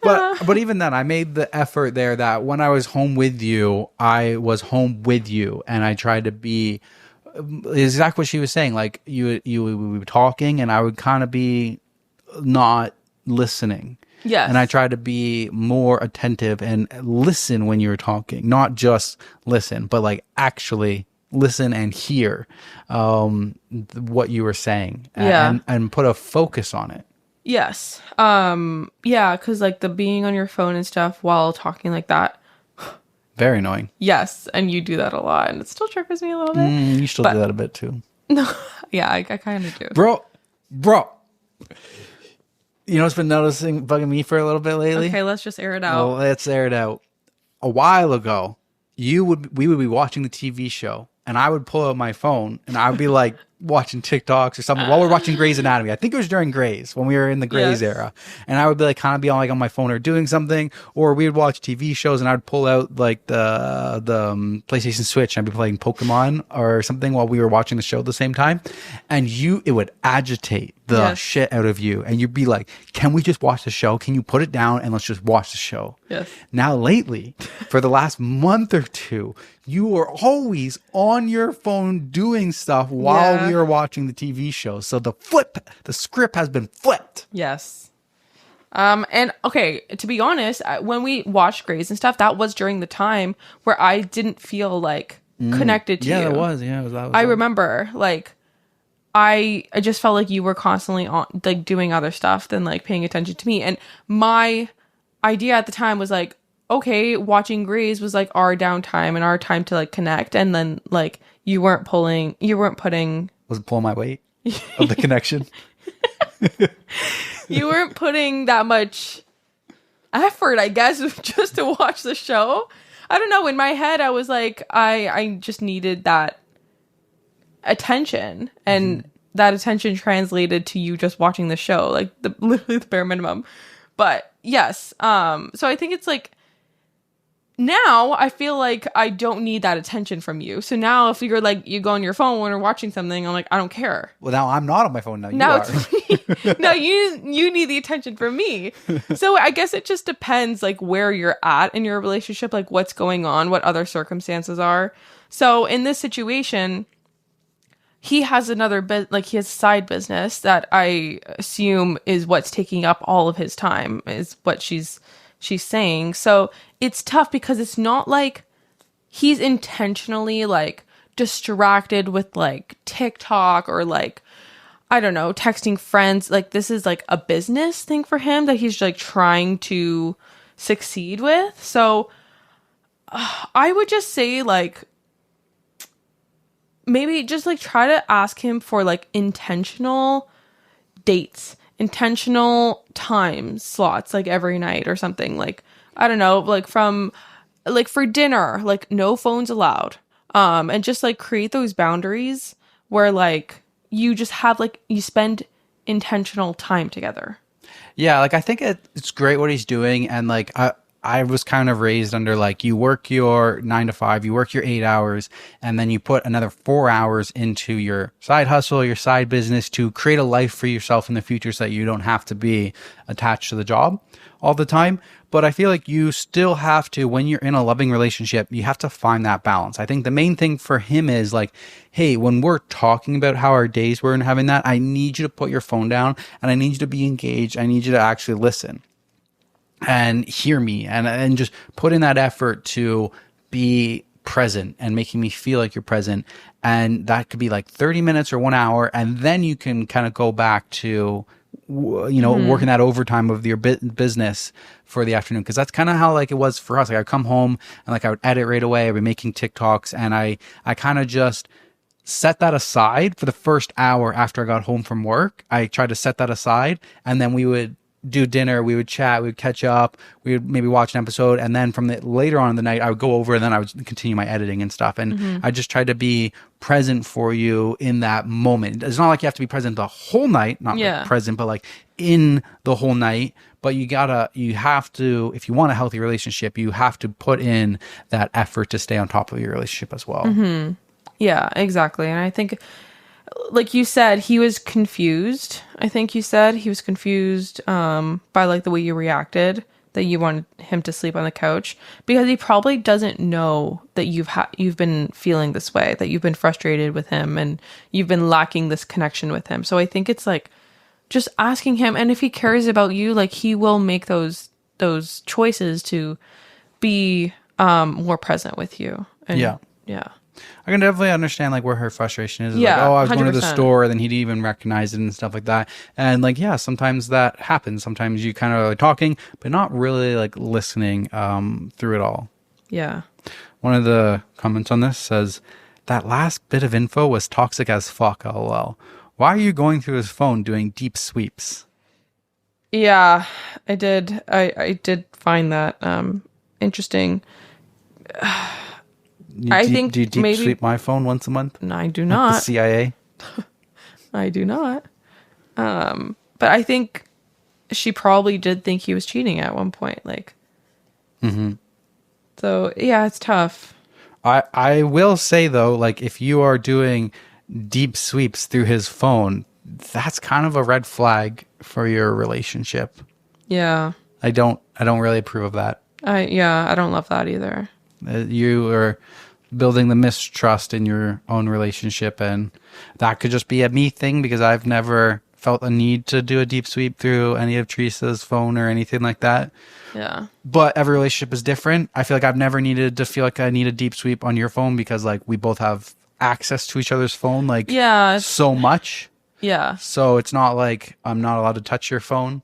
But even then, I made the effort there that when I was home with you, I was home with you, and I tried to be exactly what she was saying. Like we were talking, and I would kind of be not listening.
Yes.
And I tried to be more attentive and listen when you were talking, not just listen, but like actually listen and hear what you were saying, and put a focus on it.
Yes. Yeah, because like the being on your phone and stuff while talking like that.
Very annoying.
Yes, and you do that a lot, and it still triggers me a little bit.
You still do that a bit too.
No, yeah, I kind of do.
Bro. You know what's been bugging me for a little bit lately?
Okay, let's just air it out.
Well, let's air it out. A while ago, we would be watching the TV show, and I would pull out my phone, and I would be like watching TikToks or something while we're watching Grey's Anatomy. I think it was during Grey's, when we were in the Grey's era. And I would be like kind of be on my phone or doing something, or we would watch TV shows, and I would pull out like the PlayStation Switch, and I'd be playing Pokemon or something while we were watching the show at the same time. And it would agitate the shit out of you, and you'd be like, can we just watch the show? Can you put it down and let's just watch the show?
Yes.
Now lately, for the last month or two, you are always on your phone doing stuff while we are watching the TV show. So the script has been flipped.
Yes. And okay, to be honest, when we watched Grey's and stuff, that was during the time where I didn't feel like connected to you.
Yeah, it was. Yeah,
I remember like I just felt like you were constantly on like doing other stuff than like paying attention to me. And my idea at the time was like, okay, watching Grey's was like our downtime and our time to like connect. And then like you weren't putting
Was it pulling my weight of the connection?
You weren't putting that much effort, I guess, just to watch the show. I don't know. In my head, I was like, I just needed that attention, and that attention translated to you just watching the show, like literally the bare minimum. But yes, so I think it's like now I feel like I don't need that attention from you. So now if you're like, you go on your phone when you're watching something, I'm like, I don't care.
Well, now I'm not on my phone. Now you are.
No, you need the attention from me. So I guess it just depends like where you're at in your relationship, like what's going on, what other circumstances are. So in this situation, he has he has a side business that I assume is what's taking up all of his time, is what she's saying. So it's tough because it's not like he's intentionally like distracted with like TikTok or like, I don't know, texting friends. Like this is like a business thing for him that he's like trying to succeed with. So I would just say like, maybe just like try to ask him for like intentional dates, intentional time slots, like every night or something. Like, I don't know, like for dinner, like no phones allowed. And just like create those boundaries where like you just have like, you spend intentional time together.
Yeah. Like I think it's great what he's doing. And like, I was kind of raised under like you work your 9 to 5, you work your 8 hours, and then you put another 4 hours into your side hustle, your side business to create a life for yourself in the future so that you don't have to be attached to the job all the time. But I feel like you still have to, when you're in a loving relationship, you have to find that balance. I think the main thing for him is like, hey, when we're talking about how our days were and having that, I need you to put your phone down and I need you to be engaged. I need you to actually listen and hear me and just put in that effort to be present and making me feel like you're present. And that could be like 30 minutes or 1 hour. And then you can kind of go back to, working that overtime of your business for the afternoon. Cause that's kind of how like it was for us. Like I'd come home and like I would edit right away. I'd be making TikToks and I kind of just set that aside for the first hour after I got home from work. I tried to set that aside and then we would do dinner, we would chat, we would catch up, we would maybe watch an episode, and then from later on in the night, I would go over and then I would continue my editing and stuff. And I just tried to be present for you in that moment. It's not like you have to be present the whole night, not like present, but like in the whole night. But you have to, if you want a healthy relationship, you have to put in that effort to stay on top of your relationship as well.
Mm-hmm. Yeah, exactly. And I think, like you said, he was confused. I think you said he was confused by like the way you reacted that you wanted him to sleep on the couch, because he probably doesn't know that you've been feeling this way, that you've been frustrated with him and you've been lacking this connection with him. So I think it's like just asking him, and if he cares about you, like he will make those choices to be more present with you. And yeah.
I can definitely understand like where her frustration is.
Yeah,
like, oh, I was going to the
100%.
store, then he didn't even recognize it and stuff like that. And like, yeah, sometimes that happens. Sometimes you kind of are like talking, but not really like listening through it all.
Yeah.
One of the comments on this says, that last bit of info was toxic as fuck, lol. Why are you going through his phone doing deep sweeps?
Yeah, I did. I did find that interesting.
Do you deep sweep my phone once a month?
No, I do
Like
not.
the CIA?
I do not. But I think she probably did think he was cheating at one point. Like, So yeah, it's tough.
I will say though, like if you are doing deep sweeps through his phone, that's kind of a red flag for your relationship.
Yeah.
I don't really approve of that.
I don't love that either.
You are building the mistrust in your own relationship, and that could just be a me thing because I've never felt a need to do a deep sweep through any of Teresa's phone or anything like that.
Yeah.
But every relationship is different. I feel like I've never needed to feel like I need a deep sweep on your phone because like we both have access to each other's phone like so much.
Yeah.
So it's not like I'm not allowed to touch your phone.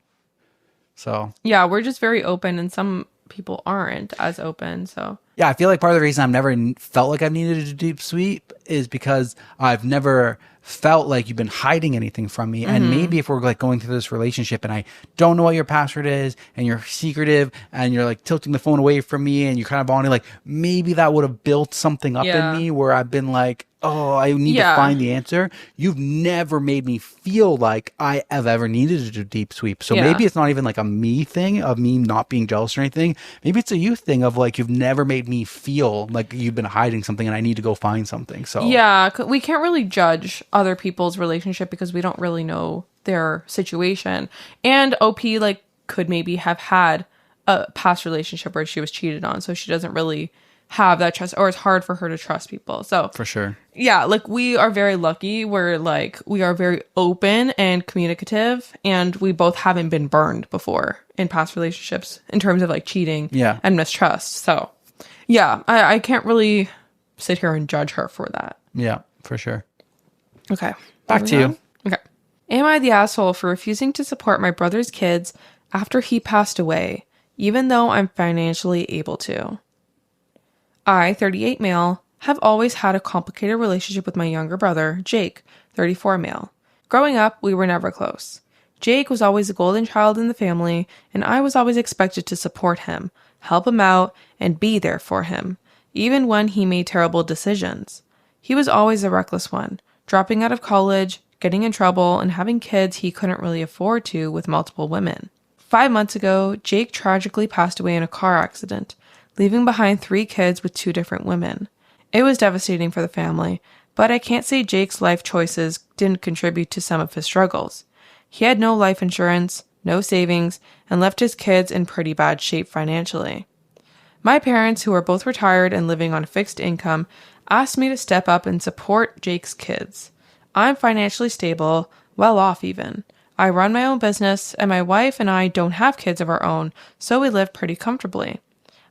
So
yeah, we're just very open, and some people aren't as open. So
yeah, I feel like part of the reason I've never felt like I've needed a deep sweep is because I've never felt like you've been hiding anything from me. And maybe if we're like going through this relationship and I don't know what your password is and you're secretive and you're like tilting the phone away from me and you're kind of bonding, like maybe that would have built something up in me where I've been like, oh, I need to find the answer. You've never made me feel like I have ever needed to do deep sweep. So maybe it's not even like a me thing of me not being jealous or anything. Maybe it's a you thing of like, you've never made me feel like you've been hiding something and I need to go find something. So
yeah, we can't really judge other people's relationship because we don't really know their situation. And OP like could maybe have had a past relationship where she was cheated on, so she doesn't really have that trust, or it's hard for her to trust people. So
for sure.
Yeah, like we are very lucky where like we are very open and communicative, and we both haven't been burned before in past relationships in terms of like cheating and mistrust. So yeah, I can't really sit here and judge her for that.
Yeah, for sure.
Okay.
Back to you.
Okay. Am I the asshole for refusing to support my brother's kids after he passed away, even though I'm financially able to? I, 38 male, have always had a complicated relationship with my younger brother, Jake, 34 male. Growing up, we were never close. Jake was always the golden child in the family, and I was always expected to support him, help him out, and be there for him, even when he made terrible decisions. He was always the reckless one, dropping out of college, getting in trouble, and having kids he couldn't really afford to with multiple women. 5 months ago, Jake tragically passed away in a car accident, leaving behind 3 kids with 2 different women. It was devastating for the family, but I can't say Jake's life choices didn't contribute to some of his struggles. He had no life insurance, no savings, and left his kids in pretty bad shape financially. My parents, who are both retired and living on a fixed income, asked me to step up and support Jake's kids. I'm financially stable, well off even. I run my own business, and my wife and I don't have kids of our own, so we live pretty comfortably.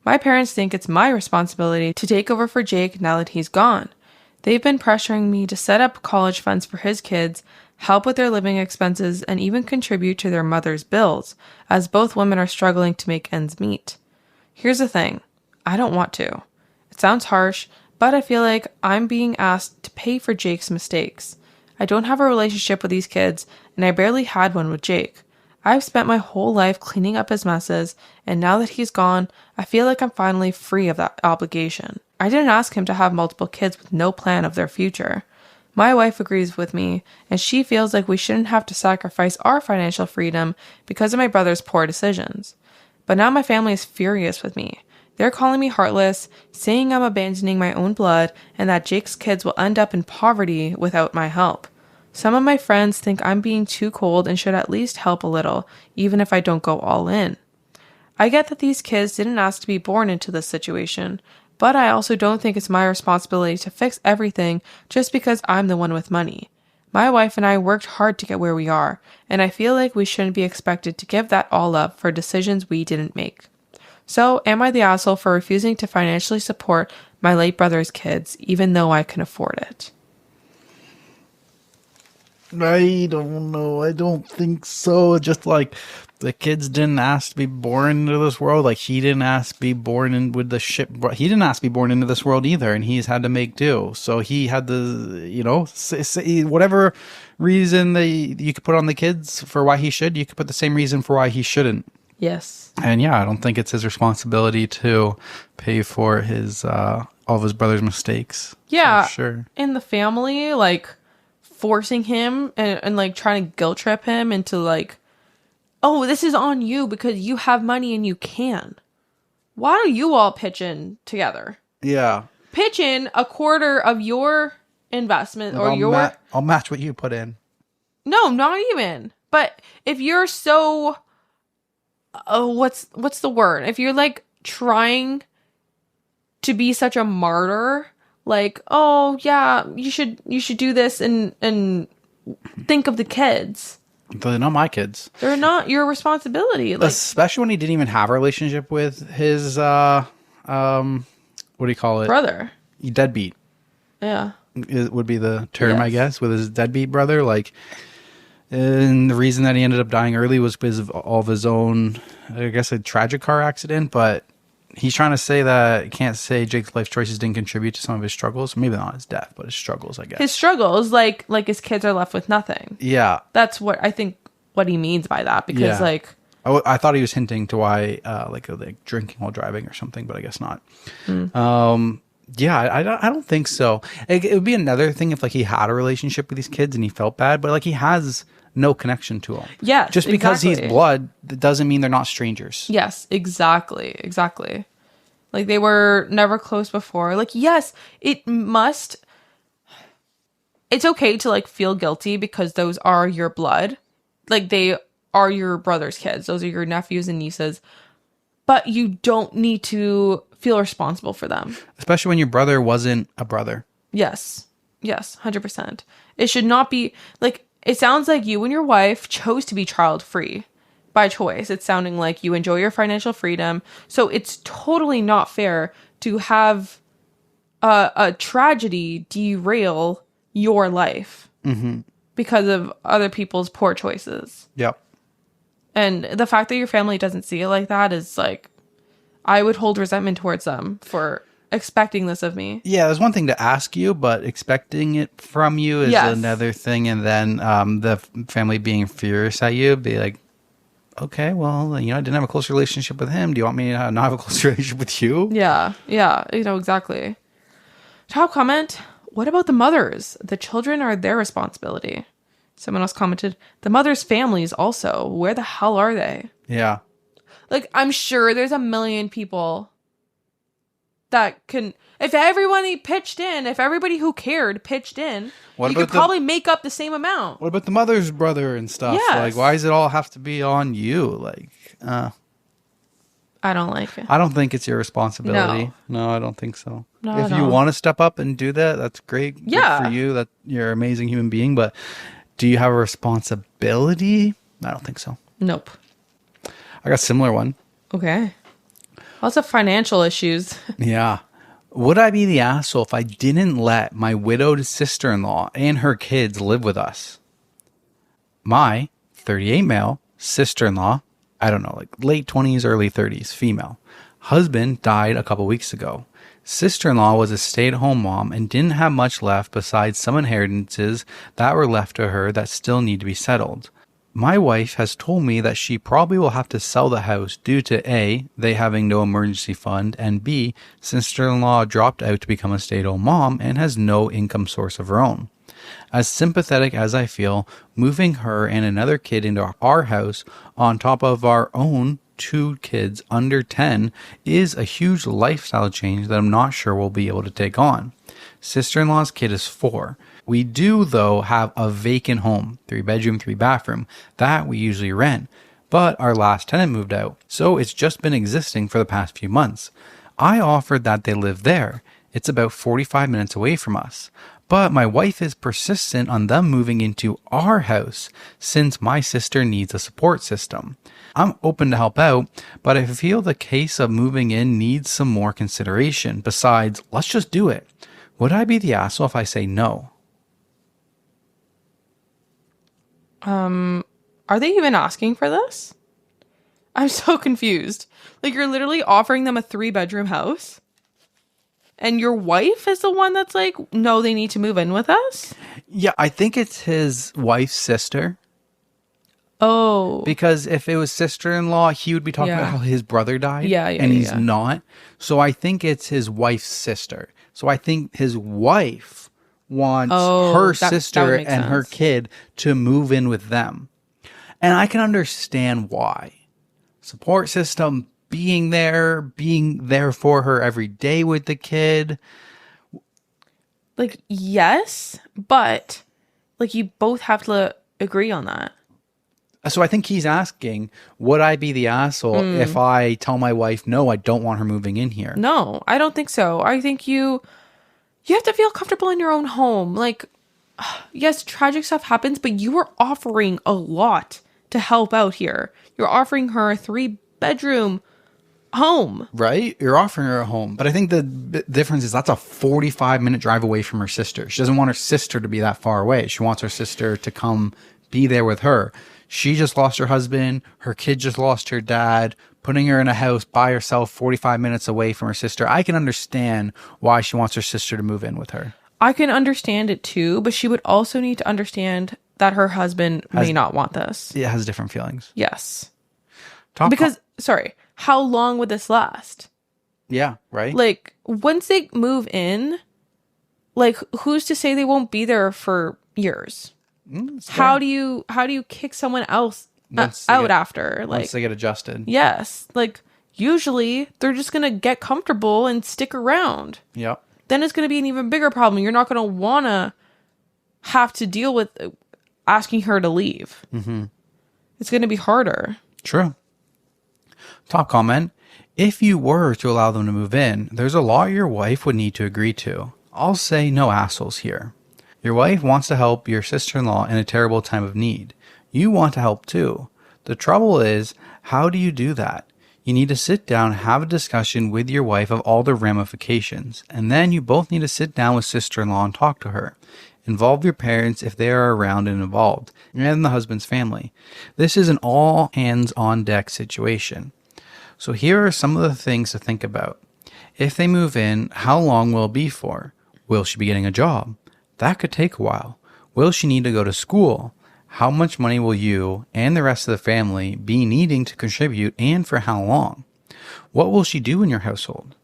My parents think it's my responsibility to take over for Jake now that he's gone. They've been pressuring me to set up college funds for his kids, help with their living expenses, and even contribute to their mother's bills, as both women are struggling to make ends meet. Here's the thing. I don't want to. It sounds harsh, but I feel like I'm being asked to pay for Jake's mistakes. I don't have a relationship with these kids, and I barely had one with Jake. I've spent my whole life cleaning up his messes, and now that he's gone, I feel like I'm finally free of that obligation. I didn't ask him to have multiple kids with no plan of their future. My wife agrees with me, and she feels like we shouldn't have to sacrifice our financial freedom because of my brother's poor decisions. But now my family is furious with me. They're calling me heartless, saying I'm abandoning my own blood, and that Jake's kids will end up in poverty without my help. Some of my friends think I'm being too cold and should at least help a little, even if I don't go all in. I get that these kids didn't ask to be born into this situation, but I also don't think it's my responsibility to fix everything just because I'm the one with money. My wife and I worked hard to get where we are, and I feel like we shouldn't be expected to give that all up for decisions we didn't make. So, am I the asshole for refusing to financially support my late brother's kids, even though I can afford it?
I don't know. I don't think so. Just like the kids didn't ask to be born into this world. Like he didn't ask to be born in with the ship. He didn't ask to be born into this world either. And he's had to make do. So he had to, you know, say whatever reason that you could put on the kids for why he should, you could put the same reason for why he shouldn't.
Yes.
And yeah, I don't think it's his responsibility to pay for his, all of his brother's mistakes.
Yeah.
Sure.
In the family, like, forcing him and like trying to guilt trip him into like, oh, this is on you because you have money and you can. Why don't you all pitch in together?
Yeah.
Pitch in a quarter of your investment or
I'll match what you put in.
No, not even. But if you're so, what's the word? If you're like trying to be such a martyr, like, oh yeah, you should do this and think of the kids.
They're not my kids.
They're not your responsibility. Like,
especially when he didn't even have a relationship with his what do you call it?
Brother.
Deadbeat.
Yeah.
It would be the term,
Yes.
I guess, with his deadbeat brother. Like, and the reason that he ended up dying early was because of all of his own, I guess, a tragic car accident. But he's trying to say that, can't say Jake's life choices didn't contribute to some of his struggles. Maybe not his death, but his struggles, I guess.
His struggles, like his kids are left with nothing.
Yeah.
That's what I think what he means by that. Because
Yeah.
like,
I thought he was hinting to why, like drinking while driving or something, but I guess not. Yeah, I don't think so. It would be another thing if like he had a relationship with these kids and he felt bad, but like he has no connection to them.
yes,
Just because
exactly.
he's blood, that doesn't mean they're not strangers.
Yes, exactly. Like they were never close before. Like, yes, it's okay to like feel guilty because those are your blood. Like they are your brother's kids. Those are your nephews and nieces. But you don't need to feel responsible for them.
Especially when your brother wasn't a brother.
Yes, 100%. It should not be like, it sounds like you and your wife chose to be child free by choice. It's sounding like you enjoy your financial freedom. So it's totally not fair to have a tragedy derail your life because of other people's poor choices.
Yep.
And the fact that your family doesn't see it like that is like, I would hold resentment towards them for expecting this of me.
Yeah, there's one thing to ask you, but expecting it from you is another thing. And then the family being furious at you, be like, okay, well, you know, I didn't have a close relationship with him. Do you want me to not have a close relationship with you?
Yeah, you know, exactly. Top comment, what about the mothers? The children are their responsibility. Someone else commented, the mothers' families also. Where the hell are they?
Yeah.
Like, I'm sure there's a million people that can, if everybody pitched in, if everybody who cared pitched in, you could probably make up the same amount.
What about the mother's brother and stuff?
Yes.
Like, why does it all have to be on you? Like,
I don't like it.
I don't think it's your responsibility. No, I don't think so.
No,
if you want to step up and do that, that's great.
Yeah.
Good for you. That you're an amazing human being. But do you have a responsibility? I don't think so.
Nope.
I got a similar one.
Okay. Lots of financial issues.
Yeah. Would I be the asshole if I didn't let my widowed sister-in-law and her kids live with us? My 38 male sister-in-law, I don't know, like late 20s, early 30s, female. Husband died a couple weeks ago. Sister-in-law was a stay-at-home mom and didn't have much left besides some inheritances that were left to her that still need to be settled. My wife has told me that she probably will have to sell the house due to A, they having no emergency fund, and B, sister-in-law dropped out to become a stay-at-home mom and has no income source of her own. As sympathetic as I feel, moving her and another kid into our house on top of our own 2 kids under 10 is a huge lifestyle change that I'm not sure we'll be able to take on. Sister-in-law's kid is 4. We do, though, have a vacant home, 3 bedroom, 3 bathroom, that we usually rent. but our last tenant moved out, so it's just been existing for the past few months. I offered that they live there. It's about 45 minutes away from us. But my wife is persistent on them moving into our house since my sister needs a support system. I'm open to help out, but I feel the case of moving in needs some more consideration. Besides, let's just do it. Would I be the asshole if I say no?
Are they even asking for this? I'm so confused. Like, you're literally offering them a 3-bedroom house? And your wife is the one that's like, no, they need to move in with us?
Yeah, I think it's his wife's sister.
Oh.
Because if it was sister-in-law, he would be talking about how his brother died. And he's not. So I think it's his wife's sister. So I think his wife wants her sister and her kid to move in with them. And I can understand why. Support system, being there for her every day with the kid.
Like, yes, but like you both have to agree on that.
So I think he's asking, would I be the asshole if I tell my wife, no, I don't want her moving in here?
No, I don't think so. I think you have to feel comfortable in your own home. Like, yes, tragic stuff happens, but you are offering a lot to help out here. You're offering her a 3-bedroom home.
Right? You're offering her a home. But I think the difference is that's a 45-minute drive away from her sister. She doesn't want her sister to be that far away. She wants her sister to come be there with her. She just lost her husband. Her kid just lost her dad. Putting her in a house by herself 45 minutes away from her sister. I can understand why she wants her sister to move in with her.
I can understand it too, but she would also need to understand that her husband may not want this.
It has different feelings.
Yes. Sorry, how long would this last?
Yeah, right?
Like, once they move in, like, who's to say they won't be there for years? How do you kick someone else out after? Like,
once they get adjusted.
Yes. Like, usually they're just going to get comfortable and stick around.
Yep.
Then it's going to be an even bigger problem. You're not going to want to have to deal with asking her to leave. Mm-hmm. It's going to be harder.
True. Top comment. If you were to allow them to move in, there's a lot your wife would need to agree to. I'll say no assholes here. Your wife wants to help your sister-in-law in a terrible time of need. You want to help too. The trouble is, how do you do that? You need to sit down, have a discussion with your wife of all the ramifications, and then you both need to sit down with sister-in-law and talk to her. Involve your parents if they are around and involved, and the husband's family. This is an all-hands-on-deck situation. So here are some of the things to think about. If they move in, how long will it be for? Will she be getting a job? That could take a while. Will she need to go to school? How much money will you and the rest of the family be needing to contribute, and for how long? What will she do in your household?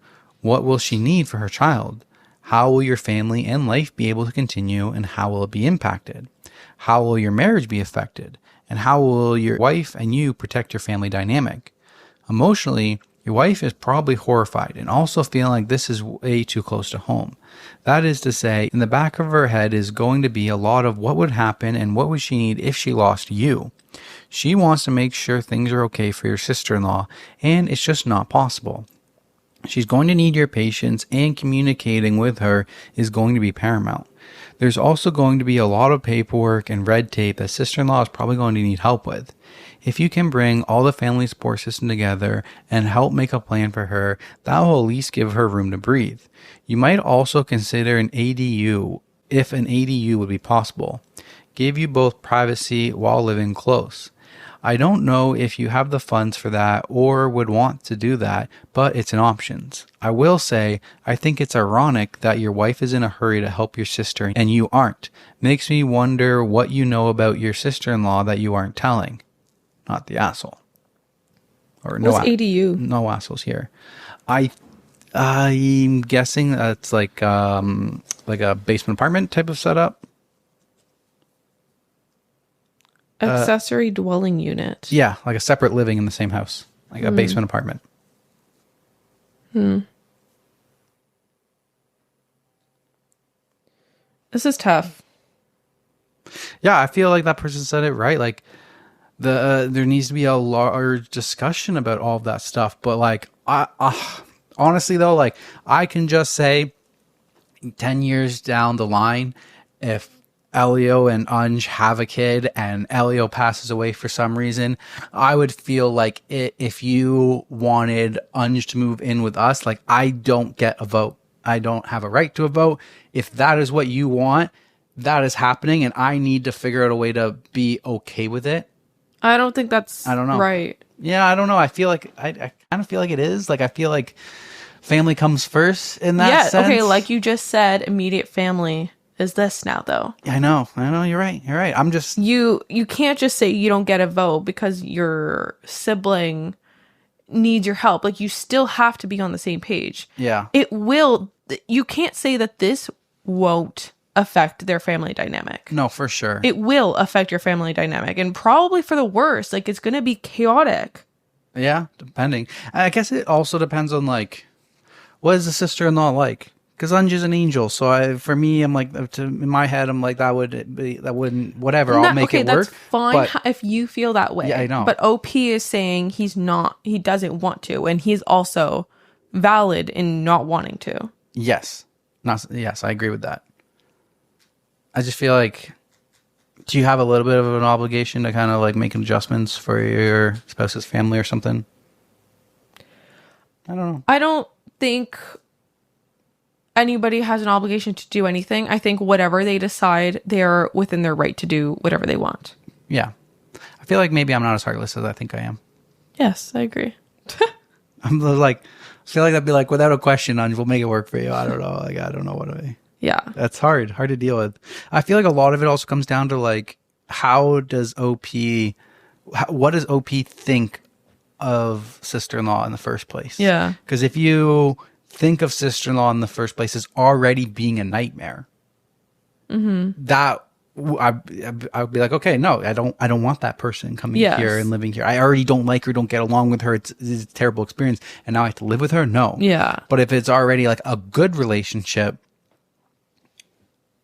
What will she need for her child? How will your family and life be able to continue, and how will it be impacted? How will your marriage be affected? And how will your wife and you protect your family dynamic? Emotionally, your wife is probably horrified and also feeling like this is way too close to home. That is to say, in the back of her head is going to be a lot of what would happen and what would she need if she lost you. She wants to make sure things are okay for your sister-in-law, and it's just not possible. She's going to need your patience, and communicating with her is going to be paramount. There's also going to be a lot of paperwork and red tape that sister-in-law is probably going to need help with. If you can bring all the family support system together and help make a plan for her, that will at least give her room to breathe. You might also consider an ADU, if an ADU would be possible. Give you both privacy while living close. I don't know if you have the funds for that or would want to do that, but it's an option. I will say, I think it's ironic that your wife is in a hurry to help your sister and you aren't. Makes me wonder what you know about your sister-in-law that you aren't telling. Not the asshole. Or no
ADU?
No assholes here. I'm guessing that's like a basement apartment type of setup.
Accessory dwelling unit.
Yeah, like a separate living in the same house. Like a basement apartment.
This is tough.
Yeah, I feel like that person said it right. Like, there needs to be a large discussion about all of that stuff. But like, honestly though, like I can just say 10 years down the line, if Elio and Unj have a kid and Elio passes away for some reason, I would feel like if you wanted Unj to move in with us, like I don't get a vote. I don't have a right to a vote. If that is what you want, that is happening, and I need to figure out a way to be okay with it.
I don't think that's
I don't know.
right.
Yeah, I don't know. I feel like I kind of feel like it is. Like I feel like family comes first in that sense.
Okay, like you just said, immediate family is this now though.
I know. You're right. I'm just
you can't just say you don't get a vote because your sibling needs your help. Like you still have to be on the same page.
Yeah.
It will. You can't say that this won't affect their family dynamic.
No, for sure.
It will affect your family dynamic, and probably for the worse. Like it's going to be chaotic.
Yeah, depending. I guess it also depends on like what is the sister-in-law like? Because Anja's an angel, so for me, I'm like, in my head, I'm like, that wouldn't, whatever. I'll make it work.
That's fine if you feel that way.
Yeah, I know.
But OP is saying he doesn't want to, and he's also valid in not wanting to.
Yes, yes, I agree with that. I just feel like, do you have a little bit of an obligation to kind of like make adjustments for your spouse's family or something? I don't know.
I don't think anybody has an obligation to do anything. I think whatever they decide, they're within their right to do whatever they want.
Yeah. I feel like maybe I'm not as heartless as I think I am.
Yes, I agree.
I'm like, I feel like that'd be like, without a question, we'll make it work for you. I don't know. Like, I don't know
yeah.
That's hard to deal with. I feel like a lot of it also comes down to like, what does OP think of sister-in-law in the first place?
Yeah.
Because if you think of sister-in-law in the first place as already being a nightmare, that I would be like, okay, no, I don't want that person coming here and living here. I already don't like her, don't get along with her. It's a terrible experience, and now I have to live with her. No.
Yeah.
But if it's already like a good relationship,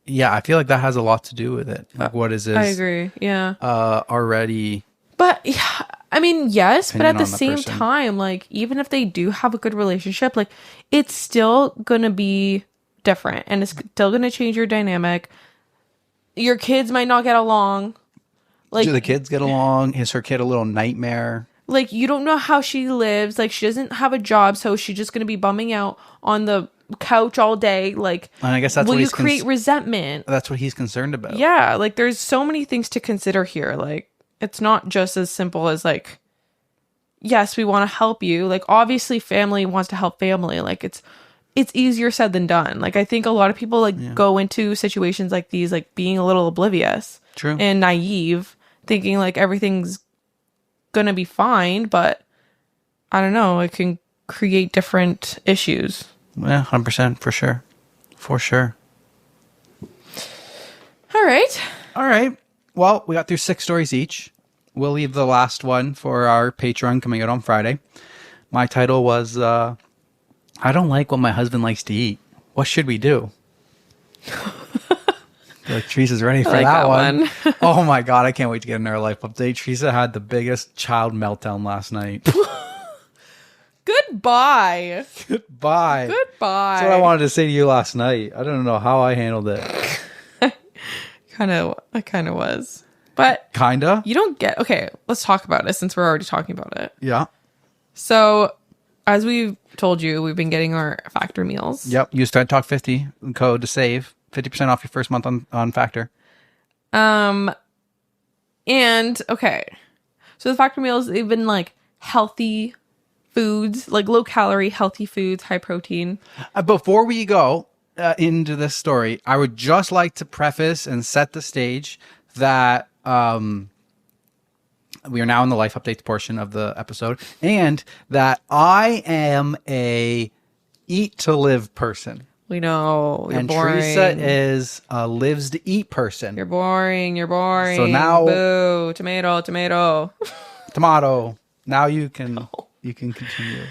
yeah, I feel like that has a lot to do with it. Like, what is this?
I agree. Yeah.
Already.
But yeah, I mean, yes, but at the same
person.
time, like even if they do have a good relationship, like it's still gonna be different, and it's still gonna change your dynamic. Your kids might not get along. Like,
do the kids get along? Is her kid a little nightmare?
Like, you don't know how she lives. Like, she doesn't have a job, so she's just gonna be bumming out on the couch all day. Like,
and I guess that's
will
what
you create resentment?
That's what he's concerned about.
Yeah, like there's so many things to consider here. Like, it's not just as simple as like, yes, we want to help you. Like, obviously, family wants to help family. Like, it's easier said than done. Like, I think a lot of people like go into situations like these, like being a little oblivious,
true,
and naive, thinking like everything's gonna be fine. But I don't know, it can create different issues.
Yeah, 100%, for sure.
All right.
Well, we got through 6 stories each. We'll leave the last one for our Patreon coming out on Friday. My title was, I don't like what my husband likes to eat. What should we do? Like, Teresa's ready for that one. Oh my God, I can't wait to get another life update. Teresa had the biggest child meltdown last night.
Goodbye.
That's what I wanted to say to you last night. I don't know how I handled it.
I kind of was. But
kinda?
You don't get... Okay, let's talk about it since we're already talking about it.
Yeah.
So, as we've told you, we've been getting our Factor meals.
Yep. Use ThreadTalk 50 code to save 50% off your first month on Factor.
And, okay. So the Factor meals, they've been like healthy foods, like low calorie, healthy foods, high protein.
Before we go into this story, I would just like to preface and set the stage that we are now in the life updates portion of the episode, and that I am a eat to live person.
We know. You're
and
boring.
Teresa is a lives to eat person.
You're boring.
So now,
boo, tomato.
Tomato. Now you can continue.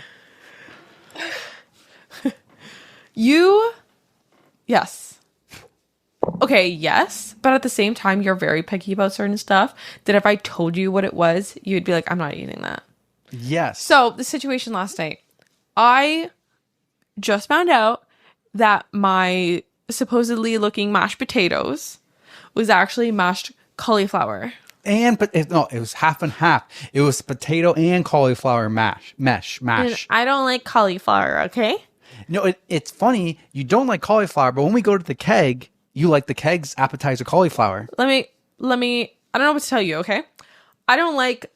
Yes. Okay, yes, but at the same time, you're very picky about certain stuff that if I told you what it was, you'd be like, I'm not eating that.
Yes.
So the situation last night, I just found out that my supposedly looking mashed potatoes was actually mashed cauliflower.
It was half and half. It was potato and cauliflower mash.
And I don't like cauliflower, okay?
No, it's funny. You don't like cauliflower, but when we go to the keg, you like the keg's appetizer cauliflower.
Let me, I don't know what to tell you, okay? I don't like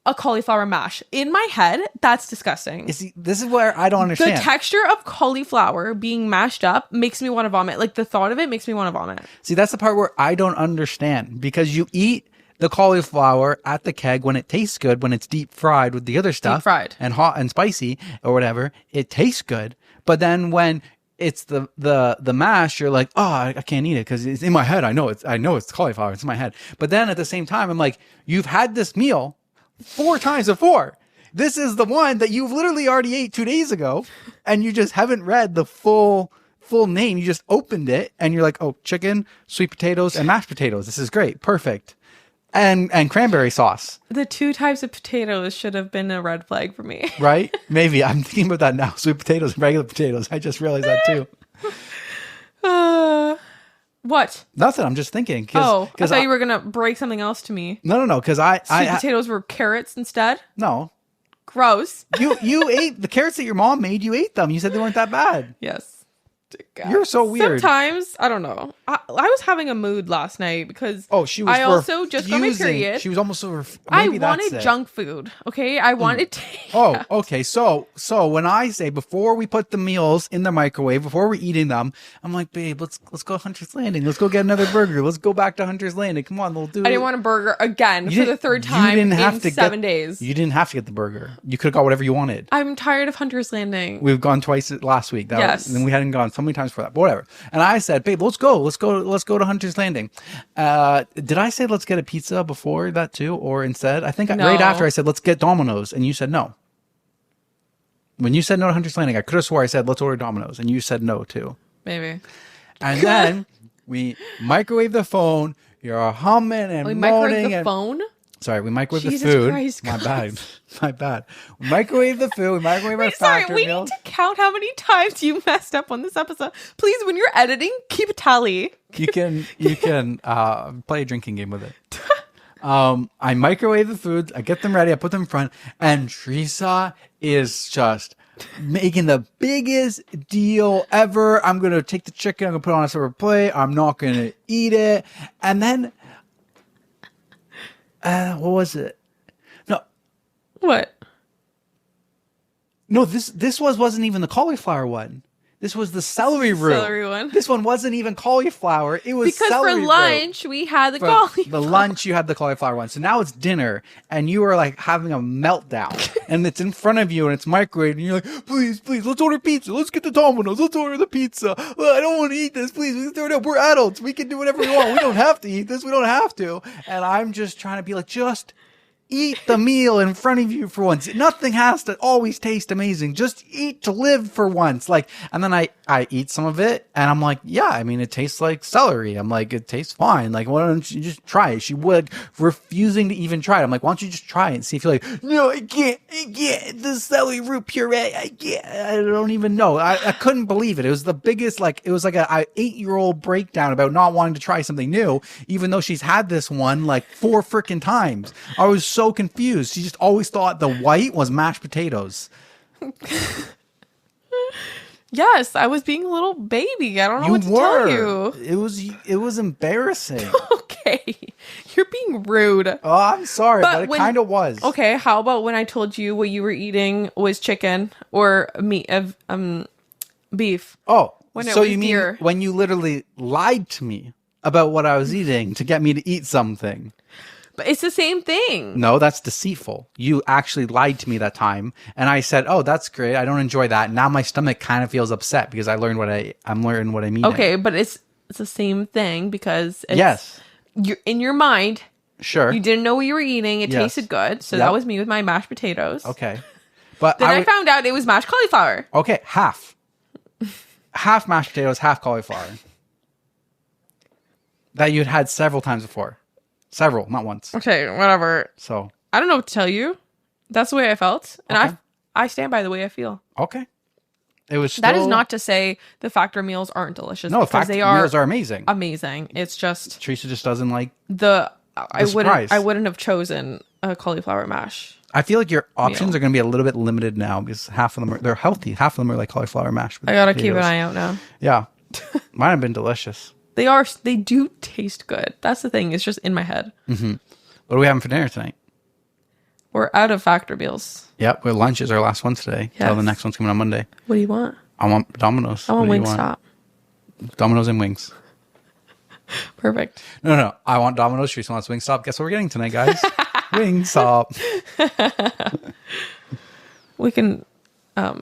a cauliflower mash. In my head, that's disgusting.
See, this is where I don't understand.
The texture of cauliflower being mashed up makes me want to vomit. Like, the thought of it makes me want to vomit.
See, that's the part where I don't understand, because you eat the cauliflower at the keg when it tastes good, when it's deep fried with the other stuff.
Deep fried.
And hot and spicy or whatever, it tastes good. But then when it's the mash, you're like, oh, I can't eat it because it's in my head. I know it's cauliflower. It's in my head. But then at the same time, I'm like, you've had this meal 4 times before. This is the one that you've literally already ate 2 days ago, and you just haven't read the full name. You just opened it and you're like, oh, chicken, sweet potatoes, and mashed potatoes. This is great. Perfect. And cranberry sauce.
The 2 types of potatoes should have been a red flag for me.
Right? Maybe. I'm thinking about that now. Sweet potatoes and regular potatoes. I just realized that too.
What?
Nothing. I'm just thinking.
I thought you were going to break something else to me.
No. Because
Sweet potatoes were carrots instead?
No.
Gross.
You ate the carrots that your mom made. You ate them. You said they weren't that bad.
Yes. God.
You're so weird.
Sometimes, I don't know. I was having a mood last night because I also just got my period.
She was almost over.
I wanted junk food. Okay, I wanted to.
Oh, okay. So when I say before we put the meals in the microwave, before we're eating them, I'm like, babe, let's go to Hunter's Landing. Let's go get another burger. Let's go back to Hunter's Landing. Come on, we'll do it.
I didn't want a burger again for the 3rd time in 7 days.
You didn't have to get the burger. You could have got whatever you wanted.
I'm tired of Hunter's Landing.
We've gone twice last week.
Yes.
And we hadn't gone so many times for that. But whatever. And I said, babe, let's go to Hunter's Landing. Did I say let's get a pizza before that too? Or instead? I think right after I said, let's get Domino's. And you said no. When you said no to Hunter's Landing, I could have swore I said, let's order Domino's. And you said no too.
Maybe.
And then we microwave the phone. You're humming and moaning.
Microwave the phone?
Sorry, we microwave
Jesus
the food.
Christ,
My bad. We microwave the food. We microwave our factory
we
meals.
need to count how many times you messed up on this episode. Please, when you're editing, keep a tally.
You can play a drinking game with it. I microwave the foods. I get them ready. I put them in front. And Teresa is just making the biggest deal ever. I'm going to take the chicken. I'm going to put it on a separate plate. I'm not going to eat it. And then... what was it? No.
What?
No, this wasn't even the cauliflower one. This was the celery root.
Celery one.
This one wasn't even cauliflower. It was
because
celery
for lunch we had the cauliflower.
The lunch you had the cauliflower one. So now it's dinner, and you are like having a meltdown, and it's in front of you, and it's microwaved, and you're like, please, let's order pizza. Let's get the Domino's. Let's order the pizza. I don't want to eat this. Please, let's throw it up. We're adults. We can do whatever we want. We don't have to eat this. We don't have to. And I'm just trying to be like, just eat the meal in front of you for once. Nothing has to always taste amazing. Just eat to live for once. Like, and then I eat some of it, and I'm like, yeah, I mean, it tastes like celery. I'm like, it tastes fine. Like, why don't you just try it? She would, refusing to even try it. I'm like, why don't you just try it and see if you're like, no, I can't. The celery root puree, I can't. I don't even know. I couldn't believe it. It was the biggest, like, it was like a 8-year-old breakdown about not wanting to try something new, even though she's had this one like 4 freaking times. I was so confused. She just always thought the white was mashed potatoes.
Yes, I was being a little baby. I don't know what to tell you.
It was embarrassing.
Okay. You're being rude.
Oh, I'm sorry, but it kind of was.
Okay, how about when I told you what you were eating was chicken or meat of beef?
Oh,
when
so you mean when you literally lied to me about what I was eating to get me to eat something?
But it's the same thing.
No, that's deceitful. You actually lied to me that time, and I said, "Oh, that's great. I don't enjoy that." Now my stomach kind of feels upset because I'm learning what I mean.
Okay, but it's the same thing because you're in your mind.
Sure.
You didn't know what you were eating. It tasted good, so that was me with my mashed potatoes.
Okay, but
then I found out it was mashed cauliflower.
Okay, half mashed potatoes, half cauliflower. that you'd had several times before. Several, not once.
Okay, whatever.
So
I don't know what to tell you. That's the way I felt. And
Okay.
I stand by the way I feel.
okay. It was still,
That is not to say the factory meals aren't delicious.
no.
Because
Factory
they are
meals are amazing.
amazing. It's just
Teresa just doesn't like.
I
surprise.
wouldn't have chosen a cauliflower mash.
I feel like your options
Meal.
are going to be a little bit limited now because half of them they're healthy. Half of them are like cauliflower mash. with
I gotta keep an
potatoes.
eye out now.
Yeah, mine have been delicious.
They do taste good. That's the thing. It's just in my head.
What are we having for dinner tonight?
We're out of factory meals.
Yep, well, lunch is our last one today.
Yes.
So the next one's coming on Monday.
What do you want?
I want Domino's.
I want
What do you
Wingstop.
Domino's and wings.
Perfect.
No. I want Domino's. Teresa wants Wingstop. Guess what we're getting tonight, guys? Wingstop.
We can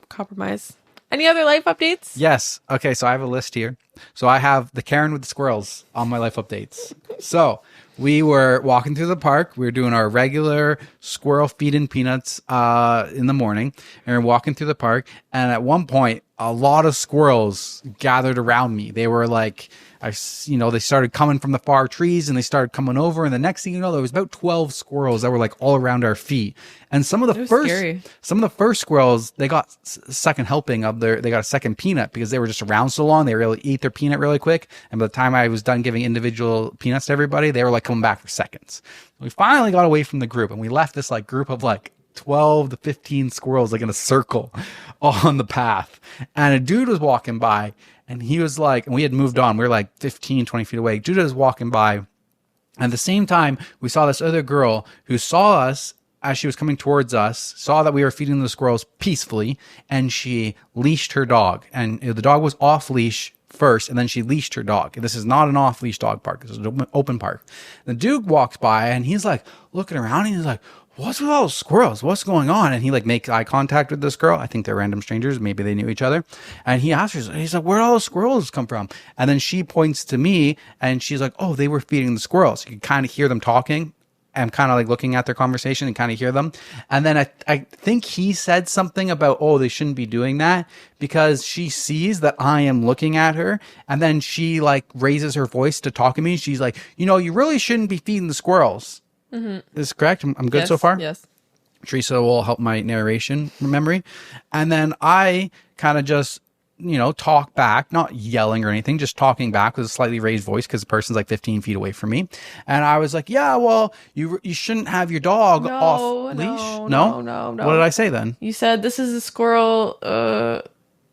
compromise. Any other life updates?
Yes. Okay, so I have a list here. So I have the Karen with the squirrels on my life updates. So we were walking through the park. We were doing our regular squirrel feed and peanuts in the morning. And we're walking through the park. And at one point, a lot of squirrels gathered around me. They were like, they started coming from the far trees and they started coming over. And the next thing you know, there was about 12 squirrels that were like all around our feet. And some of the first squirrels, they got second helping they got a second peanut because they were just around so long. They really ate their peanut really quick. And by the time I was done giving individual peanuts to everybody, they were like coming back for seconds. We finally got away from the group and we left this like group of like 12 to 15 squirrels like in a circle on the path. And a dude was walking by and he was like, and we had moved on. We were like 15, 20 feet away. Dude was walking by. And at the same time, we saw this other girl who saw us as she was coming towards us, saw that we were feeding the squirrels peacefully, and she leashed her dog. And the dog was off leash first, and then she leashed her dog. This is not an off leash dog park. This is an open park. The dude walks by and he's like looking around and he's like, what's with all those squirrels? What's going on? And he like makes eye contact with this girl. I think they're random strangers. Maybe they knew each other. And he asks her, he's like, where do all those squirrels come from? And then she points to me and she's like, oh, they were feeding the squirrels. You can kind of hear them talking. I'm kind of like looking at their conversation and kind of hear them. And then I think he said something about, oh, they shouldn't be doing that because she sees that I am looking at her. And then she like raises her voice to talk to me. She's like, you really shouldn't be feeding the squirrels. Mm-hmm. Is this correct? I'm good so far?
Yes.
Teresa will help my narration memory. And then I kind of just, talk back, not yelling or anything, just talking back with a slightly raised voice because the person's like 15 feet away from me. And I was like, yeah, well, you shouldn't have your dog off leash.
No.
What did I say then?
You said this is a squirrel,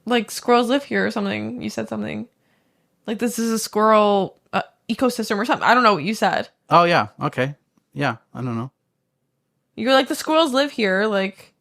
like squirrels live here or something. You said something. Like this is a squirrel ecosystem or something. I don't know what you said.
Oh, yeah. Okay. Yeah, I don't know.
You're like, the squirrels live here, like...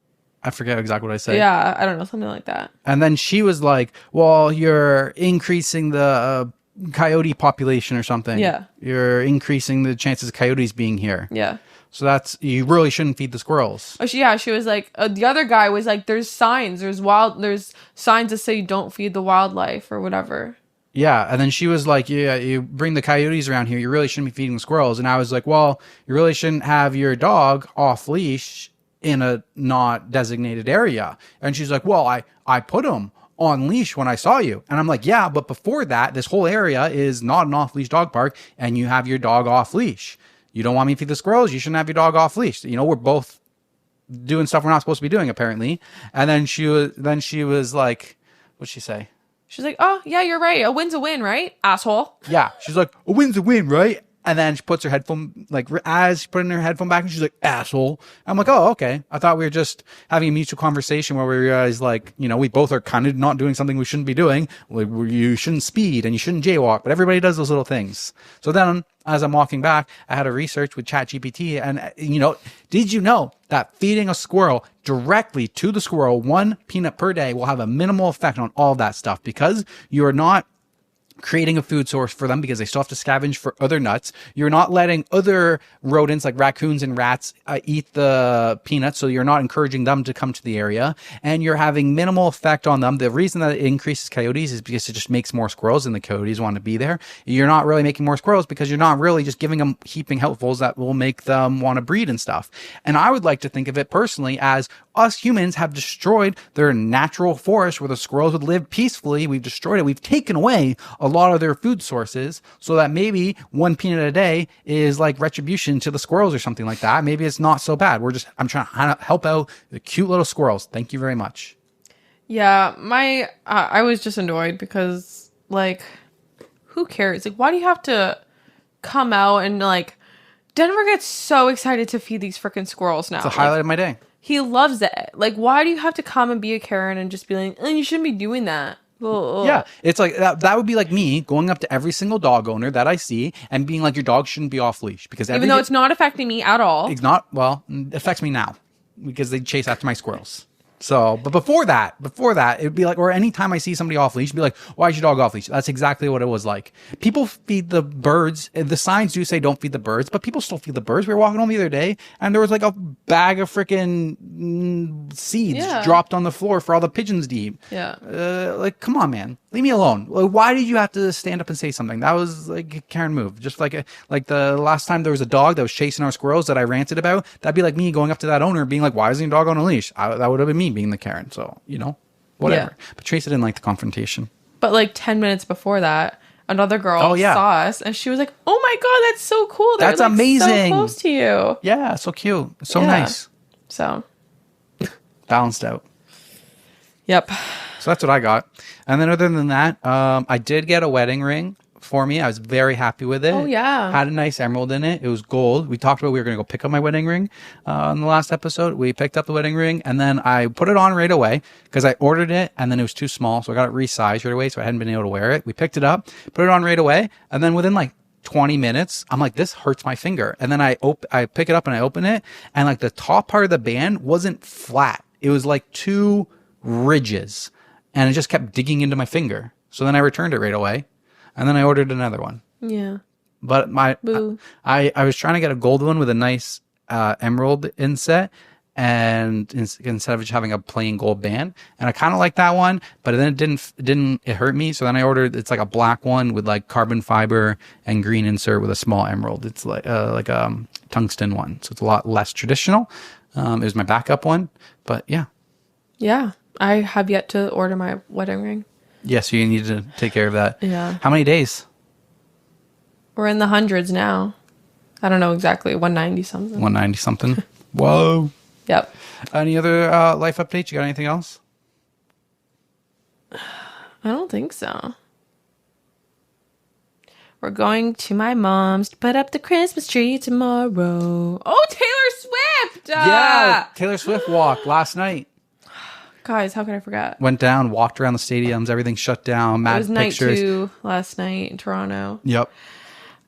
I forget exactly what I said.
Yeah, I don't know, something like that.
And then she was like, well, you're increasing the coyote population or something.
Yeah.
You're increasing the chances of coyotes being here.
Yeah.
So you really shouldn't feed the squirrels.
Oh, she was like, the other guy was like, there's signs that say you don't feed the wildlife or whatever.
Yeah, and then she was like, yeah, you bring the coyotes around here, you really shouldn't be feeding squirrels. And I was like, well, you really shouldn't have your dog off leash in a not designated area. And she's like, well, I put him on leash when I saw you. And I'm like, yeah, but before that, this whole area is not an off leash dog park and you have your dog off leash. You don't want me to feed the squirrels, you shouldn't have your dog off leash. We're both doing stuff we're not supposed to be doing, apparently. And then she was like, what'd she say?
She's like, oh, yeah, you're right. A win's a win, right? Asshole.
Yeah. She's like, a win's a win, right? And then she puts her headphone, like, as she put in her headphone back, and she's like, asshole. I'm like, oh, okay. I thought we were just having a mutual conversation where we realized, like, we both are kind of not doing something we shouldn't be doing. Like, you shouldn't speed and you shouldn't jaywalk, but everybody does those little things. So then, as I'm walking back, I had a research with ChatGPT, and, did you know that feeding a squirrel directly to the squirrel 1 peanut per day will have a minimal effect on all that stuff because you are not creating a food source for them because they still have to scavenge for other nuts. You're not letting other rodents like raccoons and rats eat the peanuts, so you're not encouraging them to come to the area, and you're having minimal effect on them. The reason that it increases coyotes is because it just makes more squirrels and the coyotes want to be there. You're not really making more squirrels because you're not really just giving them heaping helpfuls that will make them want to breed and stuff. And I would like to think of it personally as us humans have destroyed their natural forest where the squirrels would live peacefully. We've destroyed it. We've taken away a a lot of their food sources, so that maybe one peanut a day is like retribution to the squirrels or something like that. Maybe it's not so bad. I'm trying to help out the cute little squirrels. Thank you very much.
Yeah, I was just annoyed because, like, who cares? Like, why do you have to come out and, like, Denver gets so excited to feed these freaking squirrels now.
It's a highlight of my day.
He loves it. Like, why do you have to come and be a Karen and just be like, oh, you shouldn't be doing that? Ugh.
Yeah, it's like that would be like me going up to every single dog owner that I see and being like, your dog shouldn't be off leash, because
even though it's not affecting me at all.
It's not. Well, it affects me now because they chase after my squirrels. So, but before that, it'd be like, or anytime I see somebody off leash, it'd be like, why is your dog off leash? That's exactly what it was like. People feed the birds. The signs do say don't feed the birds, but people still feed the birds. We were walking home the other day and there was like a bag of freaking seeds dropped on the floor for all the pigeons to eat.
Yeah.
Like, come on, man. Leave me alone. Like, why did you have to stand up and say something? That was like a Karen move. Just like the last time there was a dog that was chasing our squirrels that I ranted about. That'd be like me going up to that owner being like, why isn't your dog on a leash? That would have been me being the Karen. So, whatever. Yeah. But Teresa didn't like the confrontation.
But like 10 minutes before that, another girl saw us and she was like, oh my God, that's so cool. They're,
that's like, amazing.
So close to you.
Yeah, so cute. So nice.
So.
Balanced out.
Yep.
So that's what I got. And then other than that, I did get a wedding ring for me. I was very happy with it.
Oh, yeah.
Had a nice emerald in it. It was gold. We talked about we were going to go pick up my wedding ring in the last episode. We picked up the wedding ring and then I put it on right away because I ordered it and then it was too small. So I got it resized right away. So I hadn't been able to wear it. We picked it up, put it on right away. And then within like 20 minutes, I'm like, this hurts my finger. And then I pick it up and I open it and like the top part of the band wasn't flat. It was like two ridges and it just kept digging into my finger. So then I returned it right away. And then I ordered another one.
Yeah.
But I was trying to get a gold one with a nice emerald inset, and instead of just having a plain gold band. And I kind of like that one, but then it hurt me. So then I ordered, it's like a black one with like carbon fiber and green insert with a small emerald. It's like a tungsten one. So it's a lot less traditional. It was my backup one, but yeah.
Yeah. I have yet to order my wedding ring.
Yeah, so you need to take care of that.
Yeah.
How many days?
We're in the hundreds now. I don't know exactly. 190 something.
190 something. Whoa.
Yep.
Any other life updates? You got anything else?
I don't think so. We're going to my mom's to put up the Christmas tree tomorrow. Oh, Taylor Swift!
Yeah, Taylor Swift walk last night.
Guys, how could I forget?
Went down, walked around the stadiums, everything shut down, mad pictures.
It was night 2 last night in Toronto.
Yep.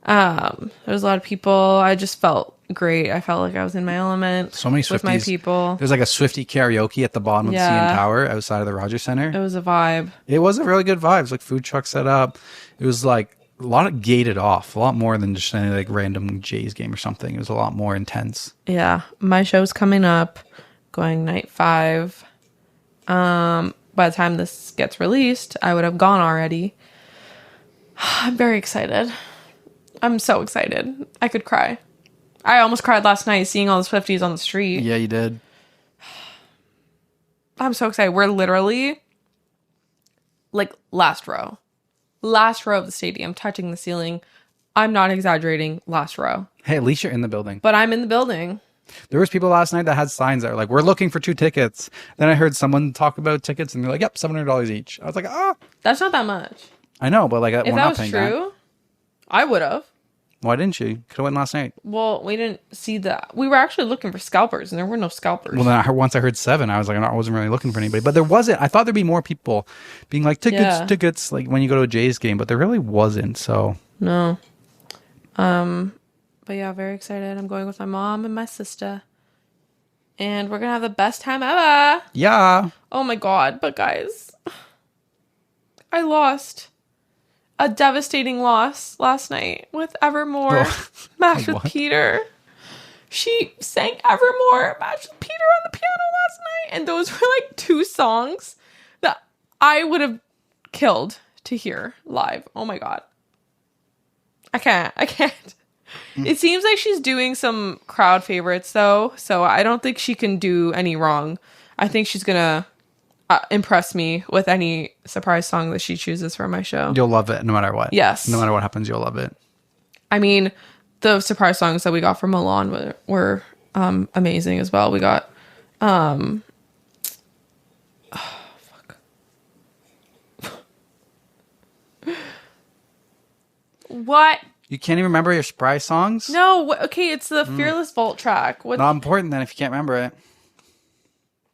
There was a lot of people. I just felt great. I felt like I was in my element.
So many Swifties.
With my people.
There's like a Swiftie karaoke at the bottom of the CN Tower outside of the Rogers Center.
It was a vibe.
It was a really good vibe. It was like food truck set up. It was like a lot of gated off. A lot more than just any like random Jays game or something. It was a lot more intense.
Yeah. My show's coming up. Going night 5. By the time this gets released, I would have gone already. I'm very excited. I'm so excited. I could cry. I almost cried last night seeing all the Swifties on the street.
Yeah, you did.
I'm so excited. We're literally like last row of the stadium, touching the ceiling. I'm not exaggerating. Last row.
Hey, at least you're in the building.
But I'm in the building.
There was people last night that had signs that were like, we're looking for 2 tickets. Then I heard someone talk about tickets and they're like, yep, $700 each. I was like, ah.
That's not that much.
I know, but like,
if
we're
that
not
was
paying
true,
that.
I would have.
Why didn't you? Could have went last night.
Well, we didn't see that. We were actually looking for scalpers and there were no scalpers.
Well, then once I heard 7, I was like, I wasn't really looking for anybody. But there wasn't. I thought there'd be more people being like, tickets, like when you go to a Jays game, but there really wasn't. So.
No. But yeah, very excited. I'm going with my mom and my sister. And we're going to have the best time ever.
Yeah.
Oh my God. But guys, I lost a devastating loss last night with Evermore. Match with Peter. She sang Evermore, Match with Peter on the piano last night. And those were like 2 songs that I would have killed to hear live. Oh my God. I can't. It seems like she's doing some crowd favorites though, so I don't think she can do any wrong. I think she's gonna impress me with any surprise song that she chooses for my show.
You'll love it no matter what.
Yes.
No matter what happens, you'll love it.
I mean, the surprise songs that we got from Milan were amazing as well. We got what?
You can't even remember your surprise songs?
No, okay, it's the Fearless Vault track. What?
Not important then if you can't remember it.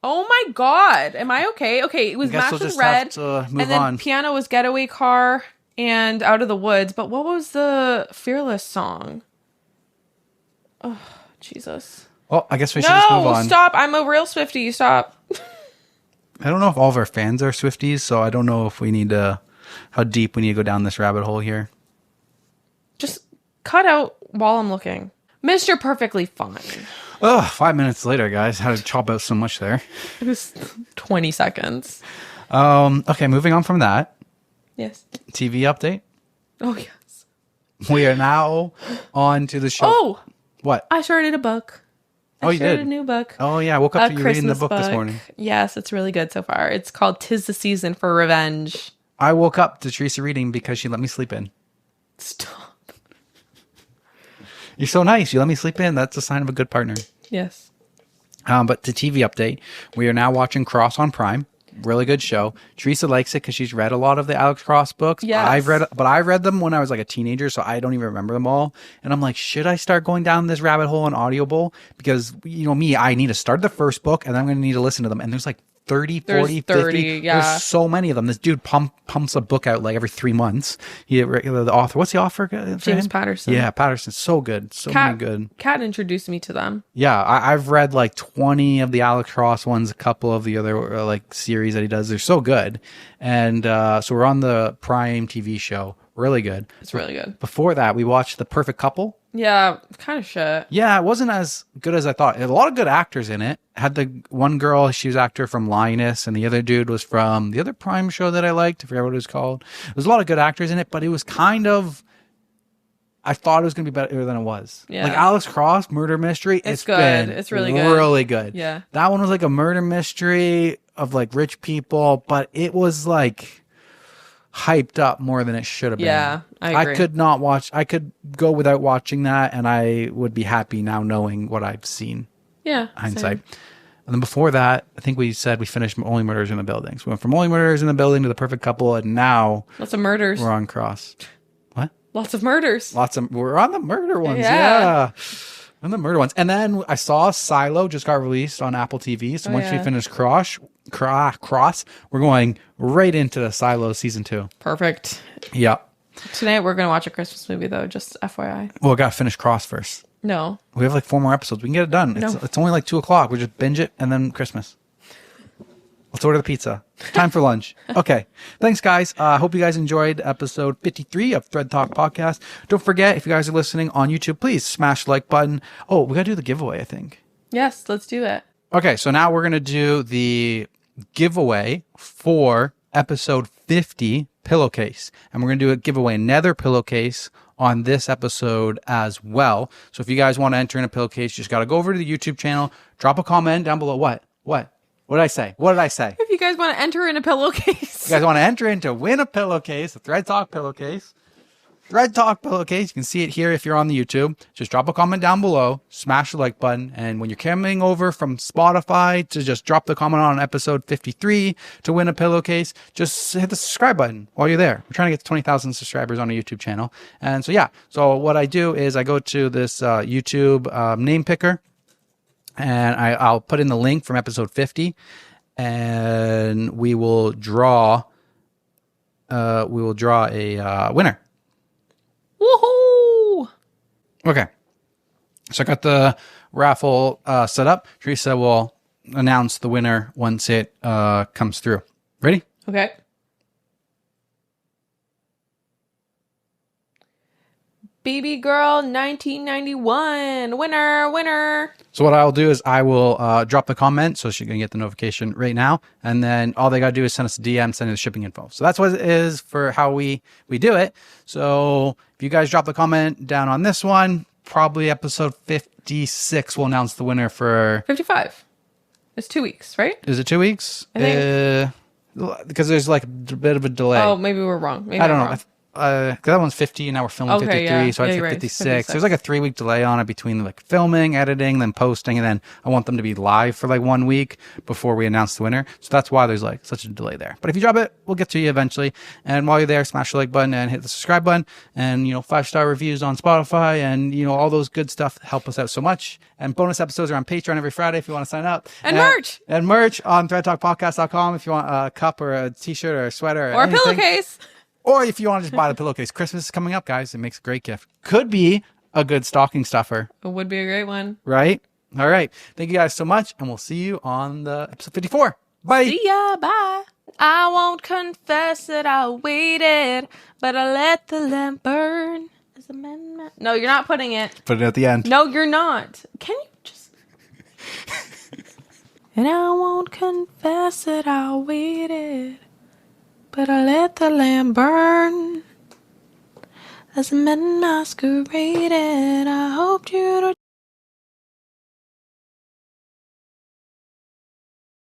Oh my god, am I okay? Okay, it was
guess
Match
we'll
with
just
Red,
have to move
and then
on.
Piano was Getaway Car and Out of the Woods. But what was the Fearless song? Oh, Jesus.
Oh, I guess we should just move on.
No, stop. I'm a real Swiftie. Stop.
I don't know if all of our fans are Swifties, so I don't know if we need to, how deep we need to go down this rabbit hole here.
Just cut out while I'm looking. Mr. Perfectly Fine.
Oh, 5 minutes later, guys. How to chop out so much there.
It was 20 seconds.
Okay, moving on from that.
Yes.
TV update.
Oh, yes.
We are now on to the show.
Oh!
What?
I started a book.
Oh, you
started
did?
a new book.
Oh, yeah. I woke up to you reading the
Christmas
book this morning.
Yes, it's really good so far. It's called 'Tis the Season for Revenge.
I woke up to Teresa reading because she let me sleep in.
Stop.
You're so nice. You let me sleep in. That's a sign of a good partner.
Yes.
But the TV update, we are now watching Cross on Prime. Really good show. Teresa likes it because she's read a lot of the Alex Cross books.
Yes.
I read them when I was like a teenager, so I don't even remember them all. And I'm like, should I start going down this rabbit hole on Audible? Because, you know me, I need to start the first book and then I'm going to need to listen to them. And there's like 30, 40, 50.
Yeah.
There's so many of them. This dude pumps a book out like every 3 months. The author, what's the author?
James Patterson.
Yeah, Patterson's so good. So many good.
Kat introduced me to them.
Yeah, I've read like 20 of the Alex Cross ones, a couple of the other like series that he does. They're so good. And so we're on the Prime TV show. Really good.
It's really good.
Before that, we watched The Perfect Couple.
Yeah, kind of shit.
Yeah, it wasn't as good as I thought. A lot of good actors in it. Had the one girl, she was actor from Lioness, and the other dude was from the other Prime show that I liked. I forget what it was called. There's a lot of good actors in it, but it was kind of, I thought it was going to be better than it was.
Yeah.
Like Alex Cross, Murder Mystery.
It's good. It's really good.
Really good.
Yeah.
That one was like a murder mystery of like rich people, but it was like hyped up more than it should have been.
Yeah, I agree.
I could go without watching that and I would be happy now knowing what I've seen.
Yeah.
Hindsight.
Same.
And then before that, I think we said we finished Only Murders in the Building. So we went from Only Murders in the Building to The Perfect Couple, and now
Lots of murders.
we're on Cross. What?
Lots of murders.
We're on the murder ones.
Yeah.
Yeah. On the murder ones. And then I saw Silo just got released on Apple TV. So once we finish Cross, we're going right into the Silo season 2.
Perfect.
Yeah.
Tonight we're going to watch a Christmas movie, though, just FYI.
Well, we got to finish Cross first.
No.
We have like 4 more episodes. We can get it done.
No.
It's only like 2 o'clock. We just binge it and then Christmas. Let's order the pizza. Time for lunch. Okay. Thanks, guys. Hope you guys enjoyed episode 53 of ThreadTalk Podcast. Don't forget, if you guys are listening on YouTube, please smash the like button. Oh, we got to do the giveaway, I think.
Yes, let's do it.
Okay, so now we're going to do the giveaway for episode 50 pillowcase. And we're going to do a giveaway another pillowcase on this episode as well. So if you guys want to enter in a pillowcase, you just got to go over to the YouTube channel, drop a comment down below. What did I say?
If you guys want to enter in a pillowcase.
You guys want to enter in to win a pillowcase, a ThreadTalk pillowcase. ThreadTalk pillowcase. You can see it here if you're on the YouTube. Just drop a comment down below, smash the like button, and when you're coming over from Spotify to just drop the comment on episode 53 to win a pillowcase, just hit the subscribe button while you're there. We're trying to get to 20,000 subscribers on a YouTube channel. And so, yeah. So what I do is I go to this YouTube name picker, and I'll put in the link from episode 50, and we will draw a winner.
Woohoo!
Okay. So I got the raffle set up. Teresa will announce the winner once it comes through. Ready?
Okay. Baby Girl 1991. Winner.
So what I'll do is I will drop the comment so she can get the notification right now. And then all they got to do is send us a DM, send us the shipping info. So that's what it is for how we do it. So if you guys drop the comment down on this one, probably episode 56 will announce the winner for...
55. It's 2 weeks, right?
Is it 2 weeks?
I think.
Because there's like a bit of a delay.
Oh, maybe we're wrong. Maybe
I don't
I'm
know.
wrong.
Because that one's 50 and now we're filming
Okay,
53,
yeah.
so
Yeah,
I'd say
you're right.
56.
56.
There's like a 3-week delay on it between like filming, editing, then posting, and then I want them to be live for like 1 week before we announce the winner. So that's why there's like such a delay there. But if you drop it, we'll get to you eventually. And while you're there, smash the like button and hit the subscribe button, and 5-star reviews on Spotify, and all those good stuff help us out so much. And bonus episodes are on Patreon every Friday if you want to sign up.
And merch!
And merch on ThreadTalkPodcast.com if you want a cup or a t-shirt or a sweater
Or a
anything.
pillowcase.
Or if you want to just buy the pillowcase. Christmas is coming up, guys. It makes a great gift. Could be a good stocking stuffer.
It would be a great one.
Right? All right. Thank you guys so much. And we'll see you on the episode 54. Bye.
See ya. Bye. I won't confess that I waited, but I let the lamp burn. As a man. No, you're not putting it.
Put it at the end.
No, you're not. Can you just... And I won't confess that I waited, but I let the lamp burn. As a man masqueraded, I hoped you'd